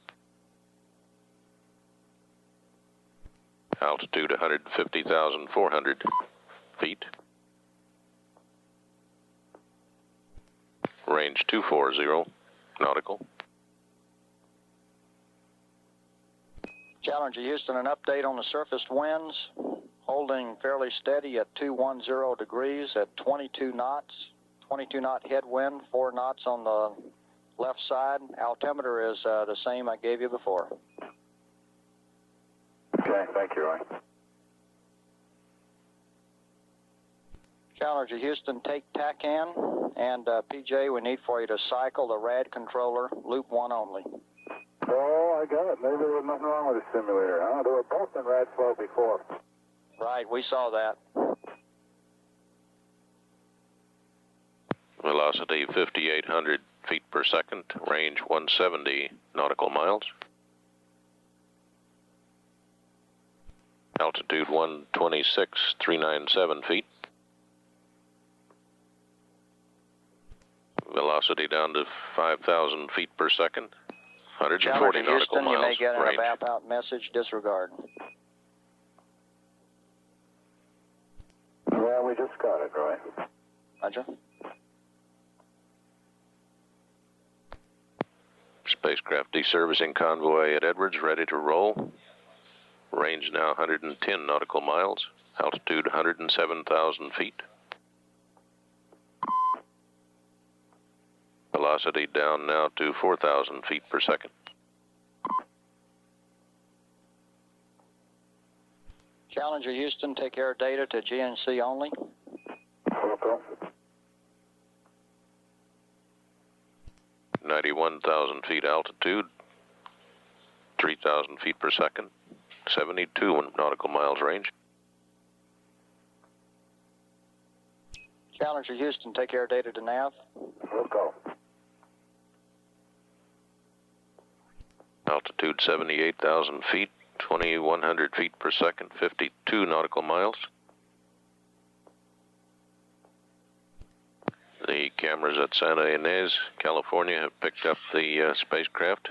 Altitude 150,400 feet. Range 240 nautical. Challenger, Houston, an update on the surface winds. Holding fairly steady at 210 degrees at 22 knots. 22 knot headwind, 4 knots on the left side. Altimeter is the same I gave you before. Okay, thank you, Roy. Challenger, Houston, take TACAN, and PJ, we need for you to cycle the RAD controller, loop 1 only. Oh, I got it. Maybe there was nothing wrong with the simulator, huh? They were both in rad flow before. Right, we saw that. Velocity 5,800 feet per second. Range 170 nautical miles. Altitude 126,397 feet. Velocity down to 5,000 feet per second. 140 Challenger, nautical Houston, miles. you may get an range. evap out message, disregard. Yeah, we just got it, Roy. Roger. Spacecraft deservicing convoy at Edwards, ready to roll. Range now 110 nautical miles. Altitude 107,000 feet. Velocity down now to 4,000 feet per second. Challenger Houston, take air data to GNC only. Local. 91,000 feet altitude, 3,000 feet per second, 72 nautical miles range. Challenger Houston, take air data to nav. Local. Altitude 78,000 feet, 2,100 feet per second, 52 nautical miles. The cameras at Santa Ynez, California have picked up the spacecraft.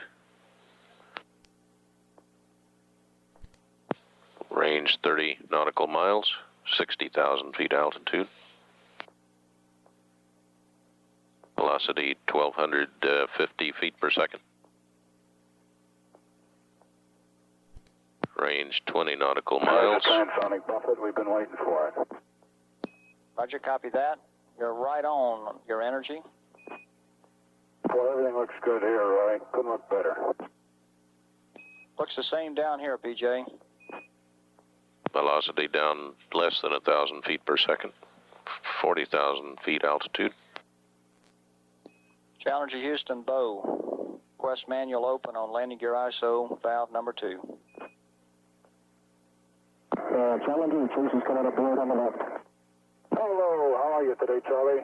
Range 30 nautical miles, 60,000 feet altitude. Velocity 1,250 feet per second. Range 20 nautical miles. Transonic Buffett, we've been waiting for it. Roger, copy that. You're right on your energy. Well, everything looks good here, Roy. Couldn't look better. Looks the same down here, BJ. Velocity down less than 1,000 feet per second. 40,000 feet altitude. Challenger Houston, Bow. Request manual open on landing gear ISO, valve number 2. Challenger, Chase is coming aboard on the left. Hello, how are you today, Charlie?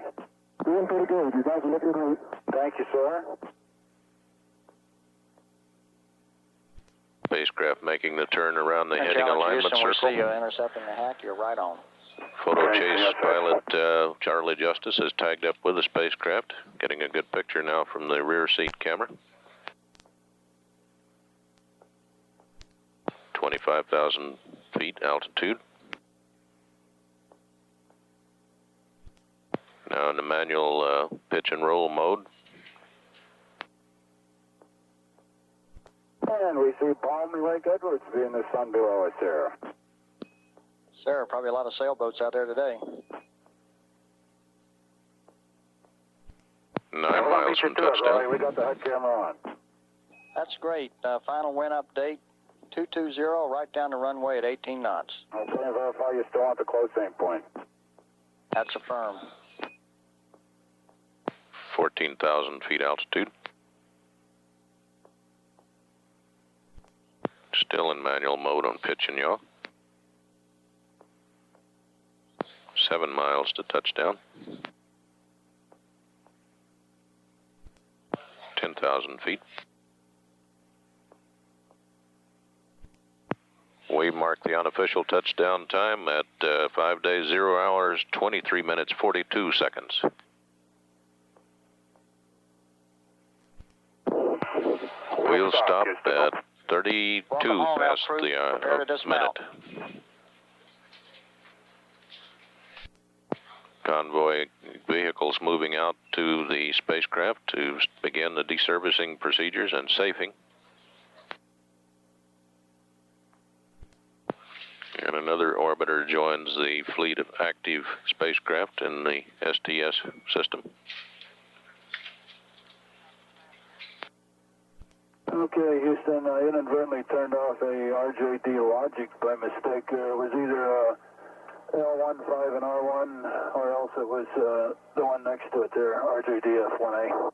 Doing pretty good. You guys are looking great. Thank you, sir. Spacecraft making the turn around the heading Challenger alignment Houston, circle. we see you intercepting the hack. You're right on. Photo chase pilot Charlie Justice is tagged up with the spacecraft, getting a good picture now from the rear seat camera. 25,000 feet altitude. Now in the manual pitch and roll mode. And we see Palmy Lake Edwards being the sun below us here. Sir, probably a lot of sailboats out there today. 9 miles from touchdown. We got the HUD camera on. That's great. Final wind update, 220, right down the runway at 18 knots. Okay, verify you still want the close aim point. That's affirmed. 14,000 feet altitude. Still in manual mode on pitch and yaw. 7 miles to touchdown. 10,000 feet. We mark the unofficial touchdown time at 5 days, 0 hours, 23 minutes, 42 seconds. We'll stop at 32 past the minute. Convoy vehicles moving out to the spacecraft to begin the deservicing procedures and safing. And another orbiter joins the fleet of active spacecraft in the STS system. Okay, Houston, I inadvertently turned off a RJD logic by mistake. It was either L15 and R1, or else it was the one next to it there, RJDF1A.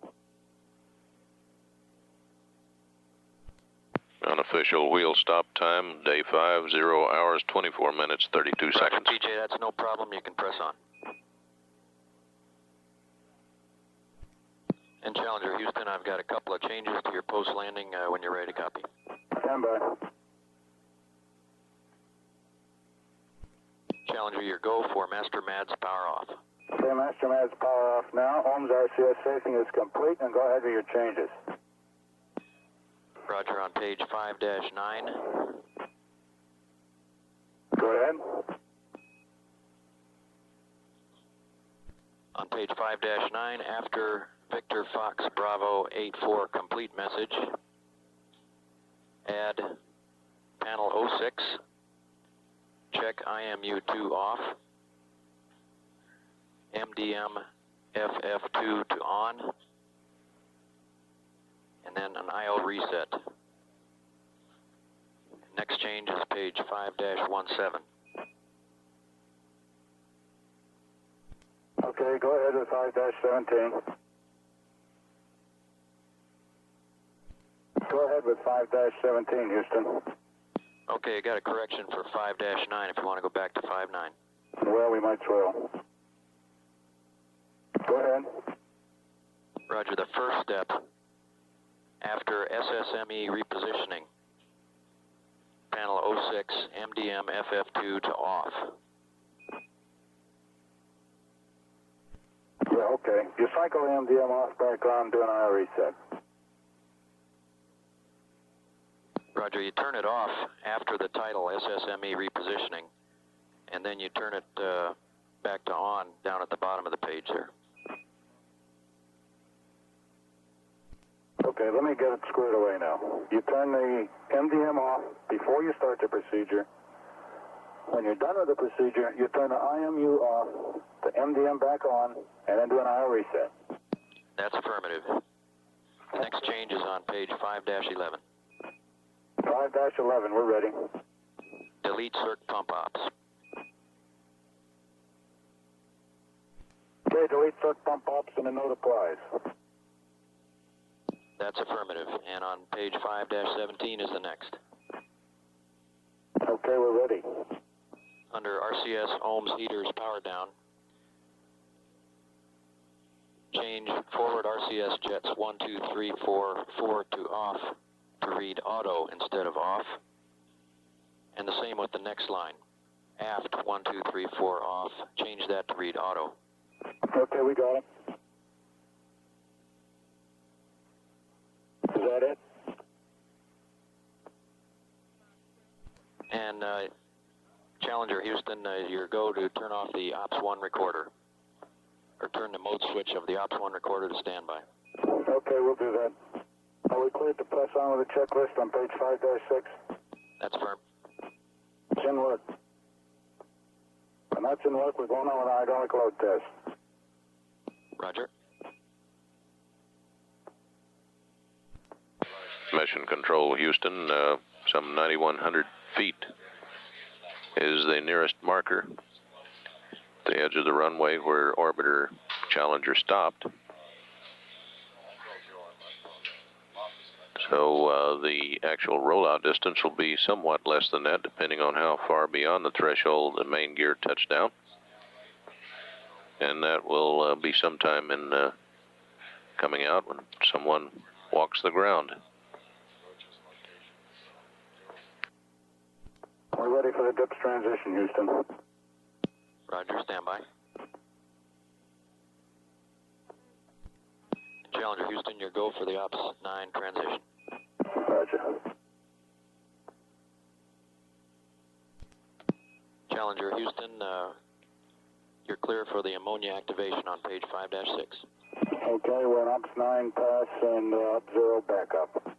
Unofficial wheel stop time, day 5, 0 hours, 24 minutes, 32 seconds. PJ, that's no problem. You can press on. And Challenger Houston, I've got a couple of changes to your post-landing when you're ready to copy. Stand by. Challenger, your go for Master Mad's power off. Okay, Master Mad's power off now. Holmes RCS safing is complete, and go ahead with your changes. Roger, on page 5-9. Go ahead. On page 5-9, after Victor Fox Bravo 84 complete message, add panel 06, check IMU2 off, MDM FF2 to on, and then an IO reset. Next change is page 5-17. Okay, go ahead with 5-17. Go ahead with 5-17, Houston. Okay, got a correction for 5-9 if you want to go back to 5-9. Well, we might as well. Go ahead. Roger, the first step after SSME repositioning, panel 06, MDM FF2 to off. Yeah, okay. You cycle the MDM off back on, do an IR reset. Roger, you turn it off after the title SSME repositioning, and then you turn it back to on down at the bottom of the page there. Okay, let me get it squared away now. You turn the MDM off before you start the procedure. When you're done with the procedure, you turn the IMU off, the MDM back on, and then do an IR reset. That's affirmative. The next change is on page 5-11. 5-11, we're ready. Delete circ pump ops. Okay, delete circ pump ops and a note applies. That's affirmative. And on page 5-17 is the next. Okay, we're ready. Under RCS ohms heaters power down, change forward RCS jets 1, 2, 3, 4, 4 to off to read auto instead of off. And the same with the next line. Aft 1, 2, 3, 4 off. Change that to read auto. Okay, we got it. Is that it? And Challenger Houston, your go to turn off the OPS1 recorder. Or turn the mode switch of the OPS1 recorder to standby. Okay, we'll do that. Are we cleared to press on with the checklist on page 5-6? That's firm. It's in work. When that's in work, we're going on with an hydraulic load test. Roger. Mission Control, Houston, some 9,100 feet is the nearest marker. The edge of the runway where orbiter Challenger stopped. So the actual rollout distance will be somewhat less than that, depending on how far beyond the threshold the main gear touched down. And that will be sometime in coming out when someone walks the ground. We're ready for the dips transition, Houston. Roger, standby. Challenger Houston, your go for the OPS9 transition. Roger. Challenger Houston, you're clear for the ammonia activation on page 5-6. Okay, we're on OPS9 pass and up0 backup.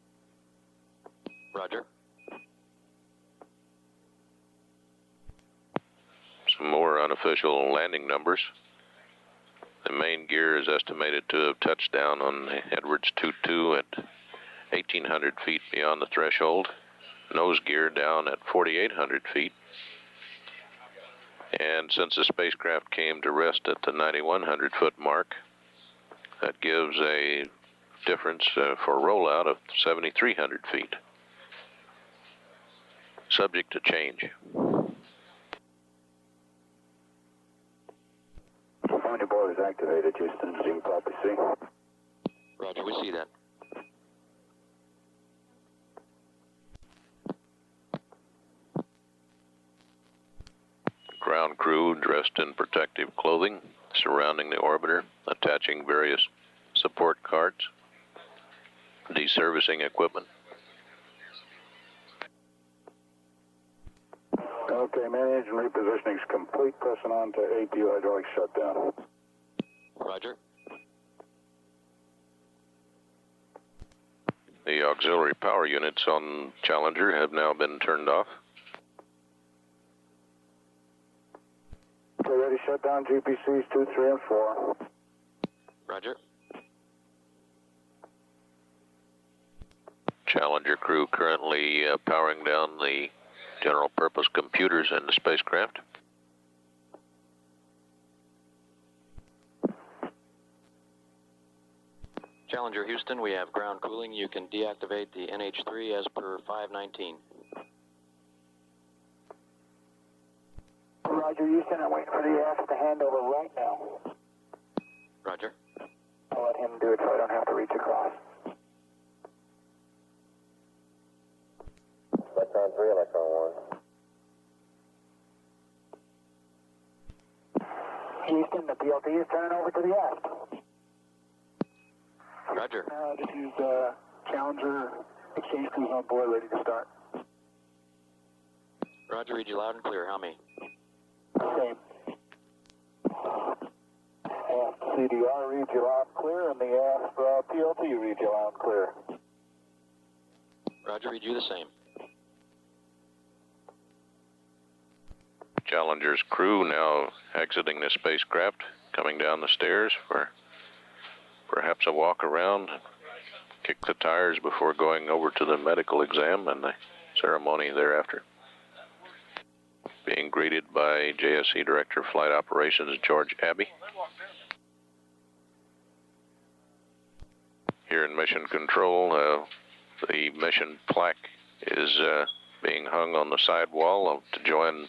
Roger. Some more unofficial landing numbers. The main gear is estimated to have touched down on Edwards 22 at 1,800 feet beyond the threshold. Nose gear down at 4,800 feet. And since the spacecraft came to rest at the 9,100 foot mark, that gives a difference for rollout of 7,300 feet. Subject to change. Ammonia boilers activated, Houston. You can probably see. Roger, we see that. Ground crew dressed in protective clothing, surrounding the orbiter, attaching various support cards, deservicing equipment. Okay, main engine repositioning is complete. Pressing on to APU hydraulic shutdown. Roger. The auxiliary power units on Challenger have now been turned off. Okay, ready, shut down GPCs 2, 3, and 4. Roger. Challenger crew currently powering down the general purpose computers in the spacecraft. Challenger Houston, we have ground cooling. You can deactivate the NH3 as per 519. Roger, Houston, I'm waiting for the aft to hand over right now. Roger. I'll let him do it so I don't have to reach across. Electron 3, Electron 1. Houston, the PLT is turning over to the aft. Roger. This is Challenger exchange crews on board, ready to start. Roger, read you loud and clear. How many? Same. Aft CDR reads you loud and clear, and the aft PLT reads you loud and clear. Roger, read you the same. Challenger's crew now exiting the spacecraft, coming down the stairs for perhaps a walk around, kick the tires before going over to the medical exam and the ceremony thereafter. Being greeted by JSC Director of Flight Operations George Abbey. Here in Mission Control, the mission plaque is being hung on the side wall to join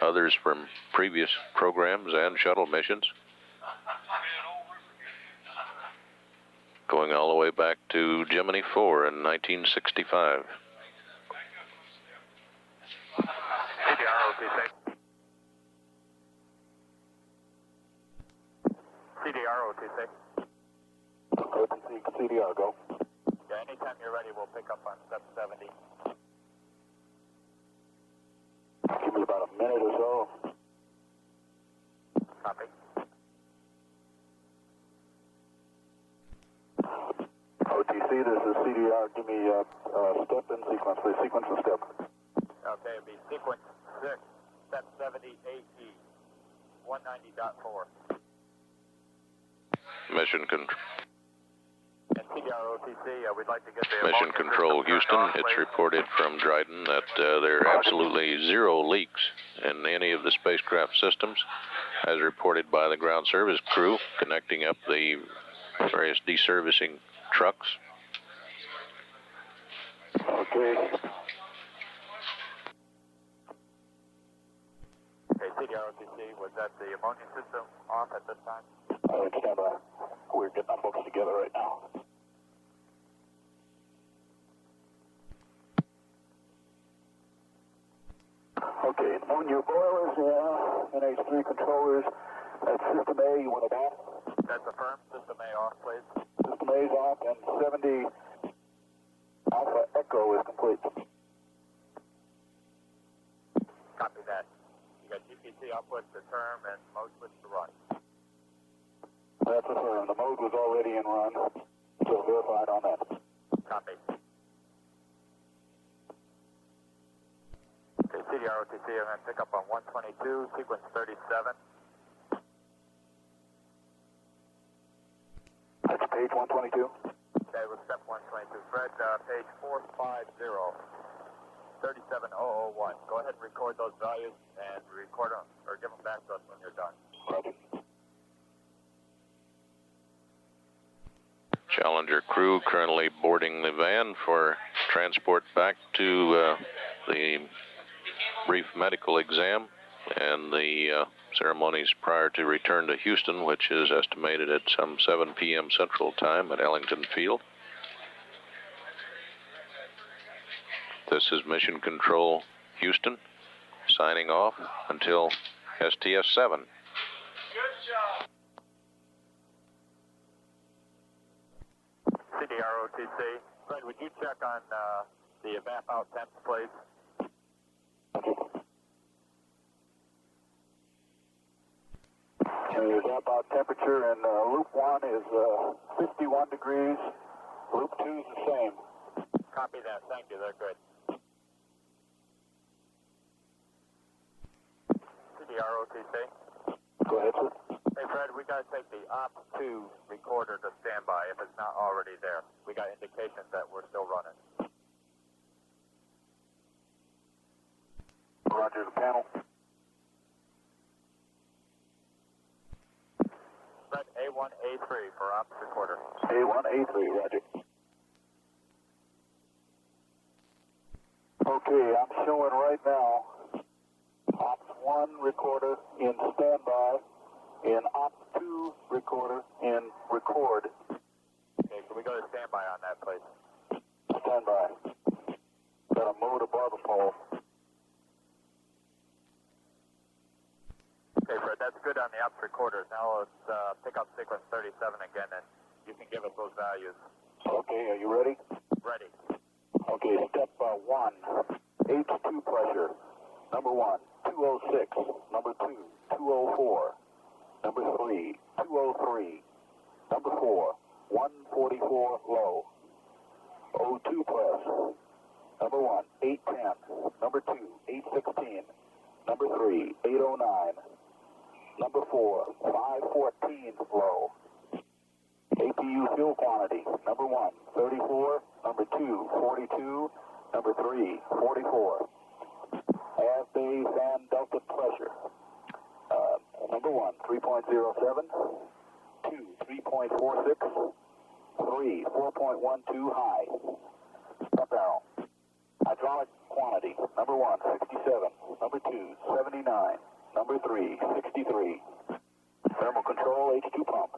others from previous programs and shuttle missions, going all the way back to Gemini 4 in 1965. CDR OTC. OTC, CDR, go. Yeah, anytime you're ready, we'll pick up on step 70. Give me about a minute or so. Copy. OTC, this is CDR. Give me step and sequence, please. Sequence and step. Okay, it'll be sequence 6, step 70 AE, 190.4. Mission Control. And CDR OTC, we'd like to get the Mission Control Houston, it's reported from Dryden that there are absolutely zero leaks in any of the spacecraft systems, as reported by the ground service crew connecting up the various deservicing trucks. Okay. Okay, CDR OTC, was that the ammonia system off at this time? Stand by. We're getting our books together right now. Okay, ammonia boilers, NH3 controllers. That's System A, you want it off? That's affirmed. System A off, please. System A is off, and 70 Alpha Echo is complete. Copy that. You got GPC output to term and mode switch to run. That's affirmed. The mode was already in run, so verified on that. Copy. Okay, CDR OTC, I'm going to pick up on 122, sequence 37. That's page 122. That was step 122. Fred, page 450, 37001. Go ahead and record those values and record them, or give them back to us when you're done. Roger. Challenger crew currently boarding the van for transport back to the brief medical exam and the ceremonies prior to return to Houston, which is estimated at some 7 p.m. Central Time at Ellington Field. This is Mission Control Houston, signing off until STS-7. CDR OTC. Fred, would you check on the evap out temps, please? The evap out temperature in loop 1 is 51 degrees. Loop 2 is the same. Copy that. Thank you. They're good. CDR OTC. Go ahead, sir. Hey, Fred, we got to take the OP2 recorder to standby if it's not already there. We got indications that we're still running. Roger, the panel. Set A1, A3 for ops recorder. A1, A3, Roger. Okay, I'm showing right now Ops 1 recorder in standby, and Ops 2 recorder in record. Okay, can we go to standby on that, please? Standby. Got a mode above the pole. Okay, Fred, that's good on the ops recorders. Now let's pick up sequence 37 again, and you can give us those values. Okay, are you ready? Ready. Okay, step 1, H2 pressure. Number 1, 206. Number 2, 204. Number 3, 203. Number 4, 144 low. O2 press. Number 1, 810. Number 2, 816. Number 3, 809. Number 4, 514 low. APU fuel quantity. Number 1, 34. Number 2, 42. Number 3, 44. Air base and delta pressure. Number 1, 3.07. 2, 3.46. 3, 4.12 high. Up barrel. Hydraulic quantity. Number 1, 67. Number 2, 79. Number 3, 63. Thermal control, H2 pump.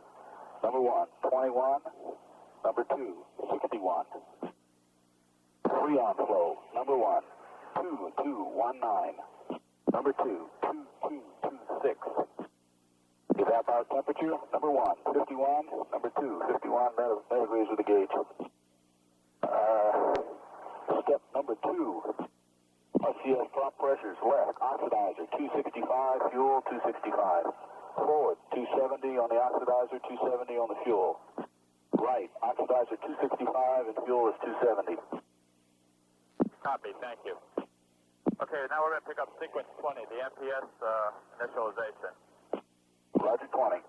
Number 1, 21. Number 2, 61. Freon flow. Number 1, 2219. Number 2, 2226. Evaporator temperature. Number 1, 51. Number 2, 51. That agrees with the gauge. Step number 2. STS prop pressures. Left, oxidizer, 265. Fuel, 265. Forward, 270 on the oxidizer, 270 on the fuel. Right, oxidizer 265 and fuel is 270. Copy, thank you. Okay, now we're going to pick up sequence 20, the MPS initialization. Roger, 20.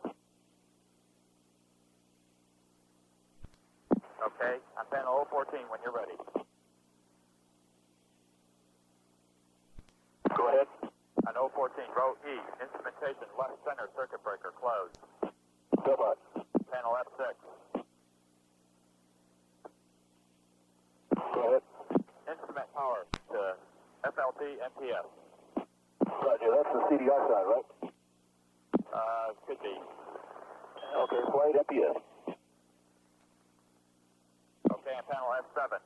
Okay, on panel 014 when you're ready. Go ahead. On 014, row E, instrumentation left center circuit breaker closed. Go ahead. Panel F6. Go ahead. Instrument power to FLT MPS. Roger, that's the CDR side, right? Could be. Okay, flight MPS. Okay, on panel F7.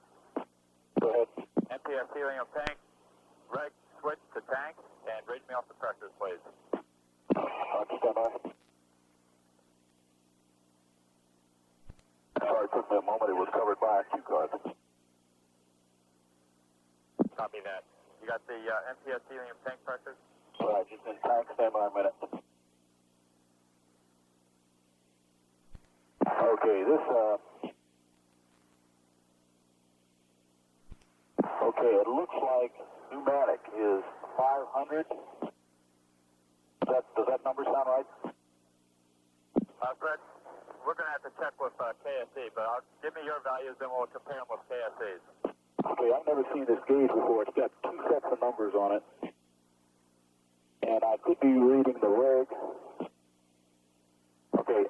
Go ahead. MPS helium tank, reg switch to tank, and read me off the pressures, please. Roger, stand by. Sorry, it took me a moment. It was covered by a cue card. Copy that. You got the MPS helium tank pressures? Right, just in tank, stand by a minute. Okay, okay, it looks like pneumatic is 500. Does that number sound right? Fred, we're going to have to check with KSE, but give me your values and we'll compare them with KSE's. Okay, I've never seen this gauge before. It's got 2 sets of numbers on it. And I could be reading the reg. Okay,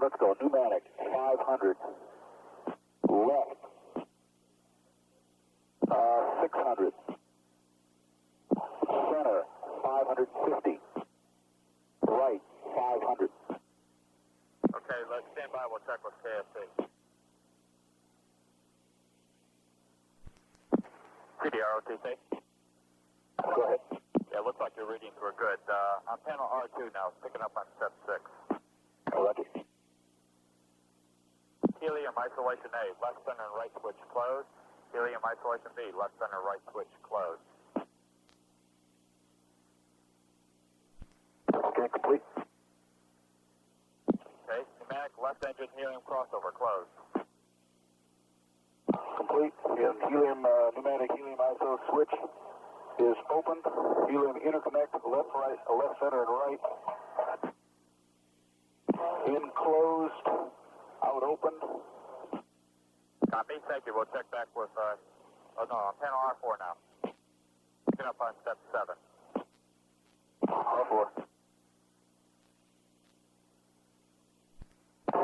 let's go. Pneumatic, 500. Left, 600. Center, 550. Right, 500. Okay, let's stand by. We'll check with KSE. CDR OTC. Go ahead. Yeah, looks like your readings were good. On panel R2 now, picking up on step 6. Roger. Helium isolation A, left center and right switch closed. Helium isolation B, left center, right switch closed. Okay, complete. Okay, pneumatic left engine helium crossover closed. Complete. Helium, pneumatic helium ISO switch is open. Helium interconnect, left, right, left, center, and right. Enclosed, out open. Copy, thank you. We'll check back with, on panel R4 now. Picking up on step 7. 124.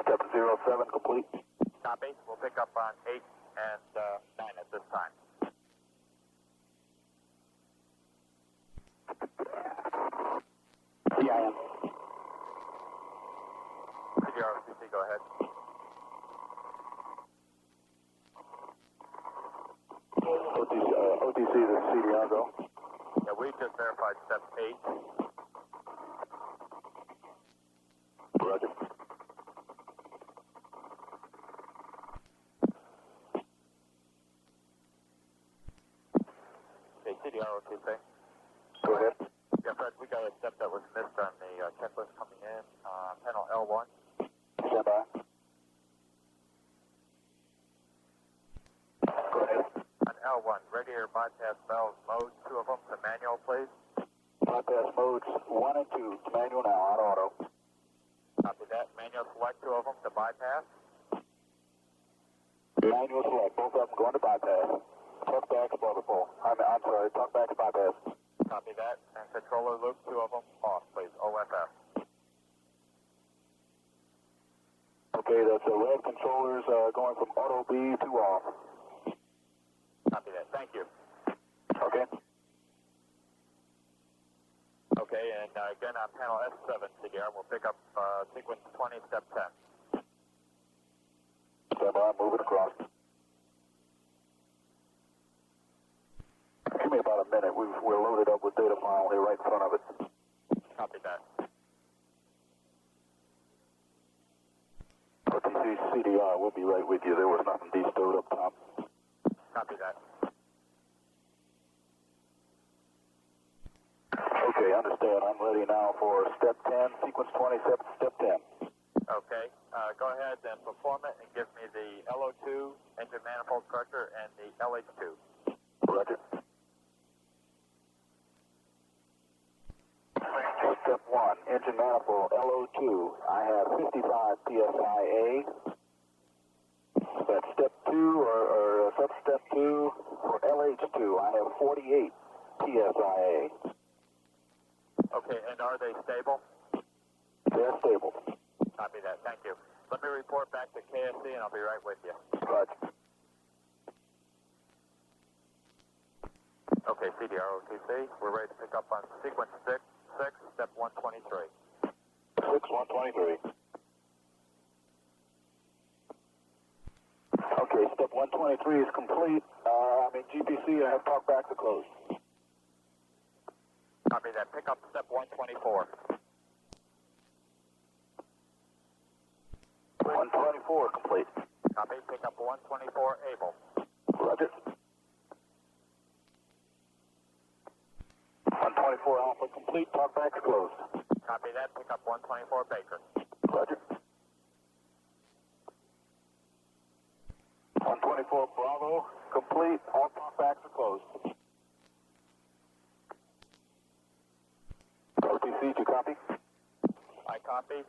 Step 07 complete. Copy. We'll pick up on 8 and 9 at this time. CIM. CDROTC, go ahead. OTC, this is CDR, go. Yeah, we just verified step 8. Roger. Okay, CDROTC. Go ahead. Yeah, Fred, we got a step that was missed on the checklist coming in. Panel L1. Stand by. Go ahead. On L1, radiator bypass valves mode, 2 of them to manual, please. Bypass modes 1 and 2 to manual now, on auto. Copy that. Manual select 2 of them to bypass. Manual select, both of them going to bypass. Tuck back above the pole. I'm sorry, tuck back to bypass. Copy that. And controller loop, 2 of them off, please. OFF. Okay, that's the red controllers going from auto B to off. Copy that. Thank you. Okay. Okay, and again on panel S7, CDR, we'll pick up sequence 20, step 10. Stand by, moving across. Give me about a minute. We're loaded up with data file here right in front of it. Copy that. OTC CDR, we'll be right with you. There was nothing de-stowed up top. Copy that. Okay, understand. I'm ready now for step 10, sequence 20, step 10. Okay, go ahead and perform it and give me the LO2 engine manifold corrector and the LH2. Roger. Step 1, engine manifold LO2. I have 55 PSIA. That's step 2 or sub-step 2 for LH2. I have 48 PSIA. Okay, and are they stable? They're stable. Copy that. Thank you. Let me report back to KSC and I'll be right with you. Roger. Okay, CDROTC, we're ready to pick up on sequence 6, step 123. 123. Okay, step 123 is complete. GPC, I have talked back to close. Copy that. Pick up step 124. 124 complete. Copy. Pick up 124 able. Roger. 124 Alpha complete. Talk back to close. Copy that. Pick up 124 Baker. Roger. 124 Bravo complete. All talk backs are closed. OTC, did you copy? I copy.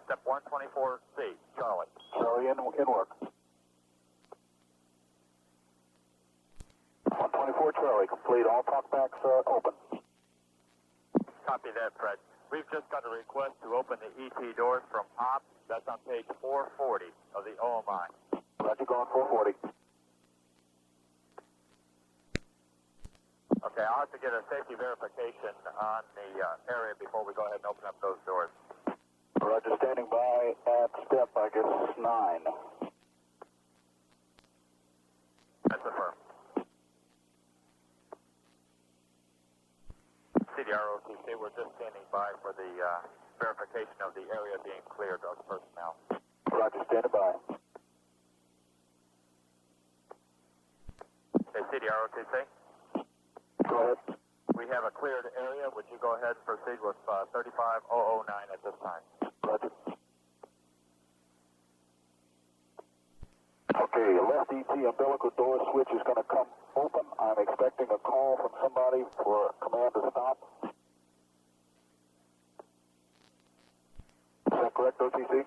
Step 124C, Charlie. Charlie in work. 124 Charlie complete. All talk backs open. Copy that, Fred. We've just got a request to open the ET doors from ops. That's on page 440 of the OMI. Roger, going 440. Okay, I'll have to get a safety verification on the area before we go ahead and open up those doors. Roger, standing by at step, I guess, 9. That's affirmed. CDROTC, we're just standing by for the verification of the area being cleared of personnel. Roger, standing by. Okay, CDROTC? Go ahead. We have a cleared area. Would you go ahead and proceed with 35009 at this time? Roger. Okay, left ET umbilical door switch is going to come open. I'm expecting a call from somebody for command to stop. Is that correct, OTC?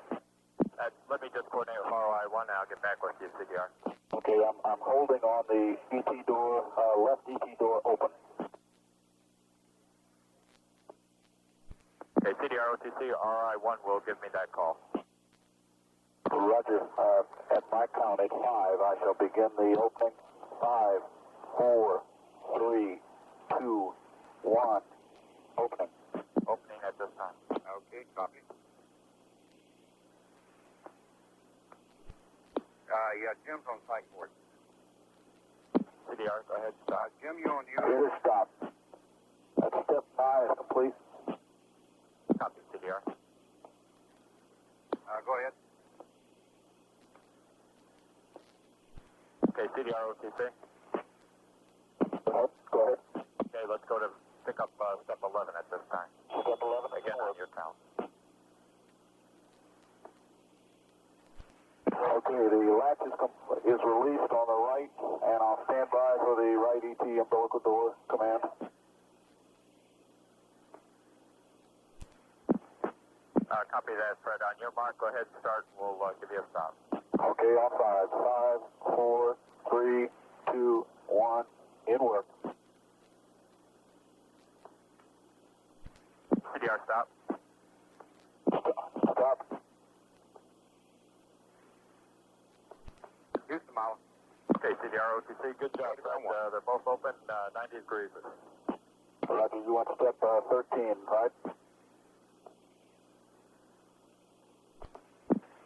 Let me just coordinate with ROI-1 and I'll get back with you, CDR. Okay, I'm holding on the ET door, left ET door open. Okay, CDR OTC, RI-1 will give me that call. Roger. At my count at 5, I shall begin the opening. 5, 4, 3, 2, 1. Opening. Opening at this time. Okay, copy. Yeah, Jim's on site for it. CDR, go ahead, stop. Jim, you on you? It is stopped. That's step 5 is complete. Copy, CDR. Go ahead. Okay, CDR OTC. Go ahead. Okay, let's go to pick up step 11 at this time. Step 11 Again on your count. Okay, the latch is released on the right, and I'll stand by for the right ET umbilical door command. Copy that, Fred. On your mark, go ahead and start. We'll give you a stop. Okay, on 5. 5, 4, 3, 2, 1. In work. CDR, stop. Stop. Houston, Molly. Okay, CDR OTC, good job, Fred. They're both open, 90 degrees. Roger, you want step 13, right?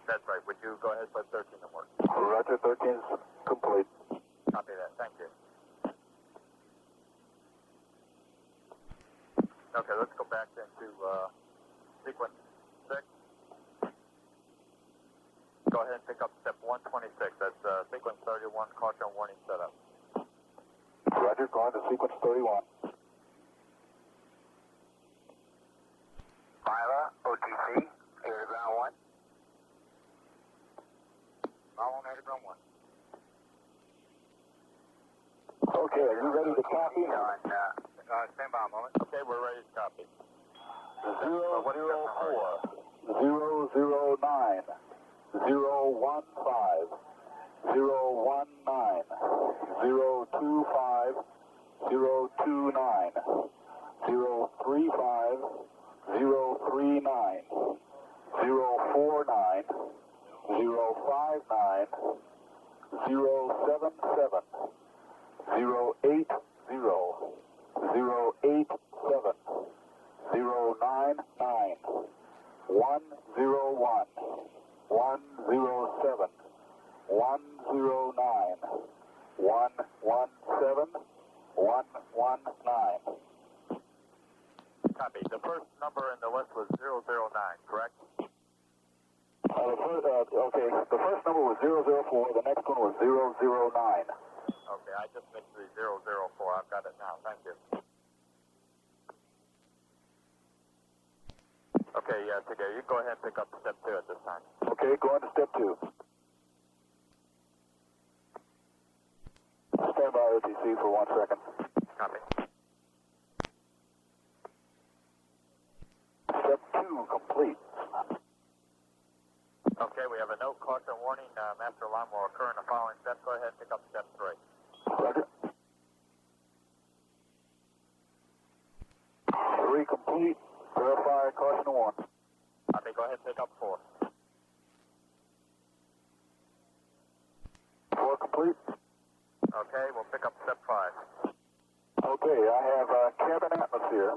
That's right. Would you go ahead and put 13 in work? Roger, 13 is complete. Copy that. Thank you. Okay, let's go back into sequence 6. Go ahead and pick up step 126. That's sequence 31, caution warning setup. Roger, going to sequence 31. Mila, OTC, air to ground 1. All on air to ground 1. Okay, are you ready to copy? Stand by a moment. Okay, we're ready to copy. 004, 009, 015, 019, 025, 029, 035, 039, 049, 059, 077, 080, 087, 099, 101, 107, 109, 117, 119. Copy. The first number in the list was 009, correct? Okay, the first number was 004, the next one was 009. Okay, I just missed the 004. I've got it now. Thank you. Okay, yeah, CDR, you go ahead and pick up step 2 at this time. Okay, going to step 2. Stand by OTC for 1 second. Copy. Step 2 complete. Okay, we have a note, caution warning, master alarm will occur in the following steps. Go ahead and pick up step 3. Roger. 3 complete. Verify caution 1. Copy, go ahead and pick up 4. 4 complete. Okay, we'll pick up step 5. Okay, I have cabin atmosphere,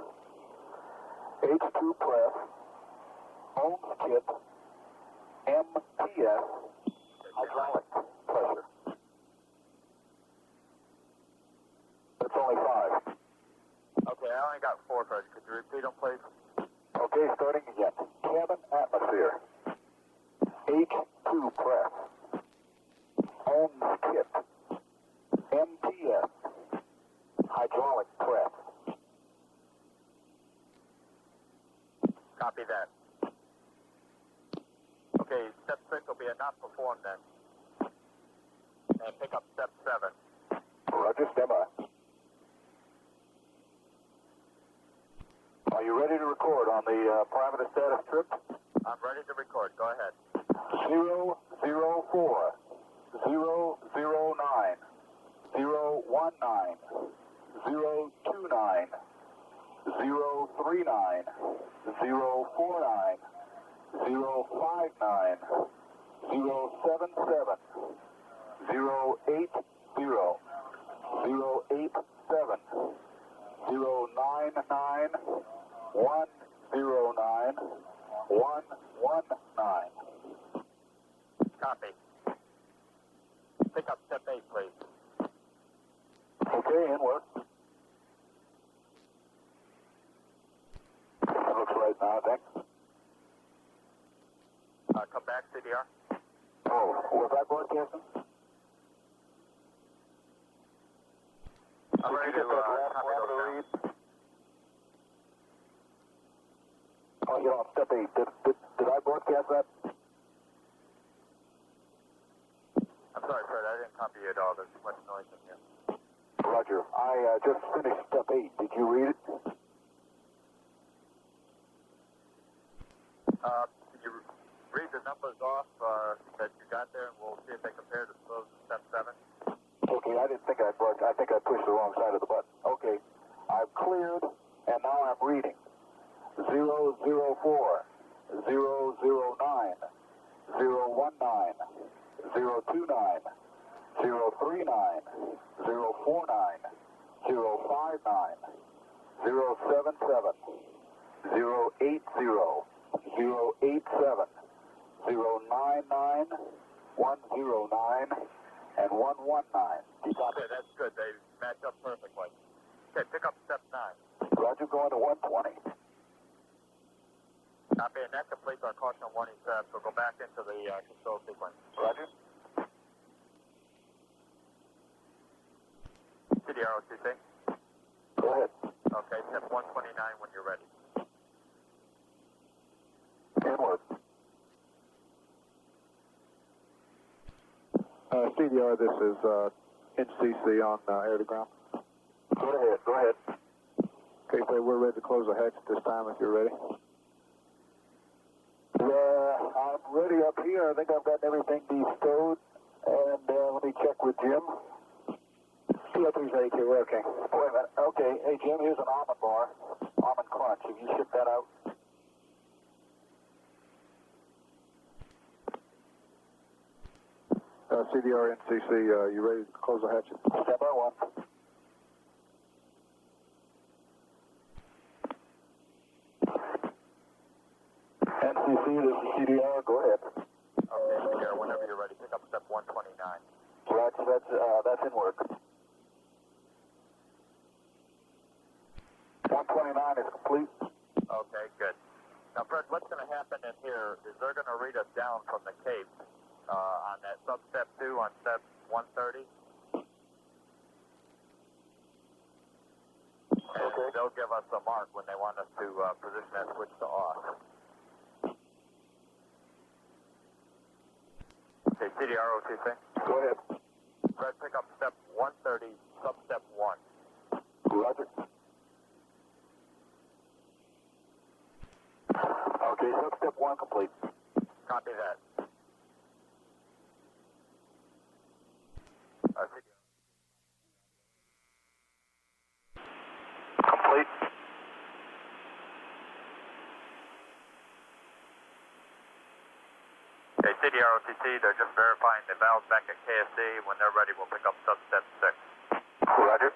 H2 press, Ohms kit, MTS, hydraulic pressure. That's only 5. Okay, I only got 4, Fred. Could you repeat them, please? Okay, starting again. Cabin atmosphere, H2 press, Ohms kit, MTS, hydraulic press. Copy that. Okay, step 6 will be a not performed then. And pick up step 7. Roger, stand by. Are you ready to record on the parameter status strip? I'm ready to record. Go ahead. 004, 009, 019, 029, 039, 049, 059, 077, 080, 087, 099, 109, 119. Copy. Pick up step 8, please. Okay, inward. That looks right now, thanks. Come back, CDR. Oh, was I broadcasting? I'm ready to copy those down. Oh, you're on step 8. Did I broadcast that? I'm sorry, Fred, I didn't copy you at all. There's too much noise in here. Roger. I just finished step 8. Did you read it? Can you read the numbers off that you got there, and we'll see if they compare to those in step 7? Okay, I didn't think I broadcast. I think I pushed the wrong side of the button. Okay, I've cleared, and now I'm reading. 004, 009, 019, 029, 039, 049, 059, 077, 080, 087, 099, 109, and 119. Okay, that's good. They match up perfectly. Okay, pick up step 9. Roger, going to 120. Copy, and that completes our caution warning steps. We'll go back into the control sequence. Roger. CDR OTC. Go ahead. Okay, step 129 when you're ready. Inward. CDR, this is NCC on air to ground. Go ahead, go ahead. Okay, so we're ready to close the hatch at this time if you're ready. I'm ready up here. I think I've got everything bestowed. And let me check with Jim. CL3's ready to working. Wait a minute. Okay, hey Jim, here's an almond bar. Almond crunch. Have you shipped that out? CDR, NCC, you ready to close the hatch? Step by one. NCC, this is CDR. Go ahead. Okay, CDR, whenever you're ready, pick up step 129. Roger, that's in work. 129 is complete. Okay, good. Now, Fred, what's going to happen in here is they're going to read us down from the Cape on that sub-step 2 on step 130. And they'll give us a mark when they want us to position that switch to off. Okay, CDR OTC. Go ahead. Fred, pick up step 130, sub-step 1. Roger. Okay, sub-step 1 complete. Copy that. Complete. Okay, CDR OTC, they're just verifying the valves back at KSD. When they're ready, we'll pick up sub-step 6. Roger.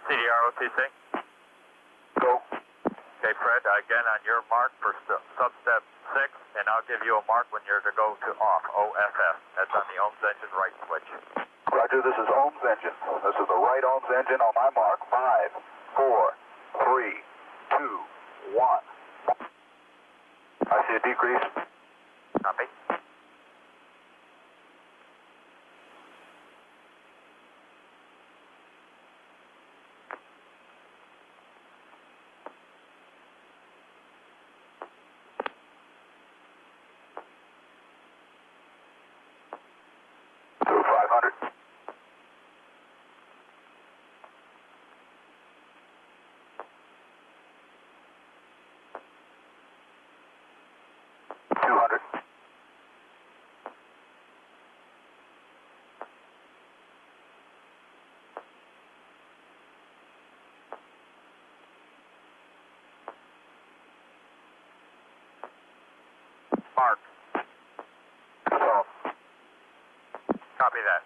CDR OTC. Go. Okay, Fred, again on your mark for sub-step 6, and I'll give you a mark when you're to go to off, OFF. That's on the Ohms engine right switch. Roger, this is Ohms engine. This is the right Ohms engine on my mark. 5, 4, 3, 2, 1. I see a decrease. Copy. To 500. Mark. South. Copy that.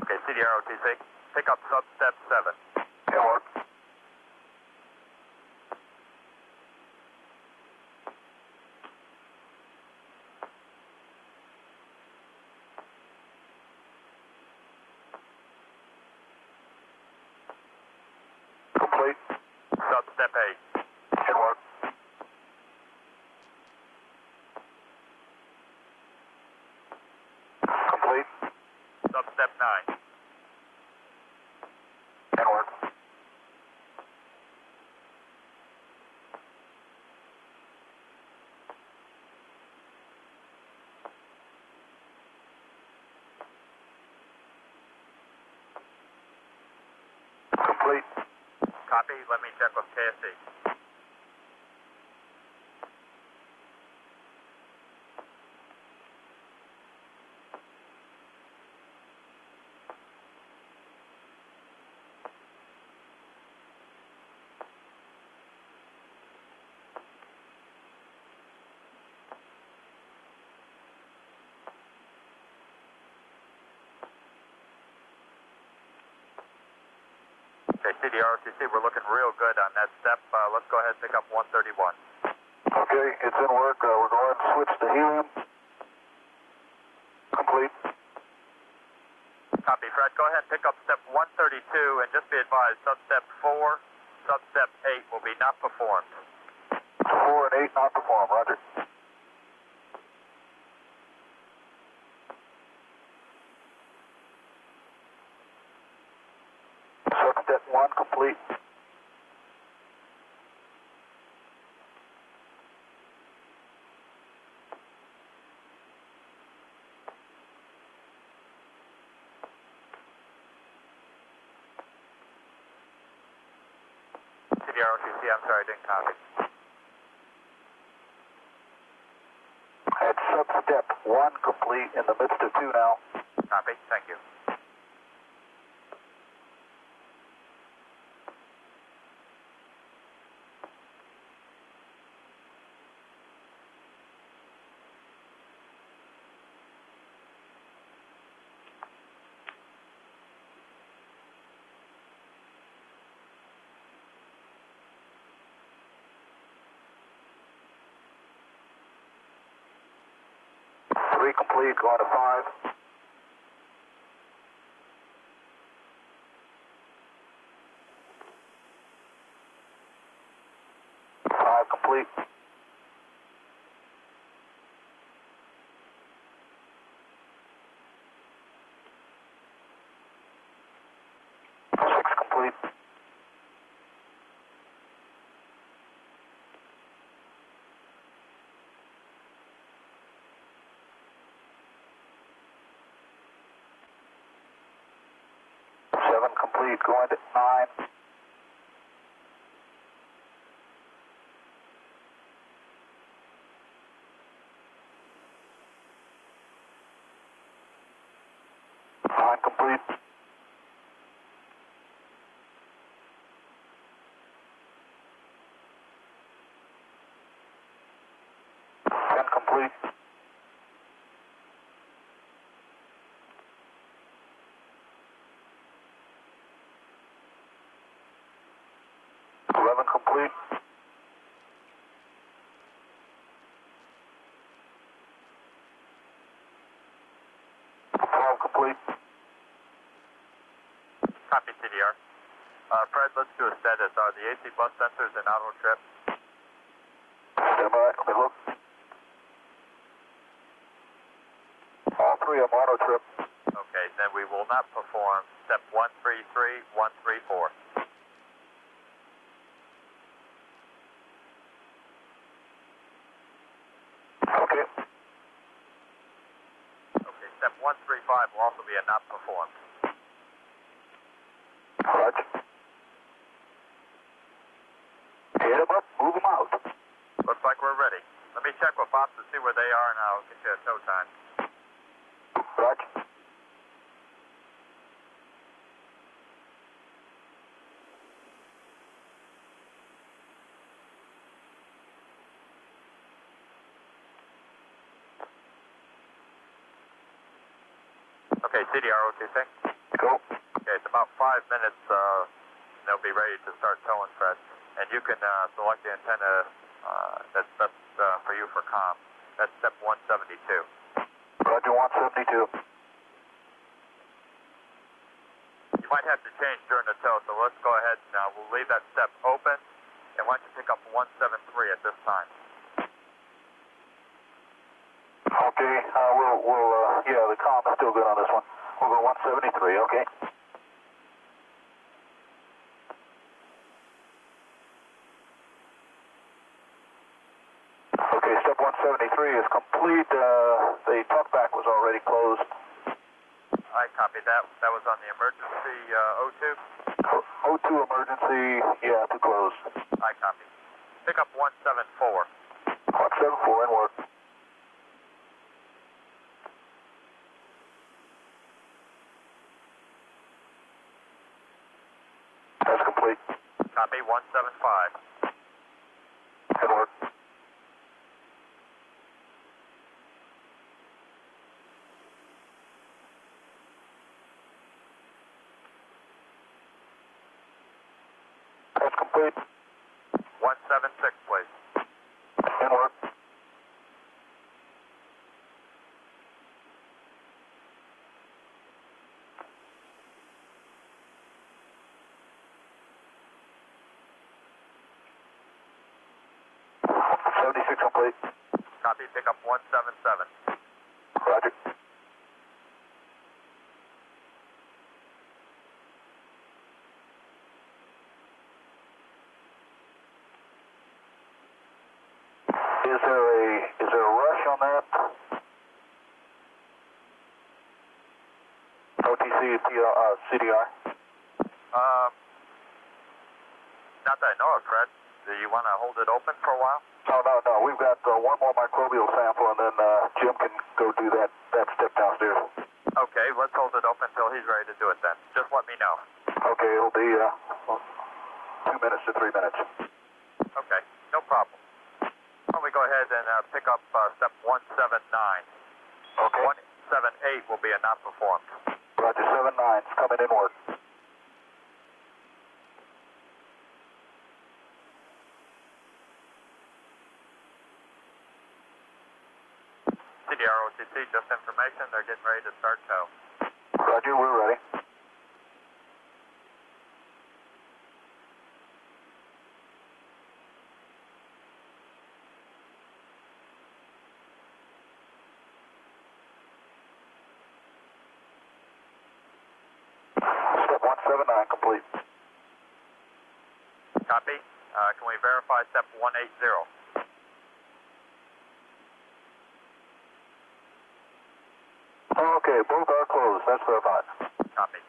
Okay, CDR OTC. Pick up substep 7. Can work. Complete. Substep 8. Can work. Complete. Substep 9. Can work. Complete. Copy. Let me check with KSC. Okay, CDR-OTC, we're looking real good on that step. Let's go ahead and pick up 131. Okay, it's in work. We're going to switch to helium. Complete. Copy, Fred. Go ahead and pick up step 132, and just be advised, substep 4, substep 8 will be not performed. 4 and 8 not performed, roger. Substep 1 complete. CDR-OTC, I'm sorry, I didn't copy. At substep 1 complete, in the midst of 2 now. Copy, thank you. Three complete, going to 5. Five complete. Six complete. Seven complete, going to 9. Nine complete. Ten complete. Eleven complete. 12 complete. Copy, CDR. Fred, let's do a status. Are the AC bus sensors in auto trip? Stand by, let me look. All three of them auto trip. Okay, then we will not perform step 133, 134. Okay. Okay, step 135 will also be a not performed. Roger. Hit them up, move them out. Looks like we're ready. Let me me check with Bob to see where they are, and I'll get you a tow time. Roger. Okay, CDR-026. Cool. Okay, it's about 5 minutes, they'll be ready to start towing, Fred. And you can select the antenna that's best for you for comm. That's step 172. Roger, 172. You might have to change during the tow, so let's go ahead and we'll leave that step open. And why don't you pick up 173 at this time? Okay, yeah, the comm is still good on this one. We'll go 173, okay. Okay, step 173 is complete. The talkback was already closed. I copy that. That was on the emergency O2? O2 emergency, yeah, to close. I copy. Pick up 174. 174 in work. That's complete. Copy 175. In work. That's complete. 176, please. In work. Complete. Copy, pick up 177. Roger. Is there a rush on that? OTC CDR? Not that I know of, Fred. Do you want to hold it open for a while? No. We've got one more microbial sample, and then Jim can go do that step downstairs. Okay, let's hold it open until he's ready to do it then. Just let me know. Okay, it'll be 2 minutes to 3 minutes. Okay, no problem. Why don't we go ahead and pick up step 179. Okay. 178 will be a not performed. Roger, 79's coming in work. CDR-OTC, just information, they're getting ready to start tow. Roger, we're ready. Step 179 complete. Copy. Can we verify step 180? Okay, both are closed. That's verified. Copy.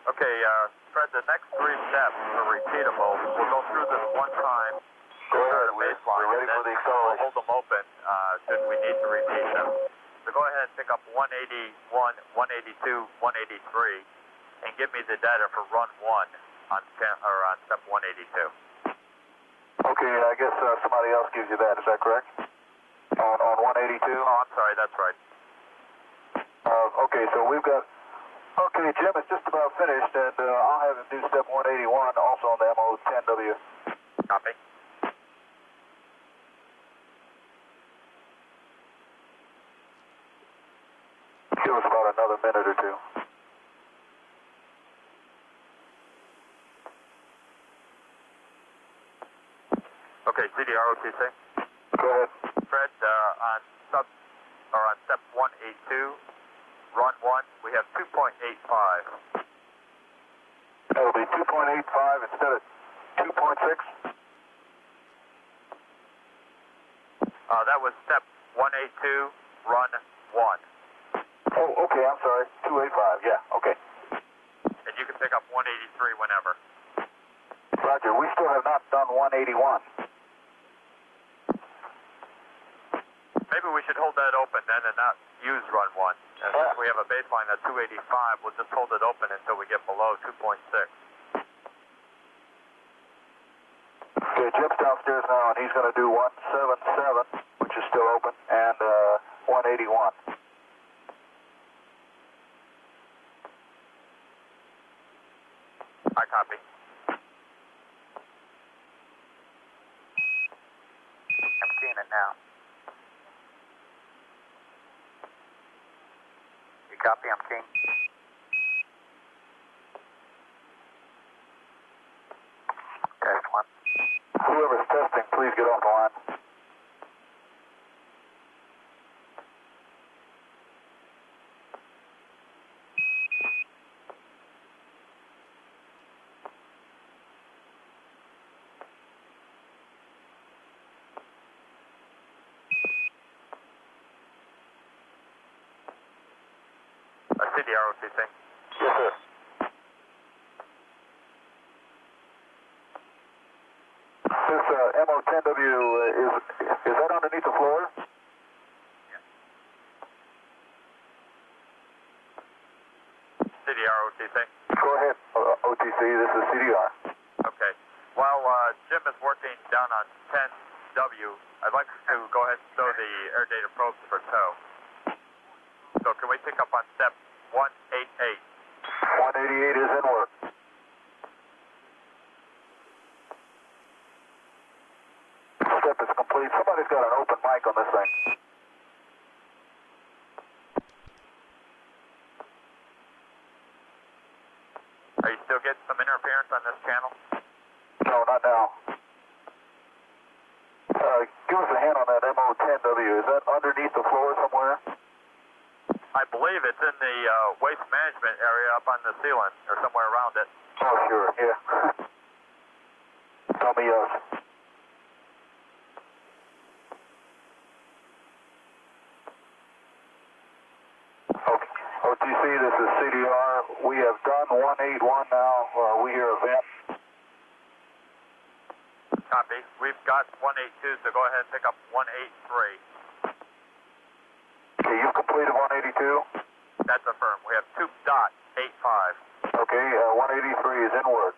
Okay, Fred, the next 3 steps are repeatable. We'll go through this one time. Go ahead, Baseline, we're ready for the we'll acceleration. hold them open should we need to repeat them. So go ahead and pick up 181, 182, 183, and give me the data for run 1 on step 182. Okay, I guess somebody else gives you that. Is that correct? On 182? Oh, I'm sorry, that's right. Okay, so we've got... Okay, Jim is just about finished, and I'll have him do step 181 also on the MO10W. Copy. Give us about another minute or two. Okay, CDR-OTC. Go ahead. Fred, on step 182, run 1, we have 2.85. That'll be 2.85 instead of 2.6? That was step 182, run 1. Oh, okay, I'm sorry. 285, yeah, okay. And you can pick up 183 whenever. 181. Maybe we should hold that open then and not use run 1. And since we have a baseline at 285, we'll just hold it open until we get below 2.6. Okay, Jim's downstairs now, and he's going to do 177, which is still open, and 181. I copy. I'm seeing it now. You copy? I'm keying. Test 1. Whoever's testing, please get off the line. I see the ROTC. Yes, sir. This MO10W, is that underneath the floor? See the ROTC. Go ahead, OTC, this is CDR. Okay. While Jim is working down on 10W, I'd like to go ahead and stow the air data probes for tow. So can we pick up on step 188? 188 is in work. Step is complete. Somebody's got an open mic on this thing. Are you still getting some interference on this channel? No, not now. Give us a hand on that MO10W. Is that underneath the floor somewhere? I believe it's in the waste management area up on the ceiling or somewhere around it. Oh, sure, yeah. Tell me yes. Okay. OTC, this is CDR. We have done 181 now. We hear a vent. Copy. We've got 182, so go ahead and pick up 183. Okay, you've completed 182? That's affirmed. We have 2.85. Okay, 183 is in work.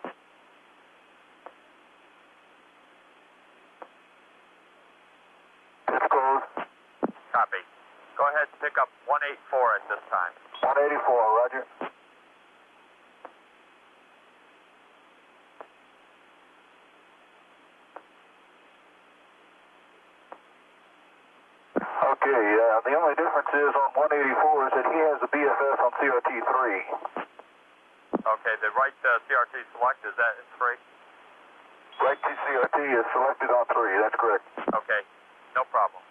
It's closed. Copy. Go ahead and pick up 184 at this time. 184, roger. Okay, the only difference is on 184 is that he has a BFS on CRT 3. Okay, the right CRT select, is that it's free? Right CRT is selected on 3, that's correct. Okay, no problem.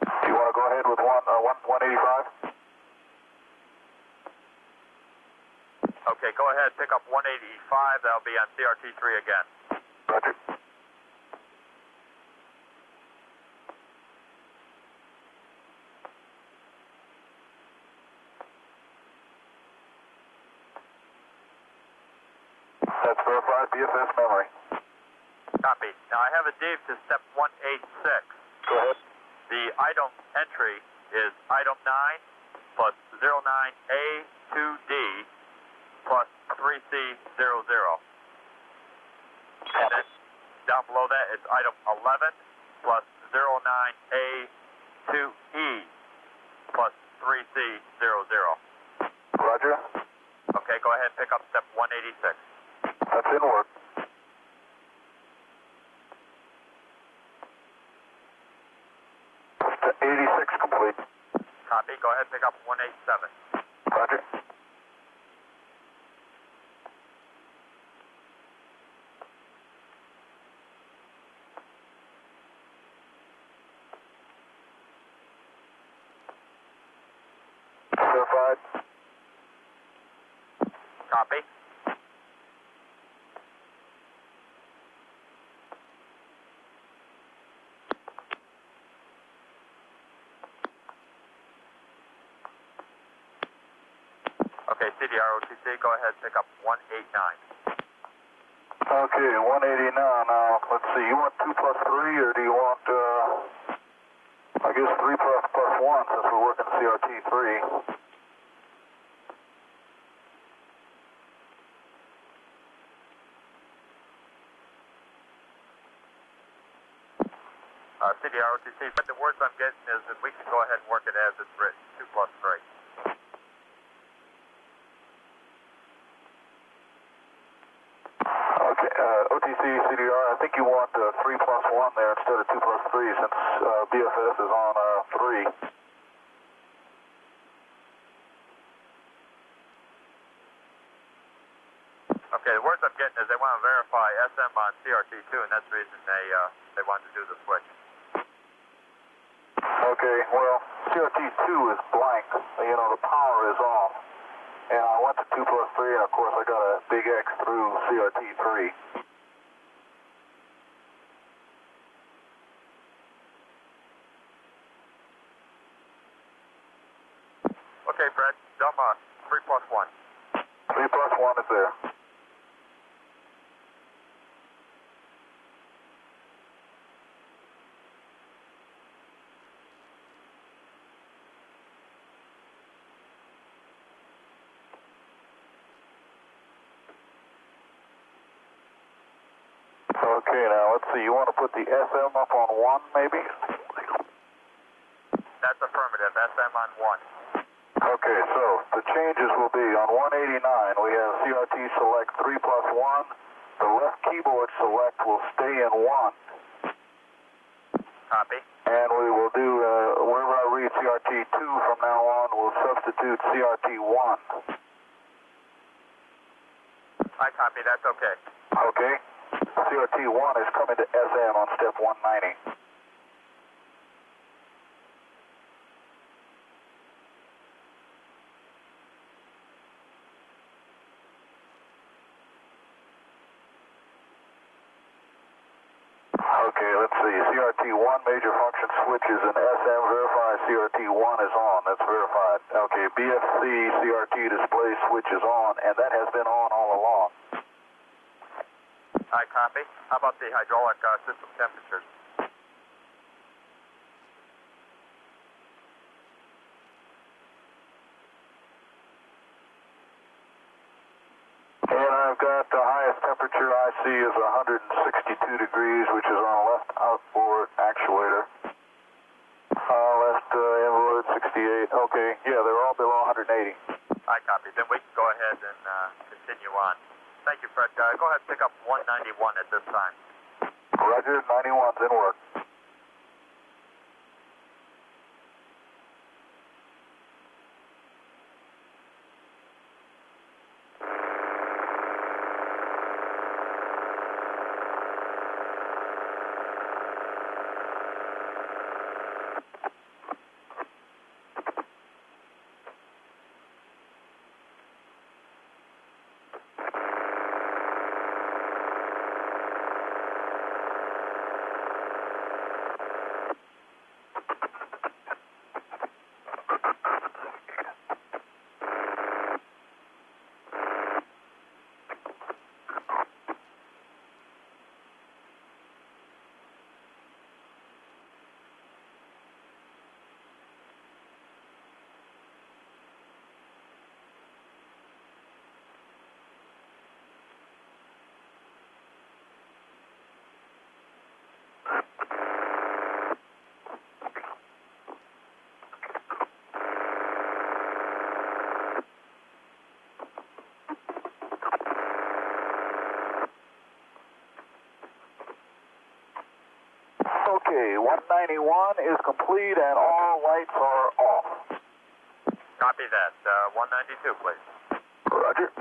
Do you want to go ahead with 185? Okay, go ahead, pick up 185, that'll be on CRT 3 again. Roger. That's verified BFS memory. Copy. Now I have a div to step 186. Go ahead. The item entry is item 9 plus 09A2D plus 3C00. And then down below that it's item 11 plus 09A2E plus 3C00. Roger. Okay, go ahead and pick up step 186. That's in work. Step 86 complete. Copy. Go ahead and pick up 187. Roger. Verified. Copy. Okay, Okay, CDR OTC, go ahead, pick up 189. Okay, 189 now. Let's see, you want 2 plus 3 or do you want, I guess 3 plus 1 since we're working CRT 3. CDR OTC, but the words I'm getting is that we can go ahead and work it as it's written, 2 plus 3. Okay, OTC, CDR, I think you want 3 plus 1 there instead of 2 plus 3 since BFS is on 3. Okay, the words I'm getting is they want to verify SM on CRT2, and that's the reason they want to do the switch. Okay, well, CRT2 is blank. You know, the power is off. And I went to 2 plus 3, and of course I got a big X through CRT3. Okay, Fred, dumb 3 plus 1. 3 plus 1 is there. Okay, now let's see, you want to put the SM up on 1 maybe? That's affirmative, SM on 1. Okay, so the changes will be on 189, we have CRT select 3 plus 1. The left keyboard select will stay in 1. Copy. And we will do, wherever I read CRT2 from now on, we'll substitute CRT1. I copy, that's okay. Okay. CRT1 is coming to SM on step 190. Okay, let's see. CRT1 major function switches and SM verify CRT1 is on. That's verified. Okay, BFC CRT display switch is on, and that has been on all along. I copy. How about the hydraulic system temperatures? And I've got the highest temperature I see is 162 degrees, which is on left outboard actuator. Left inboard 68. Okay, yeah, they're all below 180. I copy. Then we can go ahead and continue on. Thank you, Fred. Go ahead and pick up 191 at this time. Roger, 91's in work. Okay, 191 is complete and all lights are off. Copy that. 192, please. Roger.